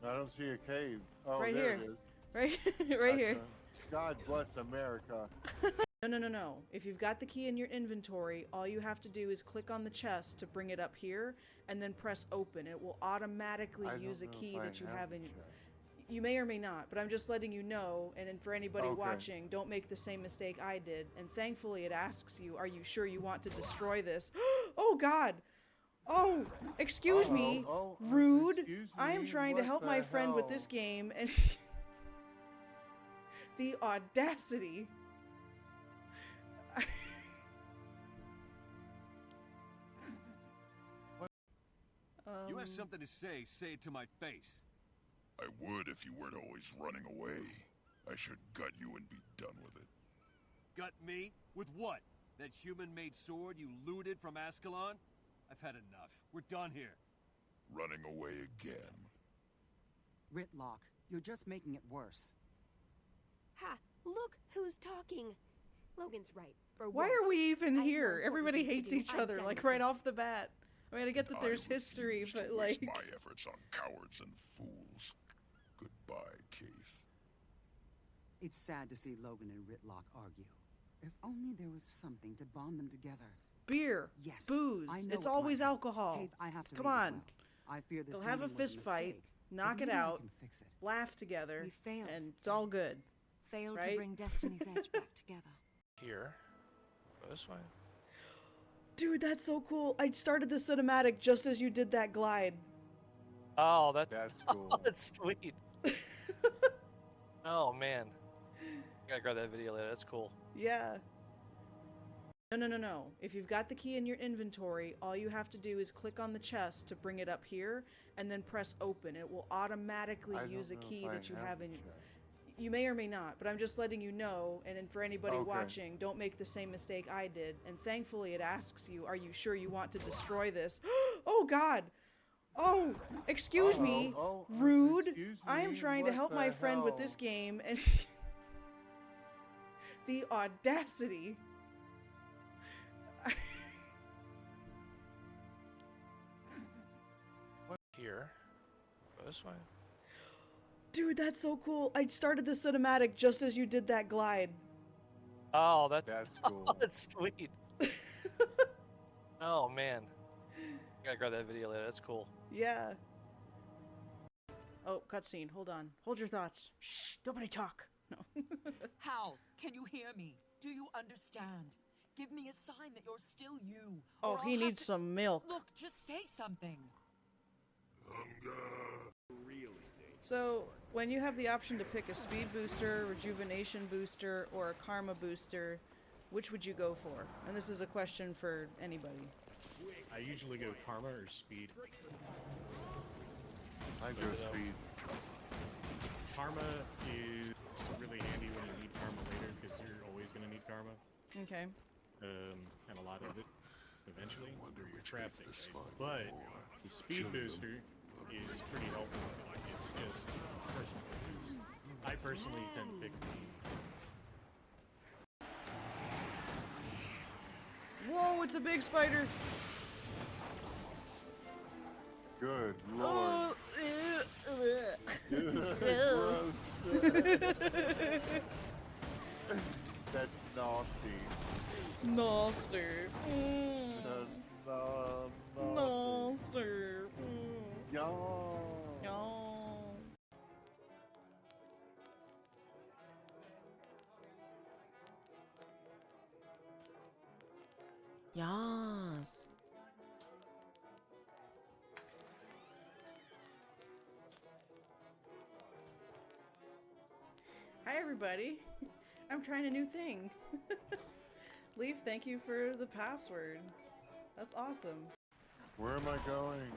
I don't see a cave. Oh, Right there here. it is. Right here. God bless America. No. If you've got the key in your inventory, all you have to do is click on the chest to bring it up here, and then press open. It will automatically use a key that you have in your... You may or may not, but I'm just letting you know, and then for anybody Okay. watching, don't make the same mistake I did. And thankfully it asks you, are you sure you want to destroy this? Oh god! Oh, excuse me, rude. Excuse I am me, trying to what help the my friend with hell? this game, and the audacity. You have something to say it to my face. I would if you weren't always running away. I should gut you and be done with it. Gut me? With what? That human-made sword you looted from Ascalon? I've had enough. We're done here. Running away again. Ritlock, you're just making it worse. Ha! Look who's talking. Logan's right. For Why once, are we even I have here? more important Everybody things to hates do. each I'm other, done like with right this. off the bat. I mean, I get that there's history, refuse to but waste like... my efforts on cowards and fools. Goodbye, Keith. It's sad to see Logan and Ritlock argue. If only there was something to bond them together. Beer, Yes, booze, I know it's what always might happen. alcohol. Kate, I have to Come leave as on. well. I fear this They'll have a meeting was fist fight, mistake, knock but it maybe I out, can fix it. laugh together, We failed. and it's all good. Failed right? to bring Destiny's Edge back together. Here. Go this way. Dude, that's so cool. I started the cinematic just as you did that glide. Oh, that's cool. Oh, that's sweet. Oh man, I gotta grab that video later. That's cool. Yeah. No. If you've got the key in your inventory, all you have to do is click on the chest to bring it up here, and then press open. It will automatically use a key that you have in your... You may or may not, but I'm just letting you know, and then for anybody Okay. watching, don't make the same mistake I did. And thankfully it asks you, are you sure you want to destroy this? Oh god! Oh, excuse me, rude. excuse I am me, trying to what help the my friend with hell? this game, and the audacity. Here. Go this way. Dude, that's so cool. I started the cinematic just as you did that glide. Oh, that's cool. Oh, that's sweet. Oh man, I gotta grab that video later. That's cool. Yeah. Oh, cutscene. Hold on. Hold your thoughts. Shh. Nobody talk. No. Hal, can you hear me? Do you understand? Give me a sign that you're still you. Oh, or I'll he have needs to- some milk. Look, just say something. So, when you have the option to pick a speed booster, rejuvenation booster, or a karma booster, which would you go for? And this is a question for anybody. I usually go karma or speed. I go speed. Karma is really handy when you need karma later because you're always going to need karma. Okay. And a lot of it eventually through your traps anyway. But the speed booster is pretty helpful. It's just personal. Because I personally tend to pick Whoa, it's a big spider. Good lord. Oh, That's nasty. Noster. That's nasty. Noster. Yawn. Yes. Hi everybody. I'm trying a new thing. Leaf, thank you for the password. That's awesome. Where am I going?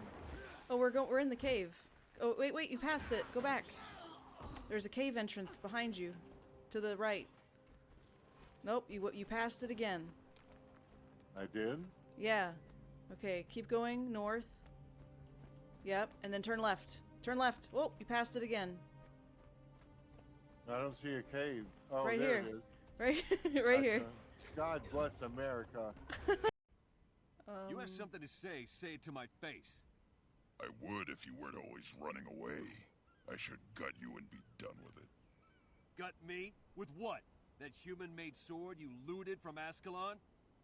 Oh, we're in the cave. Oh, wait, you passed it. Go back. There's a cave entrance behind you. To the right. Nope, you passed it again. I did? Yeah. Okay, keep going north. Yep, and then turn left. Turn left. Whoa, you passed it again. I don't see a cave. Oh, Right there here. it is. Right, right here. God bless America. You have something to say it to my face. I would if you weren't always running away. I should gut you and be done with it. Gut me? With what? That human-made sword you looted from Ascalon?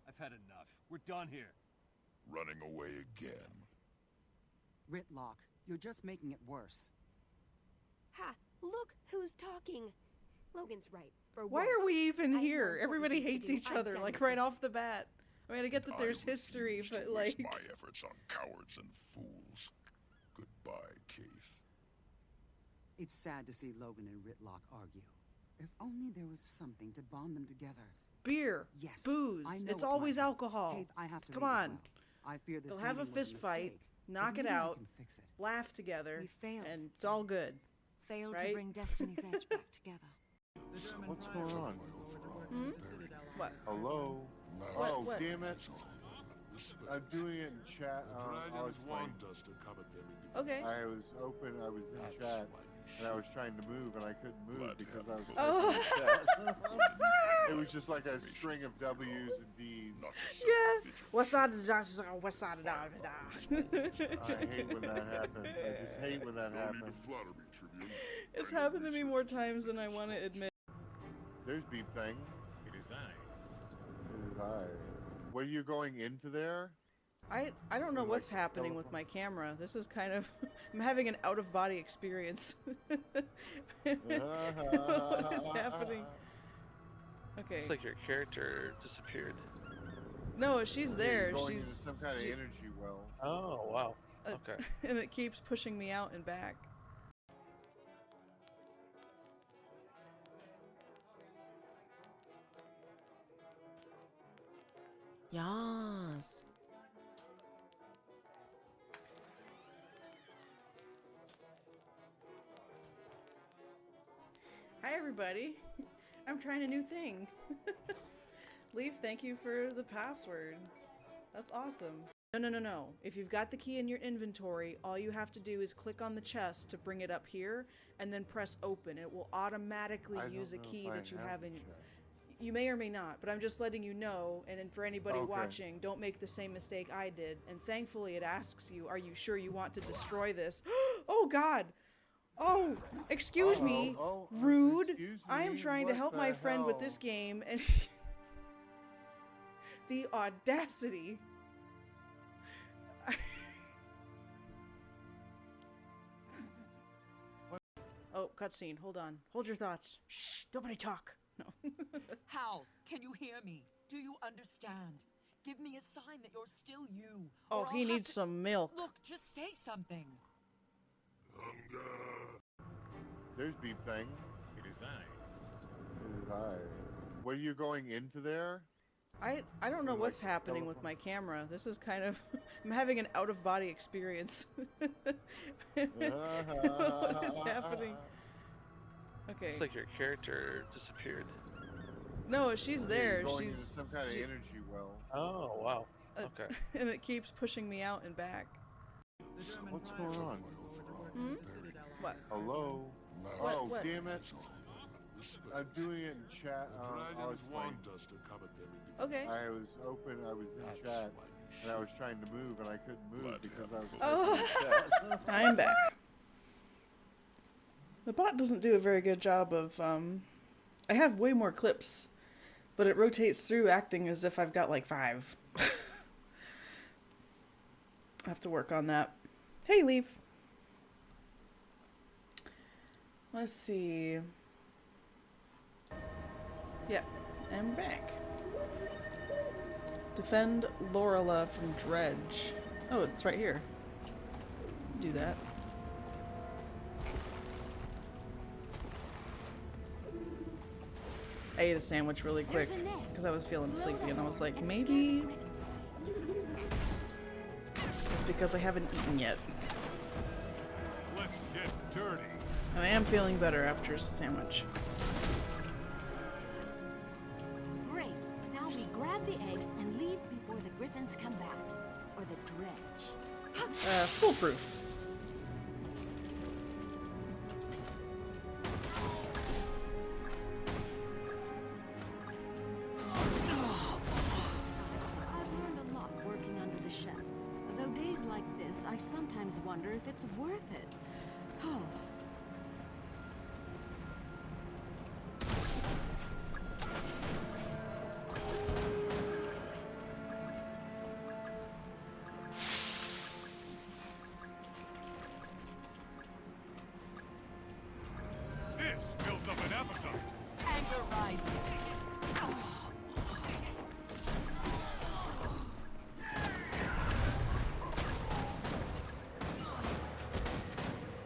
I've had enough. We're done here. Running away again. Ritlock, you're just making it worse. Ha! Look who's talking. Logan's right. For Why once, are we even I have here? more Everybody important hates things to each do. I'm other, done like with right this. off the bat. I mean, I get that there's history, refuse to but waste like... my efforts on cowards and fools. Goodbye, Keith. It's sad to see Logan and Ritlock argue. If only there was something to bond them together. Beer, Yes, booze, I know it's what always might happen. alcohol. Kate, I have to Come leave as on. well. I fear this They'll have a meeting was fist fight, mistake, knock but it maybe I out, can fix it. laugh together, We failed. and it's all good. Failed right? to bring Destiny's Edge back together. What's going on? Hmm? What? Hello? What? Oh, damn it. I'm doing it in chat. I was playing. Okay. I was in chat, and I was trying to move, and I couldn't move because I was Oh. in chat. It was just like a string of W's and D's. Yeah. What's side of the what's side of the I hate when that happens. I just hate when that happens. It's happened to me more times than I want to admit. There's Beep Thing. It is I. It is I. What are you going into there? I don't know what's happening with my camera. This is kind of I'm having an out of body experience. What is happening? Okay. Looks like your character disappeared. No, she's there. You're going She's into some kind of energy well. Oh wow. Okay. And it keeps pushing me out and back. Yes. Hi everybody. I'm trying a new thing. Leaf, thank you for the password. That's awesome. No. If you've got the key in your inventory, all you have to do is click on the chest to bring it up here and then press open. It will automatically use a key that you have in. You may or may not, but I'm just letting you know, and then for anybody watching, don't make the same mistake I did. And thankfully it asks you, are you sure you want to destroy this? Oh God! Oh, excuse me, rude. Excuse I am me, trying to what help the my friend with this hell? game, and the audacity. Oh, cutscene. Hold on. Hold your thoughts. Shh. Nobody talk. No. Hal, can you hear me? Do you understand? Give me a sign that you're still you. Oh, or he I'll have needs to- some milk. Look, just say something. There's Beep Thing. It is I. It is I. What are you going into there? I don't know what's happening with my camera. This is kind of I'm having an out of body experience. What is happening? Okay. Looks like your character disappeared. No, she's there. You're going She's into some kind of energy well. Oh wow. Okay. And it keeps pushing me out and back. What's going on? Hmm? What? Hello? What? Oh, damn it. I'm doing it in chat. I was playing. Okay. I was in chat, and I was trying to move, and I couldn't move because I was Oh, in chat. I'm back. The bot doesn't do a very good job of, I have way more clips, but it rotates through acting as if I've got like 5. I have to work on that. Hey, Leaf. Let's see. Yep, I'm back. Defend Lorela from Dredge. Oh, it's right here. Do that. I ate a sandwich really quick because I was feeling sleepy and I was like, maybe it's because I haven't eaten yet. Let's get dirty. And I am feeling better after a sandwich. Great. Now we grab the eggs and leave before the griffins come back. Or the dredge. Foolproof. I've learned a lot working under the chef. Though days like this, I sometimes wonder if it's worth it. Oh. This builds up an appetite. Anger rising.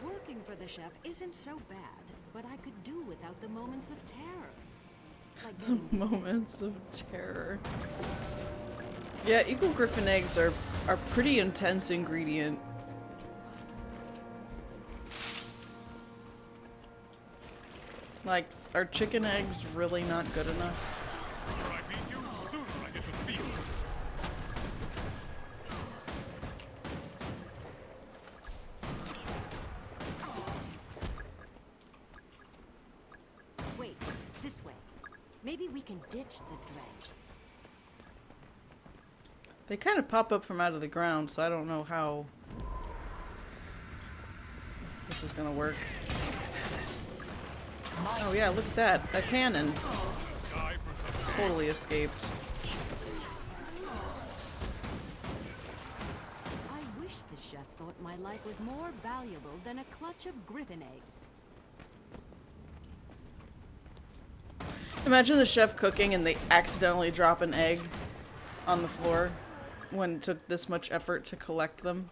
Working for the chef isn't so bad, but I could do without the moments of terror. Like The moments of terror. Yeah, eagle griffin eggs are pretty intense ingredient. Like, are chicken eggs really not good enough? Wait, this way. Maybe we can ditch the dredge. They kind of pop up from out of the ground, so I don't know how this is gonna work. Oh yeah, look at that. That cannon. Totally escaped. I wish the chef thought my life was more valuable than a clutch of griffin eggs. Imagine the chef cooking and they accidentally drop an egg on the floor when it took this much effort to collect them.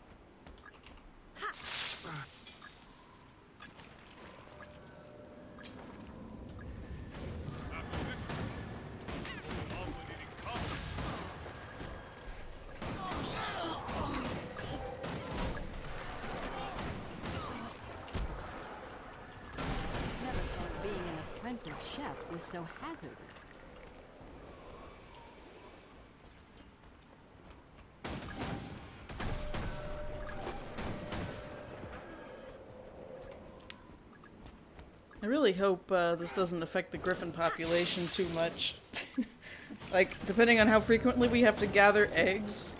Never thought being an apprentice chef was so hazardous. I really hope this doesn't affect the griffin population too much. Like, depending on how frequently we have to gather eggs,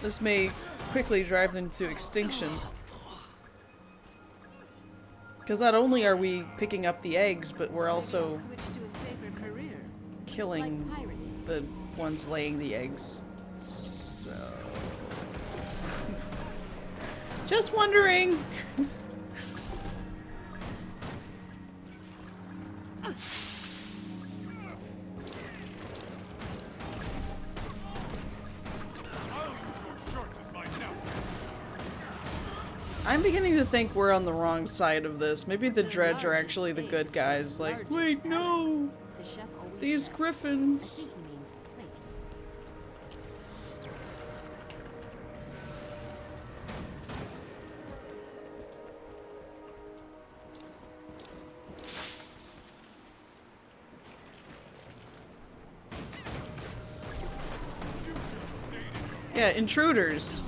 this may quickly drive them to extinction. Because not only are we picking up the eggs, but we're also Switch to a safer career. killing Like pirating. the ones laying the eggs. So... Just wondering! I'm beginning to think we're on the wrong side of this. Maybe the dredge are actually the good guys. Like, wait, no! These griffins! Yeah, intruders.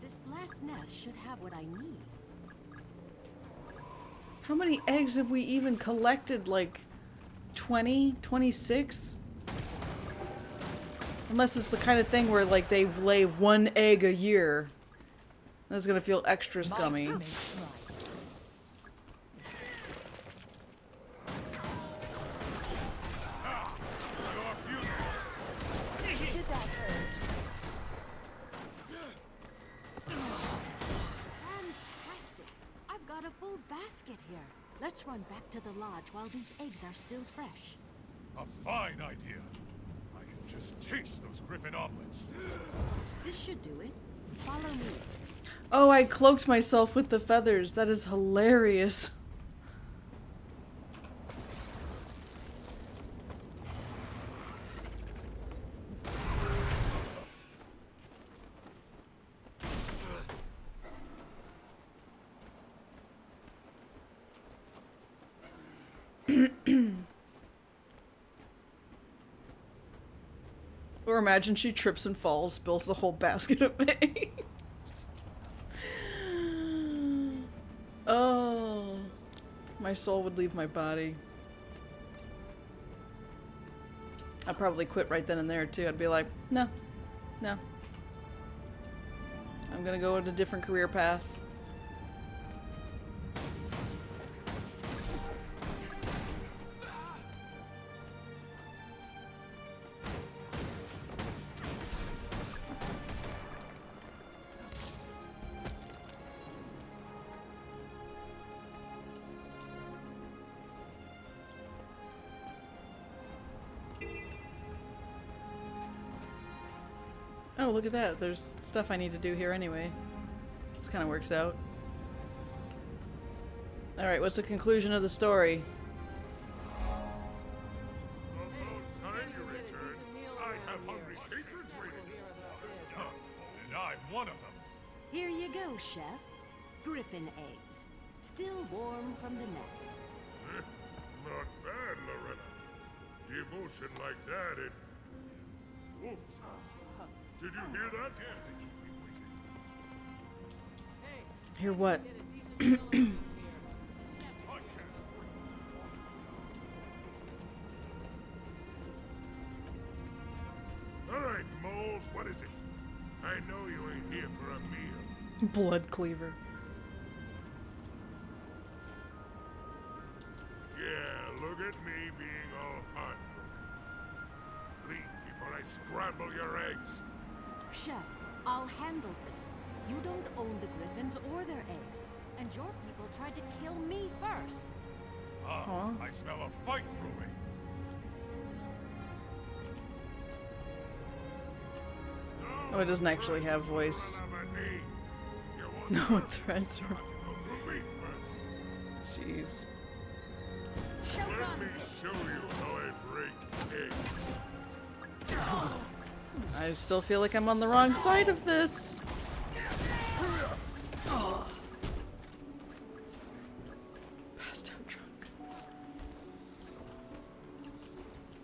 This last nest should have what I need. How many eggs have we even collected? Like 20? 26? Unless it's the kind of thing where like they lay one egg a year. That's gonna feel extra scummy. Did that hurt? Fantastic! I've got a full basket here. Let's run back to the lodge while these eggs are still fresh. A fine idea. I can just taste those griffin omelets. This should do it. Follow me. Oh, I cloaked myself with the feathers. That is hilarious. Or imagine she trips and falls, spills the whole basket of eggs. Oh, my soul would leave my body. I'd probably quit right then and there too. I'd be like, no, no. I'm gonna go in a different career path. Oh, look at that. There's stuff I need to do here anyway. This kind of works out. Alright, what's the conclusion of the story? Time you return. I have hungry patrons waiting. And I'm one of them. Here you go, Chef. Griffin eggs. Still warm from the nest. Not bad, Loretta. Devotion like that and... Oops. Did you hear that? Hear what? Alright, moles, what is it? I know you ain't here for a meal. Blood cleaver. Yeah, look at me being all heartbroken. Leave before I scramble your eggs. Chef, I'll handle this. You don't own the Griffins or their eggs. And your people tried to kill me first. I smell a fight brewing. Oh, it doesn't actually have voice. No threats. Jeez. Let me show you how I break eggs. I still feel like I'm on the wrong side of this. Passed out drunk.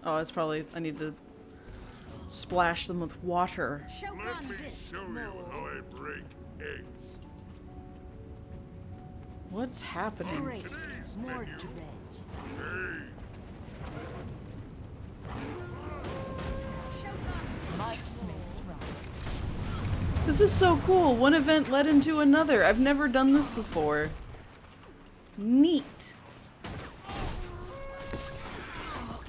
Oh, it's probably... I need to splash them with water. Let me show you how I break eggs. What's happening? Great. More dredge. Hey. Might makes right. This is so cool. One event led into another. I've never done this before. Neat.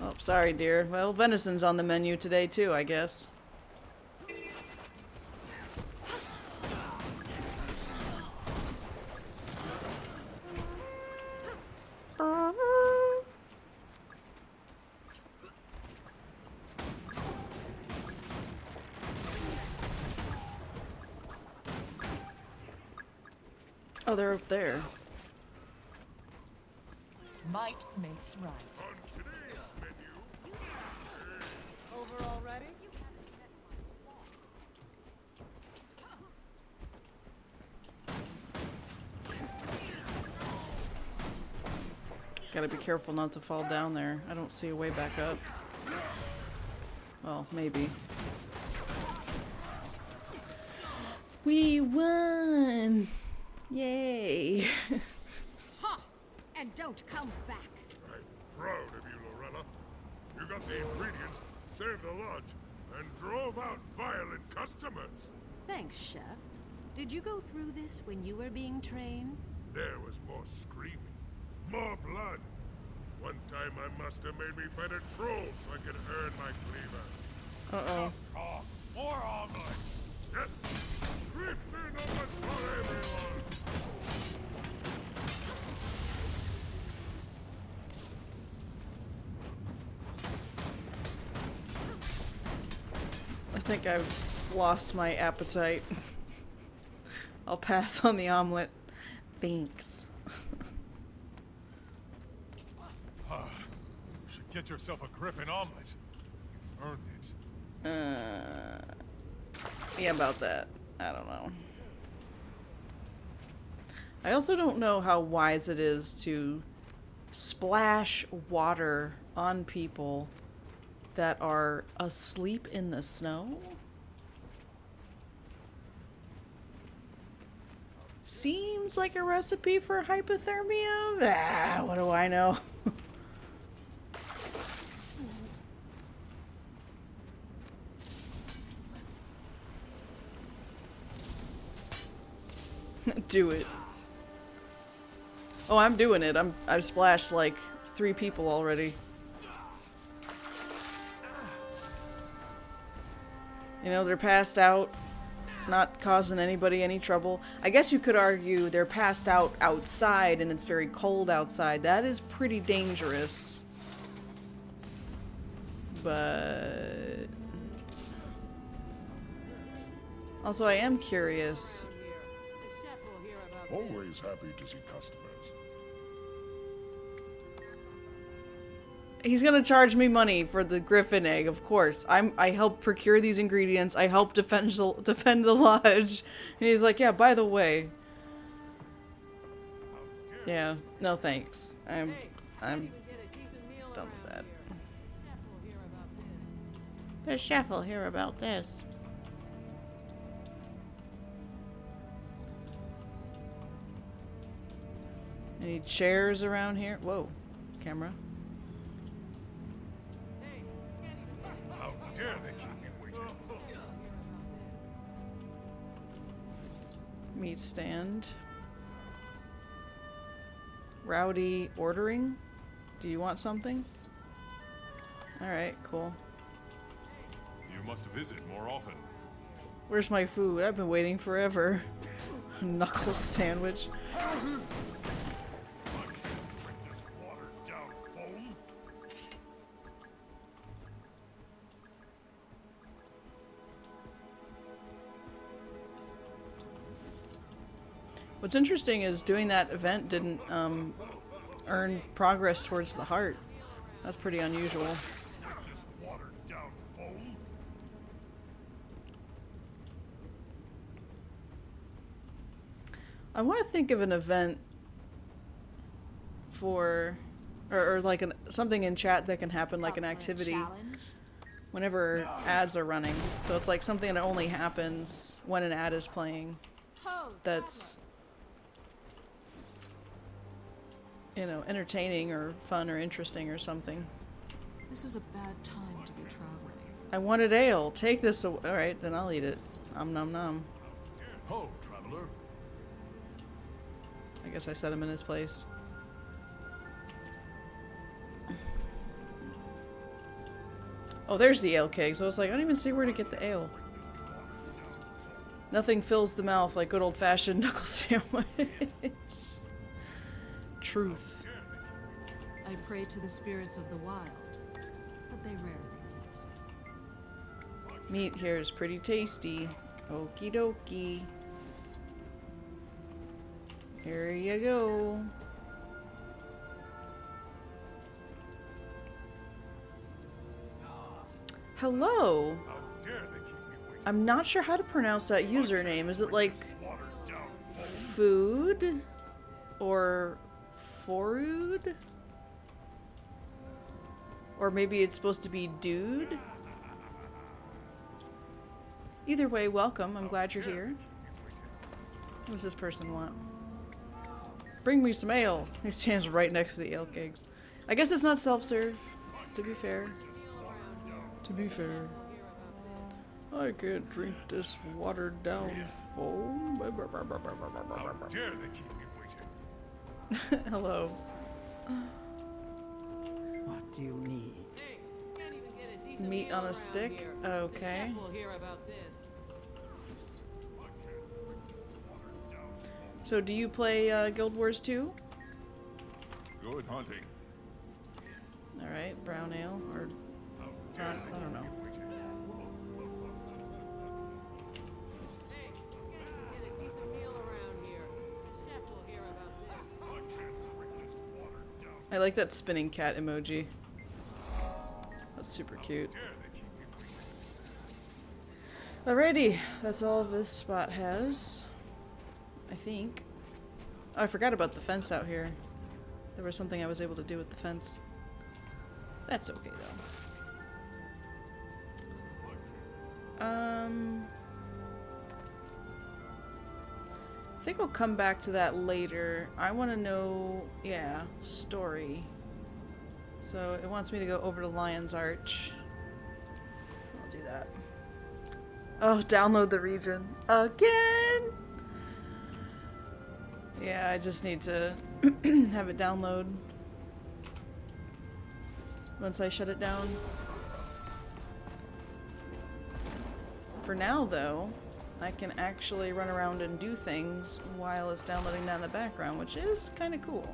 Oh, sorry, dear. Well, venison's on the menu today, too, I guess. Oh, they're up there. Might makes right. Over already? Gotta be careful not to fall down there. I don't see a way back up. Well, maybe. We won! Yay! Ha! And don't come back. I'm proud of you, Lorella. You got the ingredients, saved the lodge, and drove out violent customers. Thanks, Chef. Did you go through this when you were being trained? There was more screaming, more blood. One time I must have made me fight a troll so I could earn my cleaver. Uh-oh. Oh, more omelets! Yes! Griffin omelets for everyone! I think I've lost my appetite. I'll pass on the omelet. Thanks. You should get yourself a Griffin omelet. You've earned it. Yeah, about that. I don't know. I also don't know how wise it is to splash water on people that are asleep in the snow. Seems like a recipe for hypothermia. Ah, what do I know? Do it. Oh, I'm doing it. I've splashed like 3 people already. You know, they're passed out, not causing anybody any trouble. I guess you could argue they're passed out outside and it's very cold outside. That is pretty dangerous. But also, I am curious. Always happy to see customers. He's gonna charge me money for the griffin egg, of course. I help procure these ingredients. I help defend the lodge. And he's like, yeah, by the way. Yeah, no thanks. I'm done with that. The chef will hear about this. Any chairs around here? Whoa, camera. How dare they keep me waiting? Meat stand. Rowdy ordering. Do you want something? Alright, cool. You must visit more often. Where's my food? I've been waiting forever. Knuckle sandwich. What's interesting is doing that event didn't earn progress towards the heart. That's pretty unusual. I want to think of an event for, or like something in chat that can happen, like an activity whenever ads are running. So it's like something that only happens when an ad is playing. That's, you know, entertaining or fun or interesting or something. This is a bad time to be traveling. I wanted ale. Take this away. Alright, then I'll eat it. Nom nom. Ho, traveler. I guess I set him in his place. Oh, there's the ale keg. So I was like, I don't even see where to get the ale. Nothing fills the mouth like good old-fashioned knuckle sandwich. Truth. I pray to the spirits of the wild, but they rarely answer. Meat here is pretty tasty. Okie dokie. Here you go. Hello. I'm not sure how to pronounce that username. Is it like food or food? Or maybe it's supposed to be dude? Either way, welcome. I'm glad you're here. What does this person want? Bring me some ale. He stands right next to the ale kegs. I guess it's not self-serve, to be fair. To be fair. I can't drink this watered down foam. How dare they keep me waiting? Hello. What do you need? Meat on a stick? Okay. So do you play Guild Wars 2? Good hunting. Alright, brown ale, or I don't know. I like that spinning cat emoji. That's super cute. Alrighty, that's all this spot has. I think. Oh, I forgot about the fence out here. There was something I was able to do with the fence. That's okay though. I think I'll come back to that later. I want to know, yeah, story. So it wants me to go over to Lion's Arch. I'll do that. Oh, download the region again. Yeah, I just need to have it download once I shut it down. For now, though, I can actually run around and do things while it's downloading that in the background, which is kind of cool.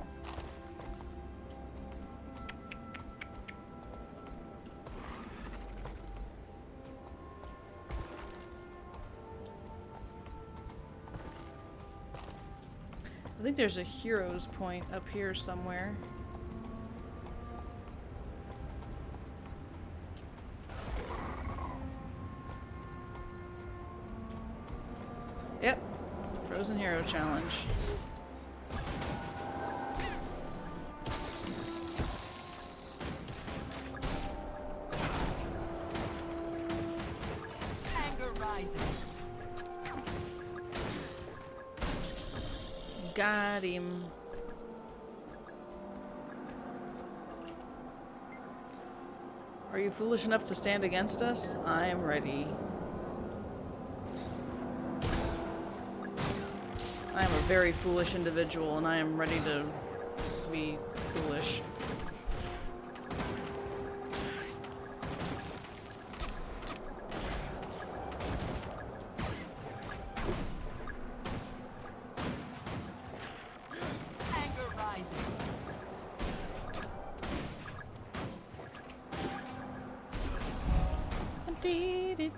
I think there's a hero's point up here somewhere. Yep. Frozen Hero Challenge. Anger rising. Got him. Are you foolish enough to stand against us? I am ready. I am a very foolish individual, and I am ready to be foolish. Anger rising. I did it.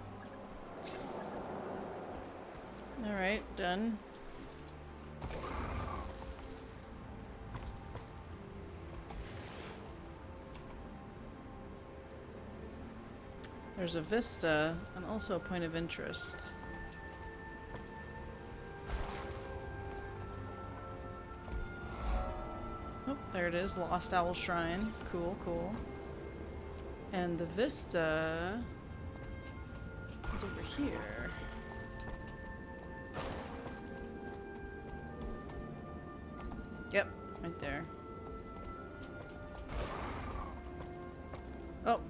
Alright, done. There's a vista and also a point of interest. Oh, there it is. Lost Owl Shrine. Cool, cool. And the vista is over here. Yep, right there. Oh.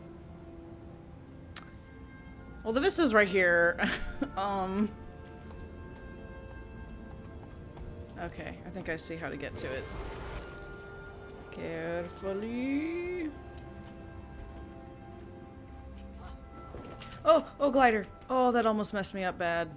Well, the vista's right here. Okay, I think I see how to get to it. Carefully. Oh, oh, glider. Oh, that almost messed me up bad.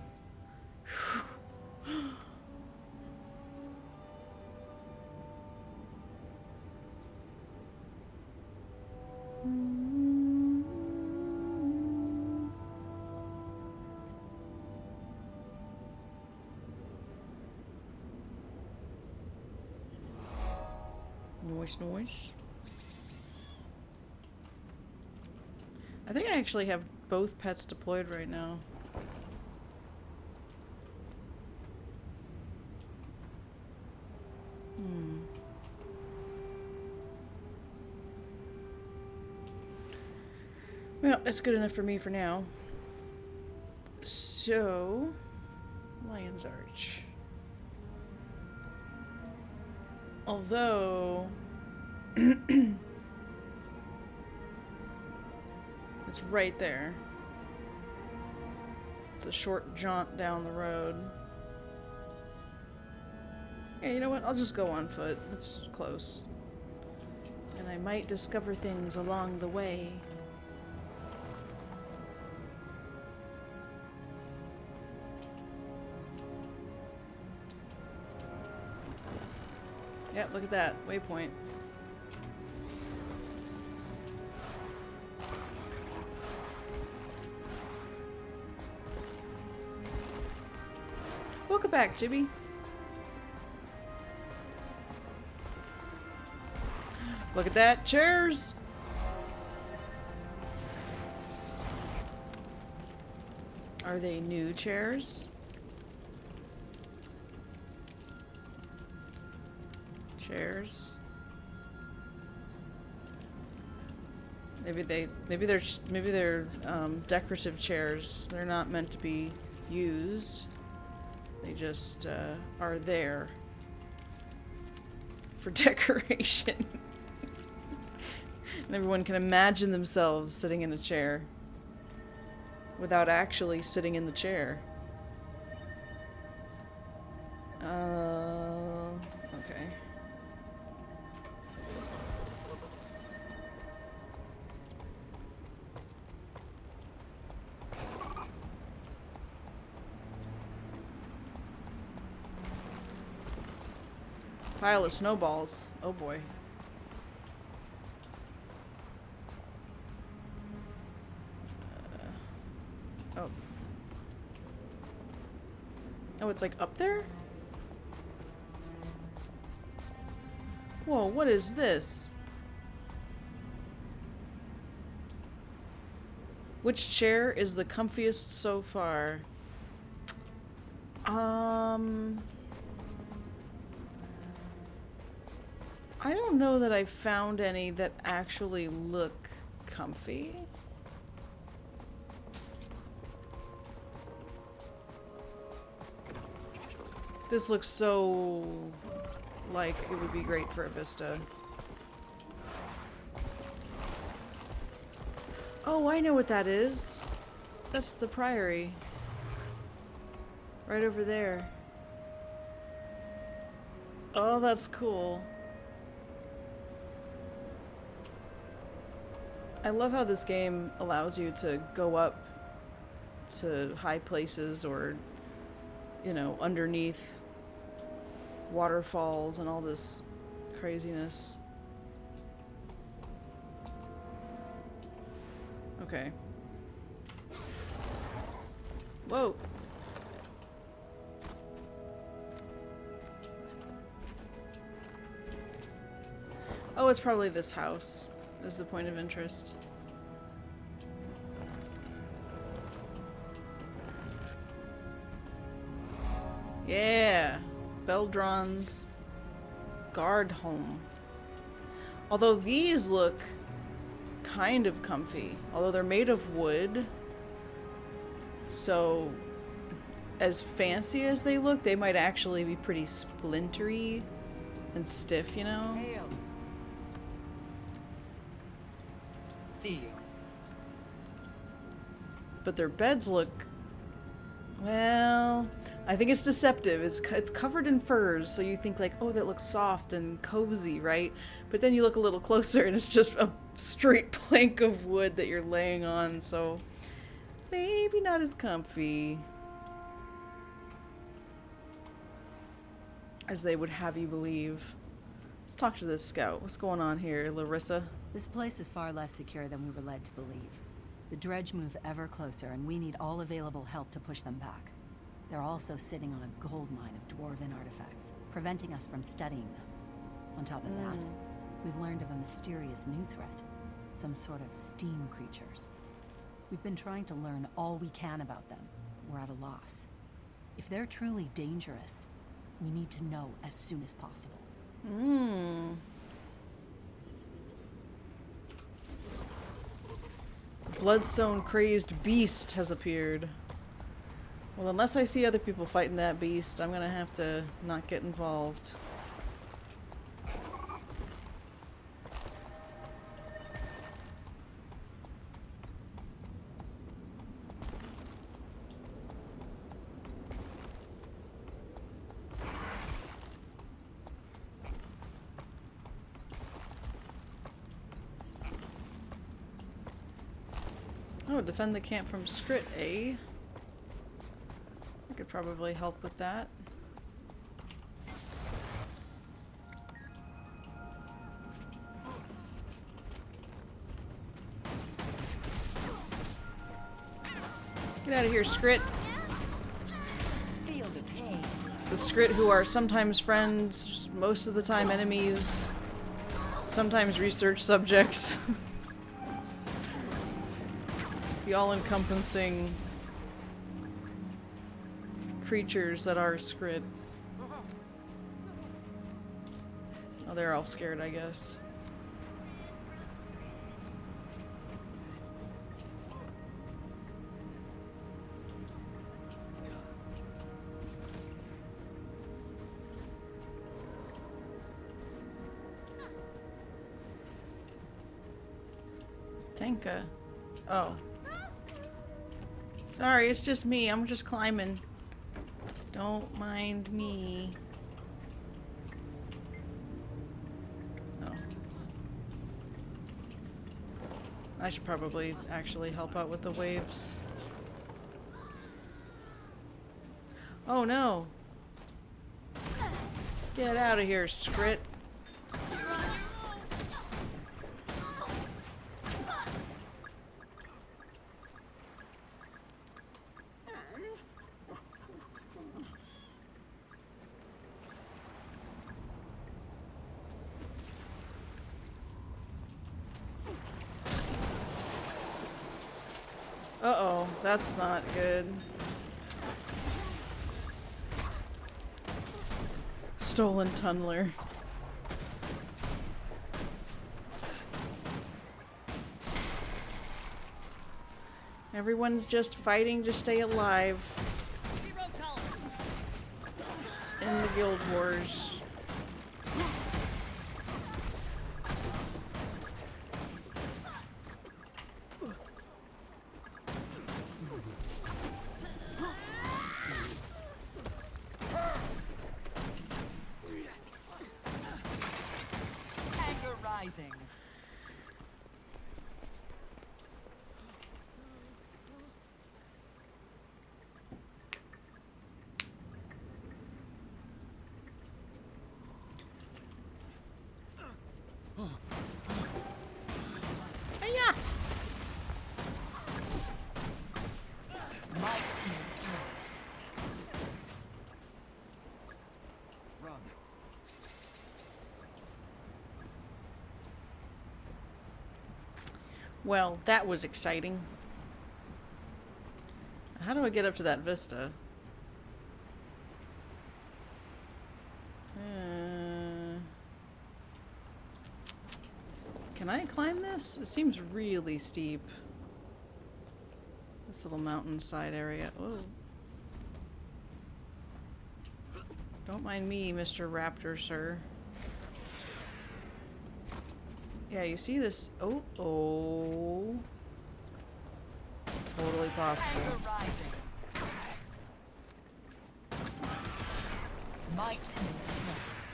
Noise. I think I actually have both pets deployed right now. Well, that's good enough for me for now. So, Lion's Arch. Although it's right there. It's a short jaunt down the road. Yeah, you know what? I'll just go on foot. It's close. And I might discover things along the way. Yep, look at that. Waypoint. Welcome back, Jibby. Look at that. Chairs! Are they new chairs? Chairs. Maybe they're decorative chairs. They're not meant to be used. They just are there for decoration. And everyone can imagine themselves sitting in a chair without actually sitting in the chair. Okay. Pile of snowballs. Oh boy. Oh. Oh, it's like up there? Whoa, what is this? Which chair is the comfiest so far? I don't know that I found any that actually look comfy. This looks so like it would be great for a Vista. Oh, I know what that is. That's the Priory. Right over there. Oh, that's cool. I love how this game allows you to go up to high places or, you know, underneath waterfalls and all this craziness. Okay. Whoa. Oh, it's probably this house is the point of interest. Yeah, Beldron's guard home. Although these look kind of comfy, although they're made of wood, so as fancy as they look, they might actually be pretty splintery and stiff, you know? Hail. See you. But their beds look, well, I think it's deceptive. It's covered in furs, so you think like, oh, that looks soft and cozy, right? But then you look a little closer and it's just a straight plank of wood that you're laying on, so maybe not as comfy as they would have you believe. Let's talk to this scout. What's going on here, Larissa? This place is far less secure than we were led to believe. The dredge move ever closer, and we need all available help to push them back. They're also sitting on a gold mine of dwarven artifacts, preventing us from studying them. On top of that, we've learned of a mysterious new threat, some sort of steam creatures. We've been trying to learn all we can about them. We're at a loss. If they're truly dangerous, we need to know as soon as possible. Bloodstone crazed beast has appeared. Well, unless I see other people fighting that beast, I'm gonna have to not get involved. Oh, defend the camp from Skrit, eh? I could probably help with that. Get out of here, Skrit. Feel the pain. The Skrit who are sometimes friends, most of the time enemies, sometimes research subjects. The all-encompassing creatures that are Skrit. Oh, they're all scared, I guess. Tenka. Oh. Sorry, it's just me. I'm just climbing. Don't mind me. Oh. I should probably actually help out with the waves. Oh no. Get out of here, Skrit. Uh-oh, that's not good. Stolen tunneler. Everyone's just fighting to stay alive in the guild wars. Anger rising. Hiya! Might makes right. Run. Well, that was exciting. How do I get up to that vista? Can I climb this? It seems really steep. This little mountainside area. Oh. Don't mind me, Mr. Raptor, sir. Yeah, you see this? Oh, oh. Totally possible. Anger rising. Might makes right.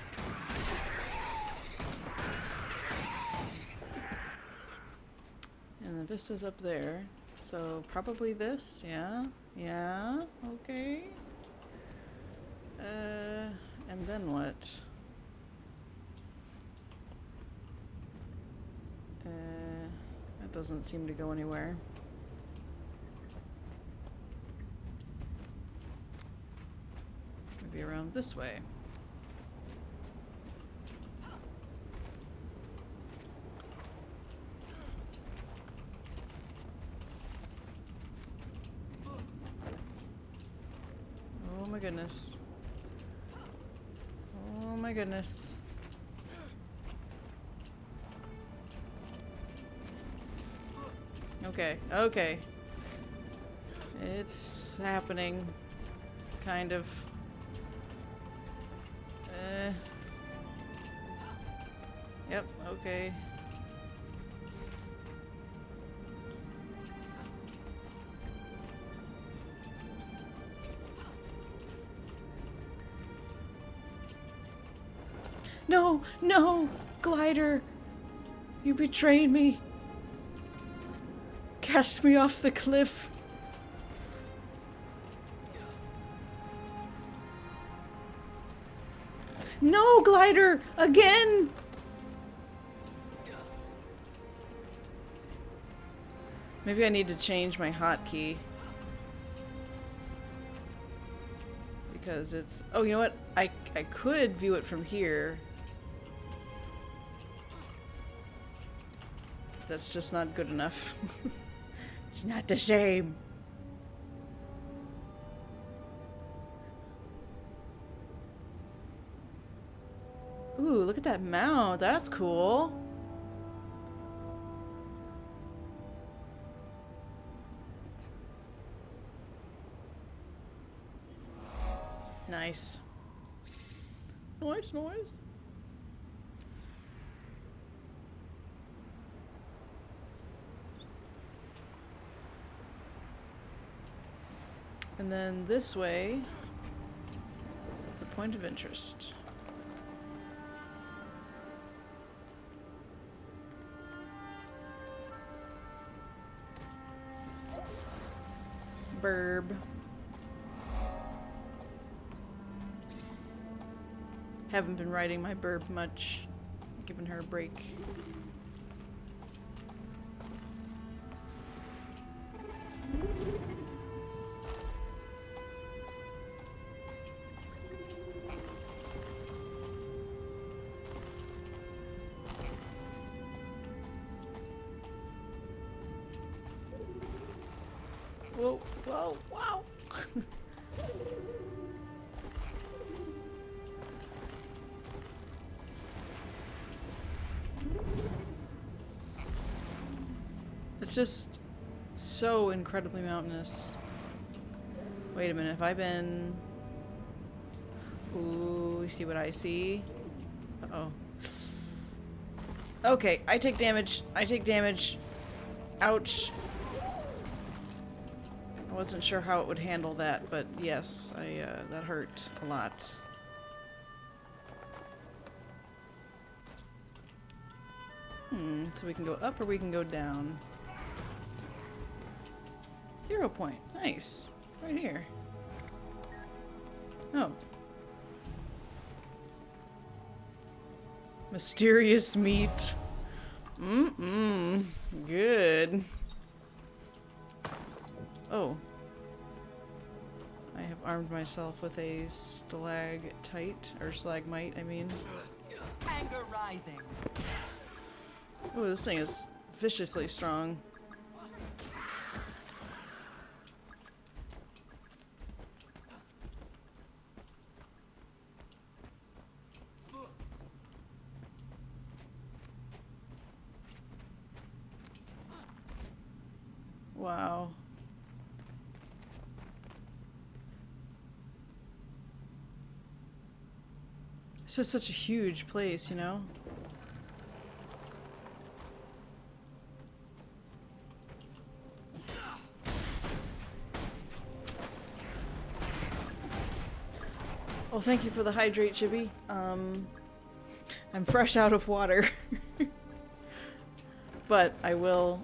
And the vista's up there. So probably this, yeah? Yeah, okay. And then what? That doesn't seem to go anywhere. Maybe around this way. Oh my goodness. Oh my goodness. Okay, okay. It's happening. Kind of. Yep, okay. No, no, glider. You betrayed me. Cast me off the cliff. No, glider! Again! Maybe I need to change my hotkey. Because it's... Oh, you know what? I could view it from here. That's just not good enough. It's not the same. Ooh, look at that mount. That's cool. Nice. Nice, nice. And then this way is a point of interest. Burb. Haven't been riding my burb much, giving her a break. Whoa, whoa, wow. just so incredibly mountainous. Wait a minute, have I been... Ooh, you see what I see? Uh-oh. Okay, I take damage. I take damage. Ouch. I wasn't sure how it would handle that, but yes, that hurt a lot. So we can go up or we can go down. Hero point. Nice. Right here. Oh. Mysterious meat. Good. Oh. I have armed myself with a stalactite, or stalagmite, I mean. Anger rising. Oh, this thing is viciously strong. Wow. It's just such a huge place, you know? Oh, thank you for the hydrate, Chibi. I'm fresh out of water. But I will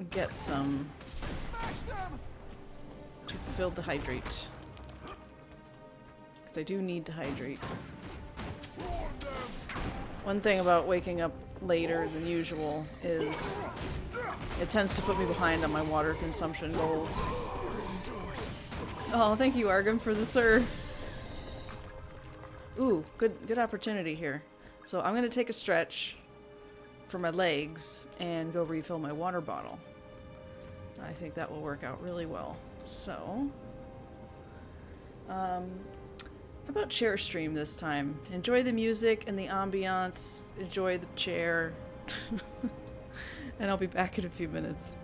get some to fill the hydrate. Because I do need to hydrate. One thing about waking up later than usual is it tends to put me behind on my water consumption goals. Oh, thank you, Argam, for the serve. Ooh, good opportunity here. So I'm gonna take a stretch for my legs and go refill my water bottle. I think that will work out really well. So, how about chair stream this time? Enjoy the music and the ambiance, enjoy the chair, and I'll be back in a few minutes.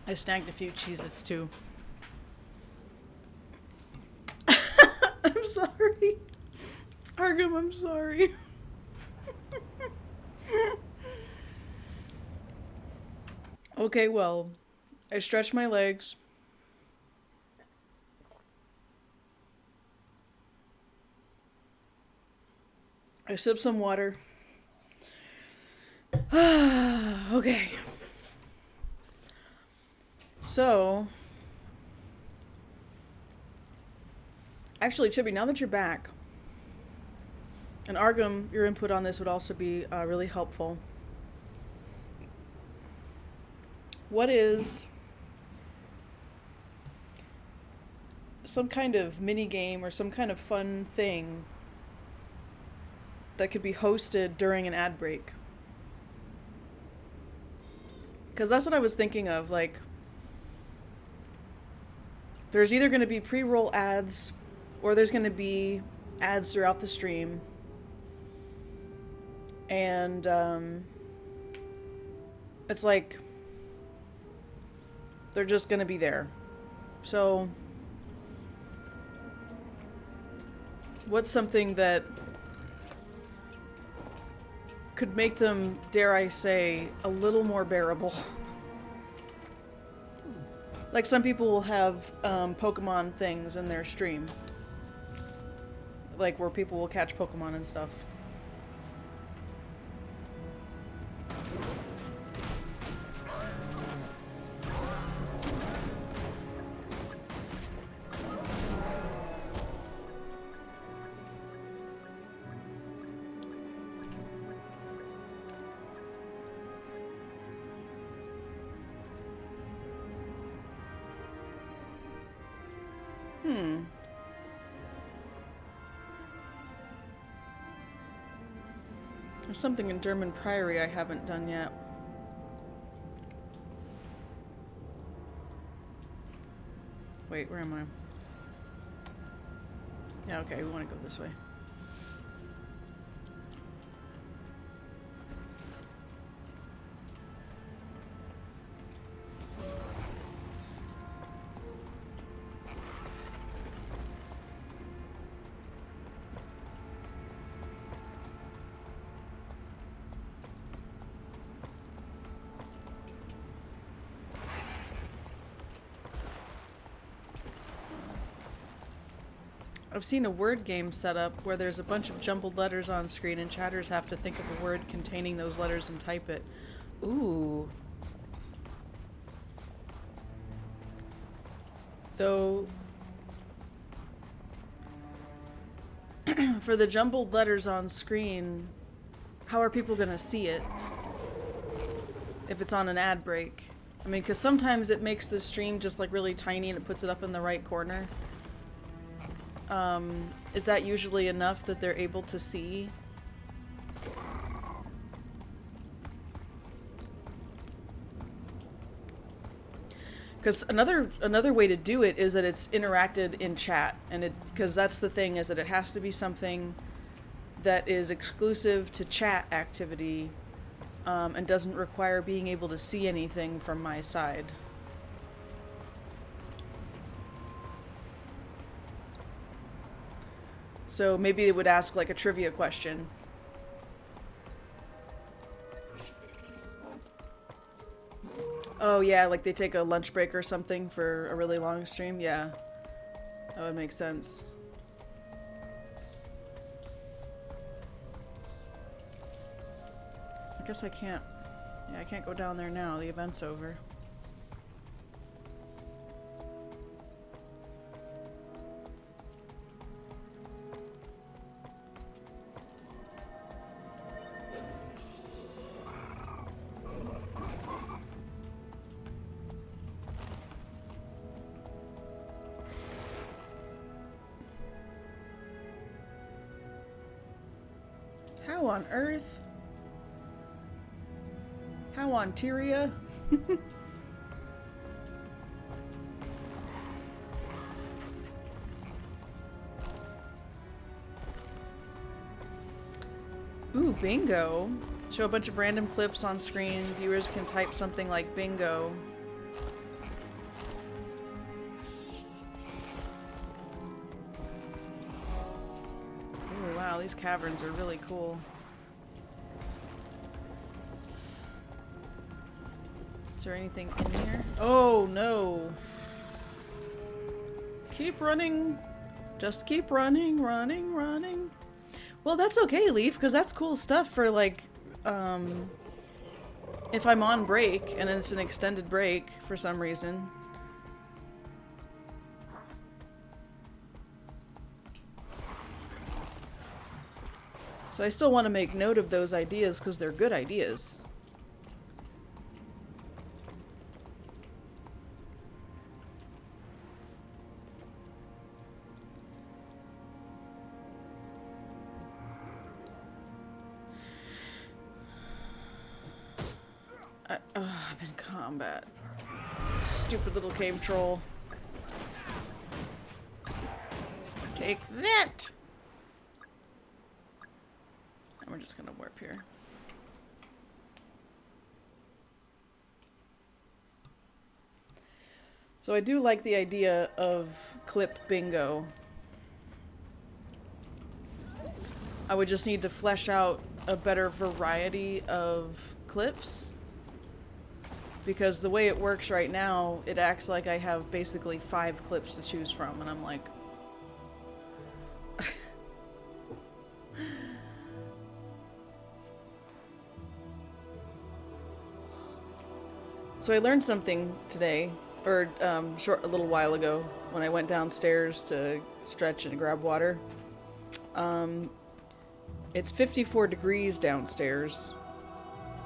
I snagged a few Cheez-Its too. I'm sorry. Arkham, I'm sorry. Okay, well, I stretched my legs. I sipped some water. Okay. So, actually, Chibi, now that you're back, and Arkham, your input on this would also be really helpful. What is some kind of mini game or some kind of fun thing that could be hosted during an ad break? Because that's what I was thinking of. Like, there's either going to be pre-roll ads or there's going to be ads throughout the stream. And it's like they're just going to be there. So what's something that could make them, dare I say, a little more bearable? Like, some people will have Pokemon things in their stream. Like, where people will catch Pokemon and stuff. There's something in German Priory I haven't done yet. Wait, where am I? Yeah, okay, we want to go this way. I've seen a word game set up where there's a bunch of jumbled letters on screen and chatters have to think of a word containing those letters and type it. Ooh. Though, for the jumbled letters on screen, how are people gonna see it if it's on an ad break? I mean, because sometimes it makes the stream just like really tiny and it puts it up in the right corner. Is that usually enough that they're able to see? Because another way to do it is that it's interacted in chat, and because that's the thing, is that it has to be something that is exclusive to chat activity, and doesn't require being able to see anything from my side. So maybe it would ask like a trivia question. Oh yeah, like they take a lunch break or something for a really long stream? Yeah. That would make sense. I guess I can't. Yeah, I can't go down there now. The event's over. How on earth? How on Tyria? Ooh, bingo. Show a bunch of random clips on screen. Viewers can type something like bingo. Ooh, wow, these caverns are really cool. Is there anything in here? Oh, no. Keep running. Just keep running, running, running. Well, that's okay, Leaf, because that's cool stuff for, like, if I'm on break, and it's an extended break for some reason. So I still want to make note of those ideas, because they're good ideas. I'm in combat. Stupid little cave troll. Take that! And we're just gonna warp here. So I do like the idea of clip bingo. I would just need to flesh out a better variety of clips. Because the way it works right now, it acts like I have basically 5 clips to choose from, and I'm like... So I learned something today, or a little while ago, when I went downstairs to stretch and grab water. It's 54 degrees downstairs.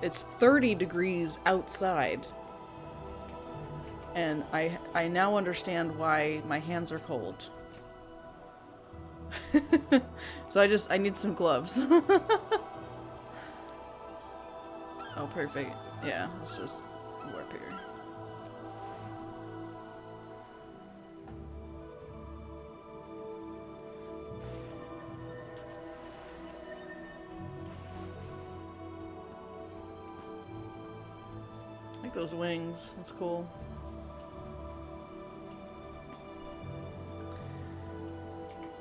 It's 30 degrees outside. And I now understand why my hands are cold. So I need some gloves. Oh, perfect. Yeah, let's just warp here. I like those wings. That's cool.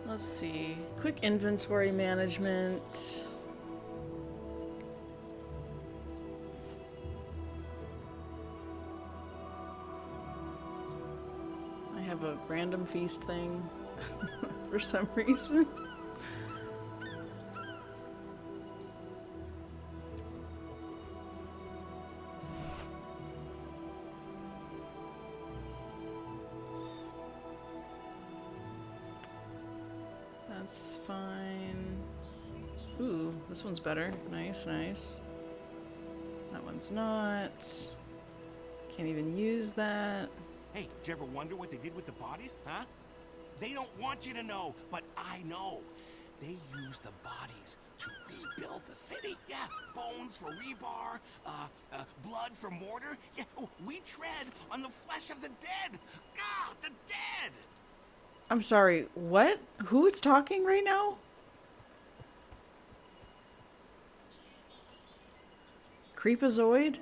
Let's see. Quick inventory management. I have a random feast thing for some reason. That's fine. Ooh, this one's better. Nice, nice. That one's not. Can't even use that. Hey, did you ever wonder what they did with the bodies, huh? They don't want you to know, but I know. They used the bodies to rebuild the city. Yeah, bones for rebar, blood for mortar. Yeah, we tread on the flesh of the dead. God, the dead! I'm sorry, what? Who is talking right now? Creepazoid?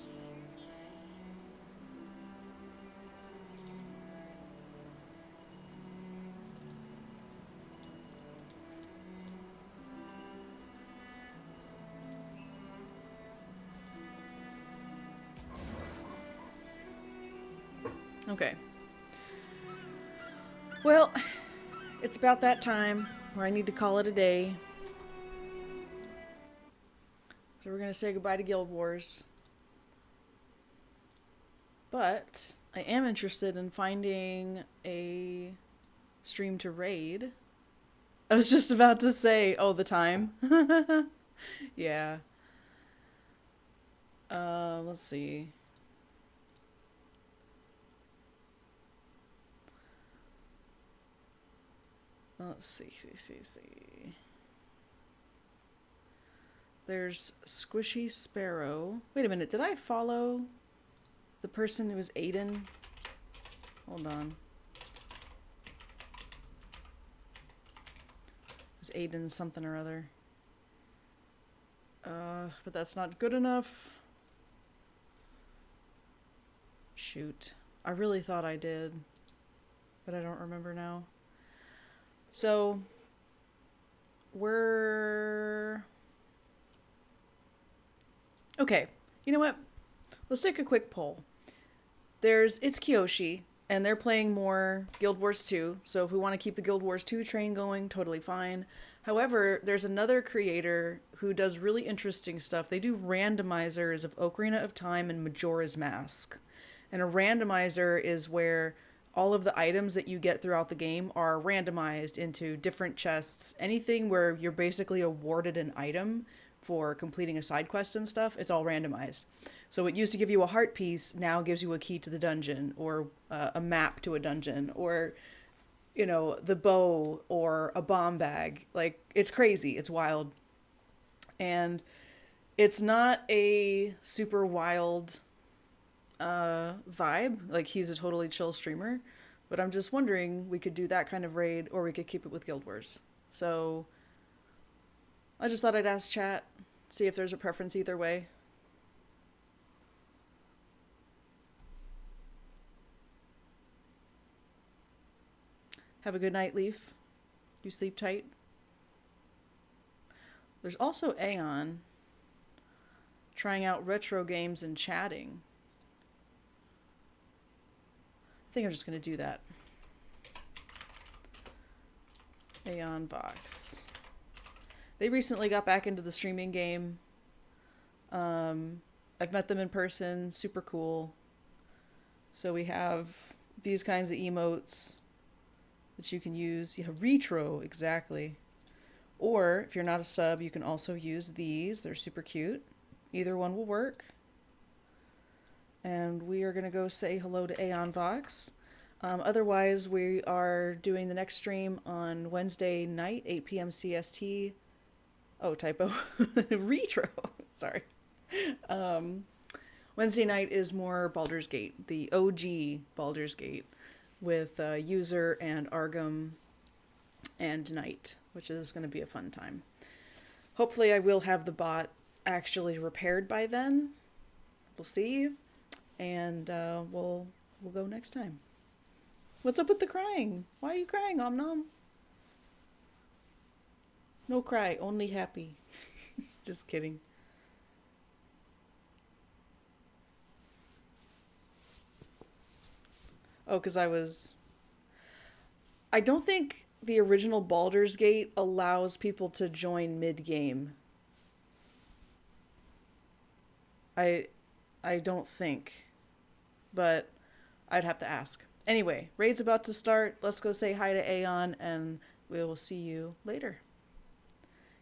Okay. Well, it's about that time where I need to call it a day. So we're going to say goodbye to Guild Wars. But I am interested in finding a stream to raid. I was just about to say, oh, the time. Yeah. Let's see. Let's see. There's Squishy Sparrow. Wait a minute, did I follow the person who was Aiden? Hold on. It was Aiden something or other. But that's not good enough. Shoot. I really thought I did, but I don't remember now. So, we're... Okay, you know what? Let's take a quick poll. It's Kyoshi, and they're playing more Guild Wars 2, so if we want to keep the Guild Wars 2 train going, totally fine. However, there's another creator who does really interesting stuff. They do randomizers of Ocarina of Time and Majora's Mask. And a randomizer is where all of the items that you get throughout the game are randomized into different chests. Anything where you're basically awarded an item for completing a side quest and stuff, it's all randomized. So it used to give you a heart piece, now gives you a key to the dungeon, or a map to a dungeon, or, you know, the bow, or a bomb bag. Like, it's crazy. It's wild. And it's not a super wild vibe. Like, he's a totally chill streamer. But I'm just wondering, we could do that kind of raid, or we could keep it with Guild Wars. So I just thought I'd ask chat, see if there's a preference either way. Have a good night, Leaf. You sleep tight. There's also Aeon trying out retro games and chatting. I think I'm just going to do that. Aeon Vox. They recently got back into the streaming game. I've met them in person. Super cool. So we have these kinds of emotes that you can use. You have retro, exactly. Or if you're not a sub, you can also use these. They're super cute. Either one will work. And we are going to go say hello to Aeon Vox. Otherwise, we are doing the next stream on Wednesday night, 8 p.m. CST. Oh, typo. Retro. Sorry. Wednesday night is more Baldur's Gate, the OG Baldur's Gate, with User and Argum and Knight, which is going to be a fun time. Hopefully I will have the bot actually repaired by then. We'll see. And we'll go next time. What's up with the crying? Why are you crying, Om Nom? No cry, only happy. Just kidding. Oh, because I don't think the original Baldur's Gate allows people to join mid-game. I don't think. But I'd have to ask. Anyway, raid's about to start. Let's go say hi to Aeon, and we will see you later.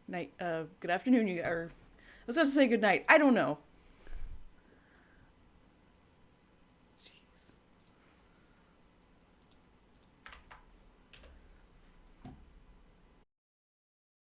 Night. Good afternoon, you. Or I was about to say good night. I don't know.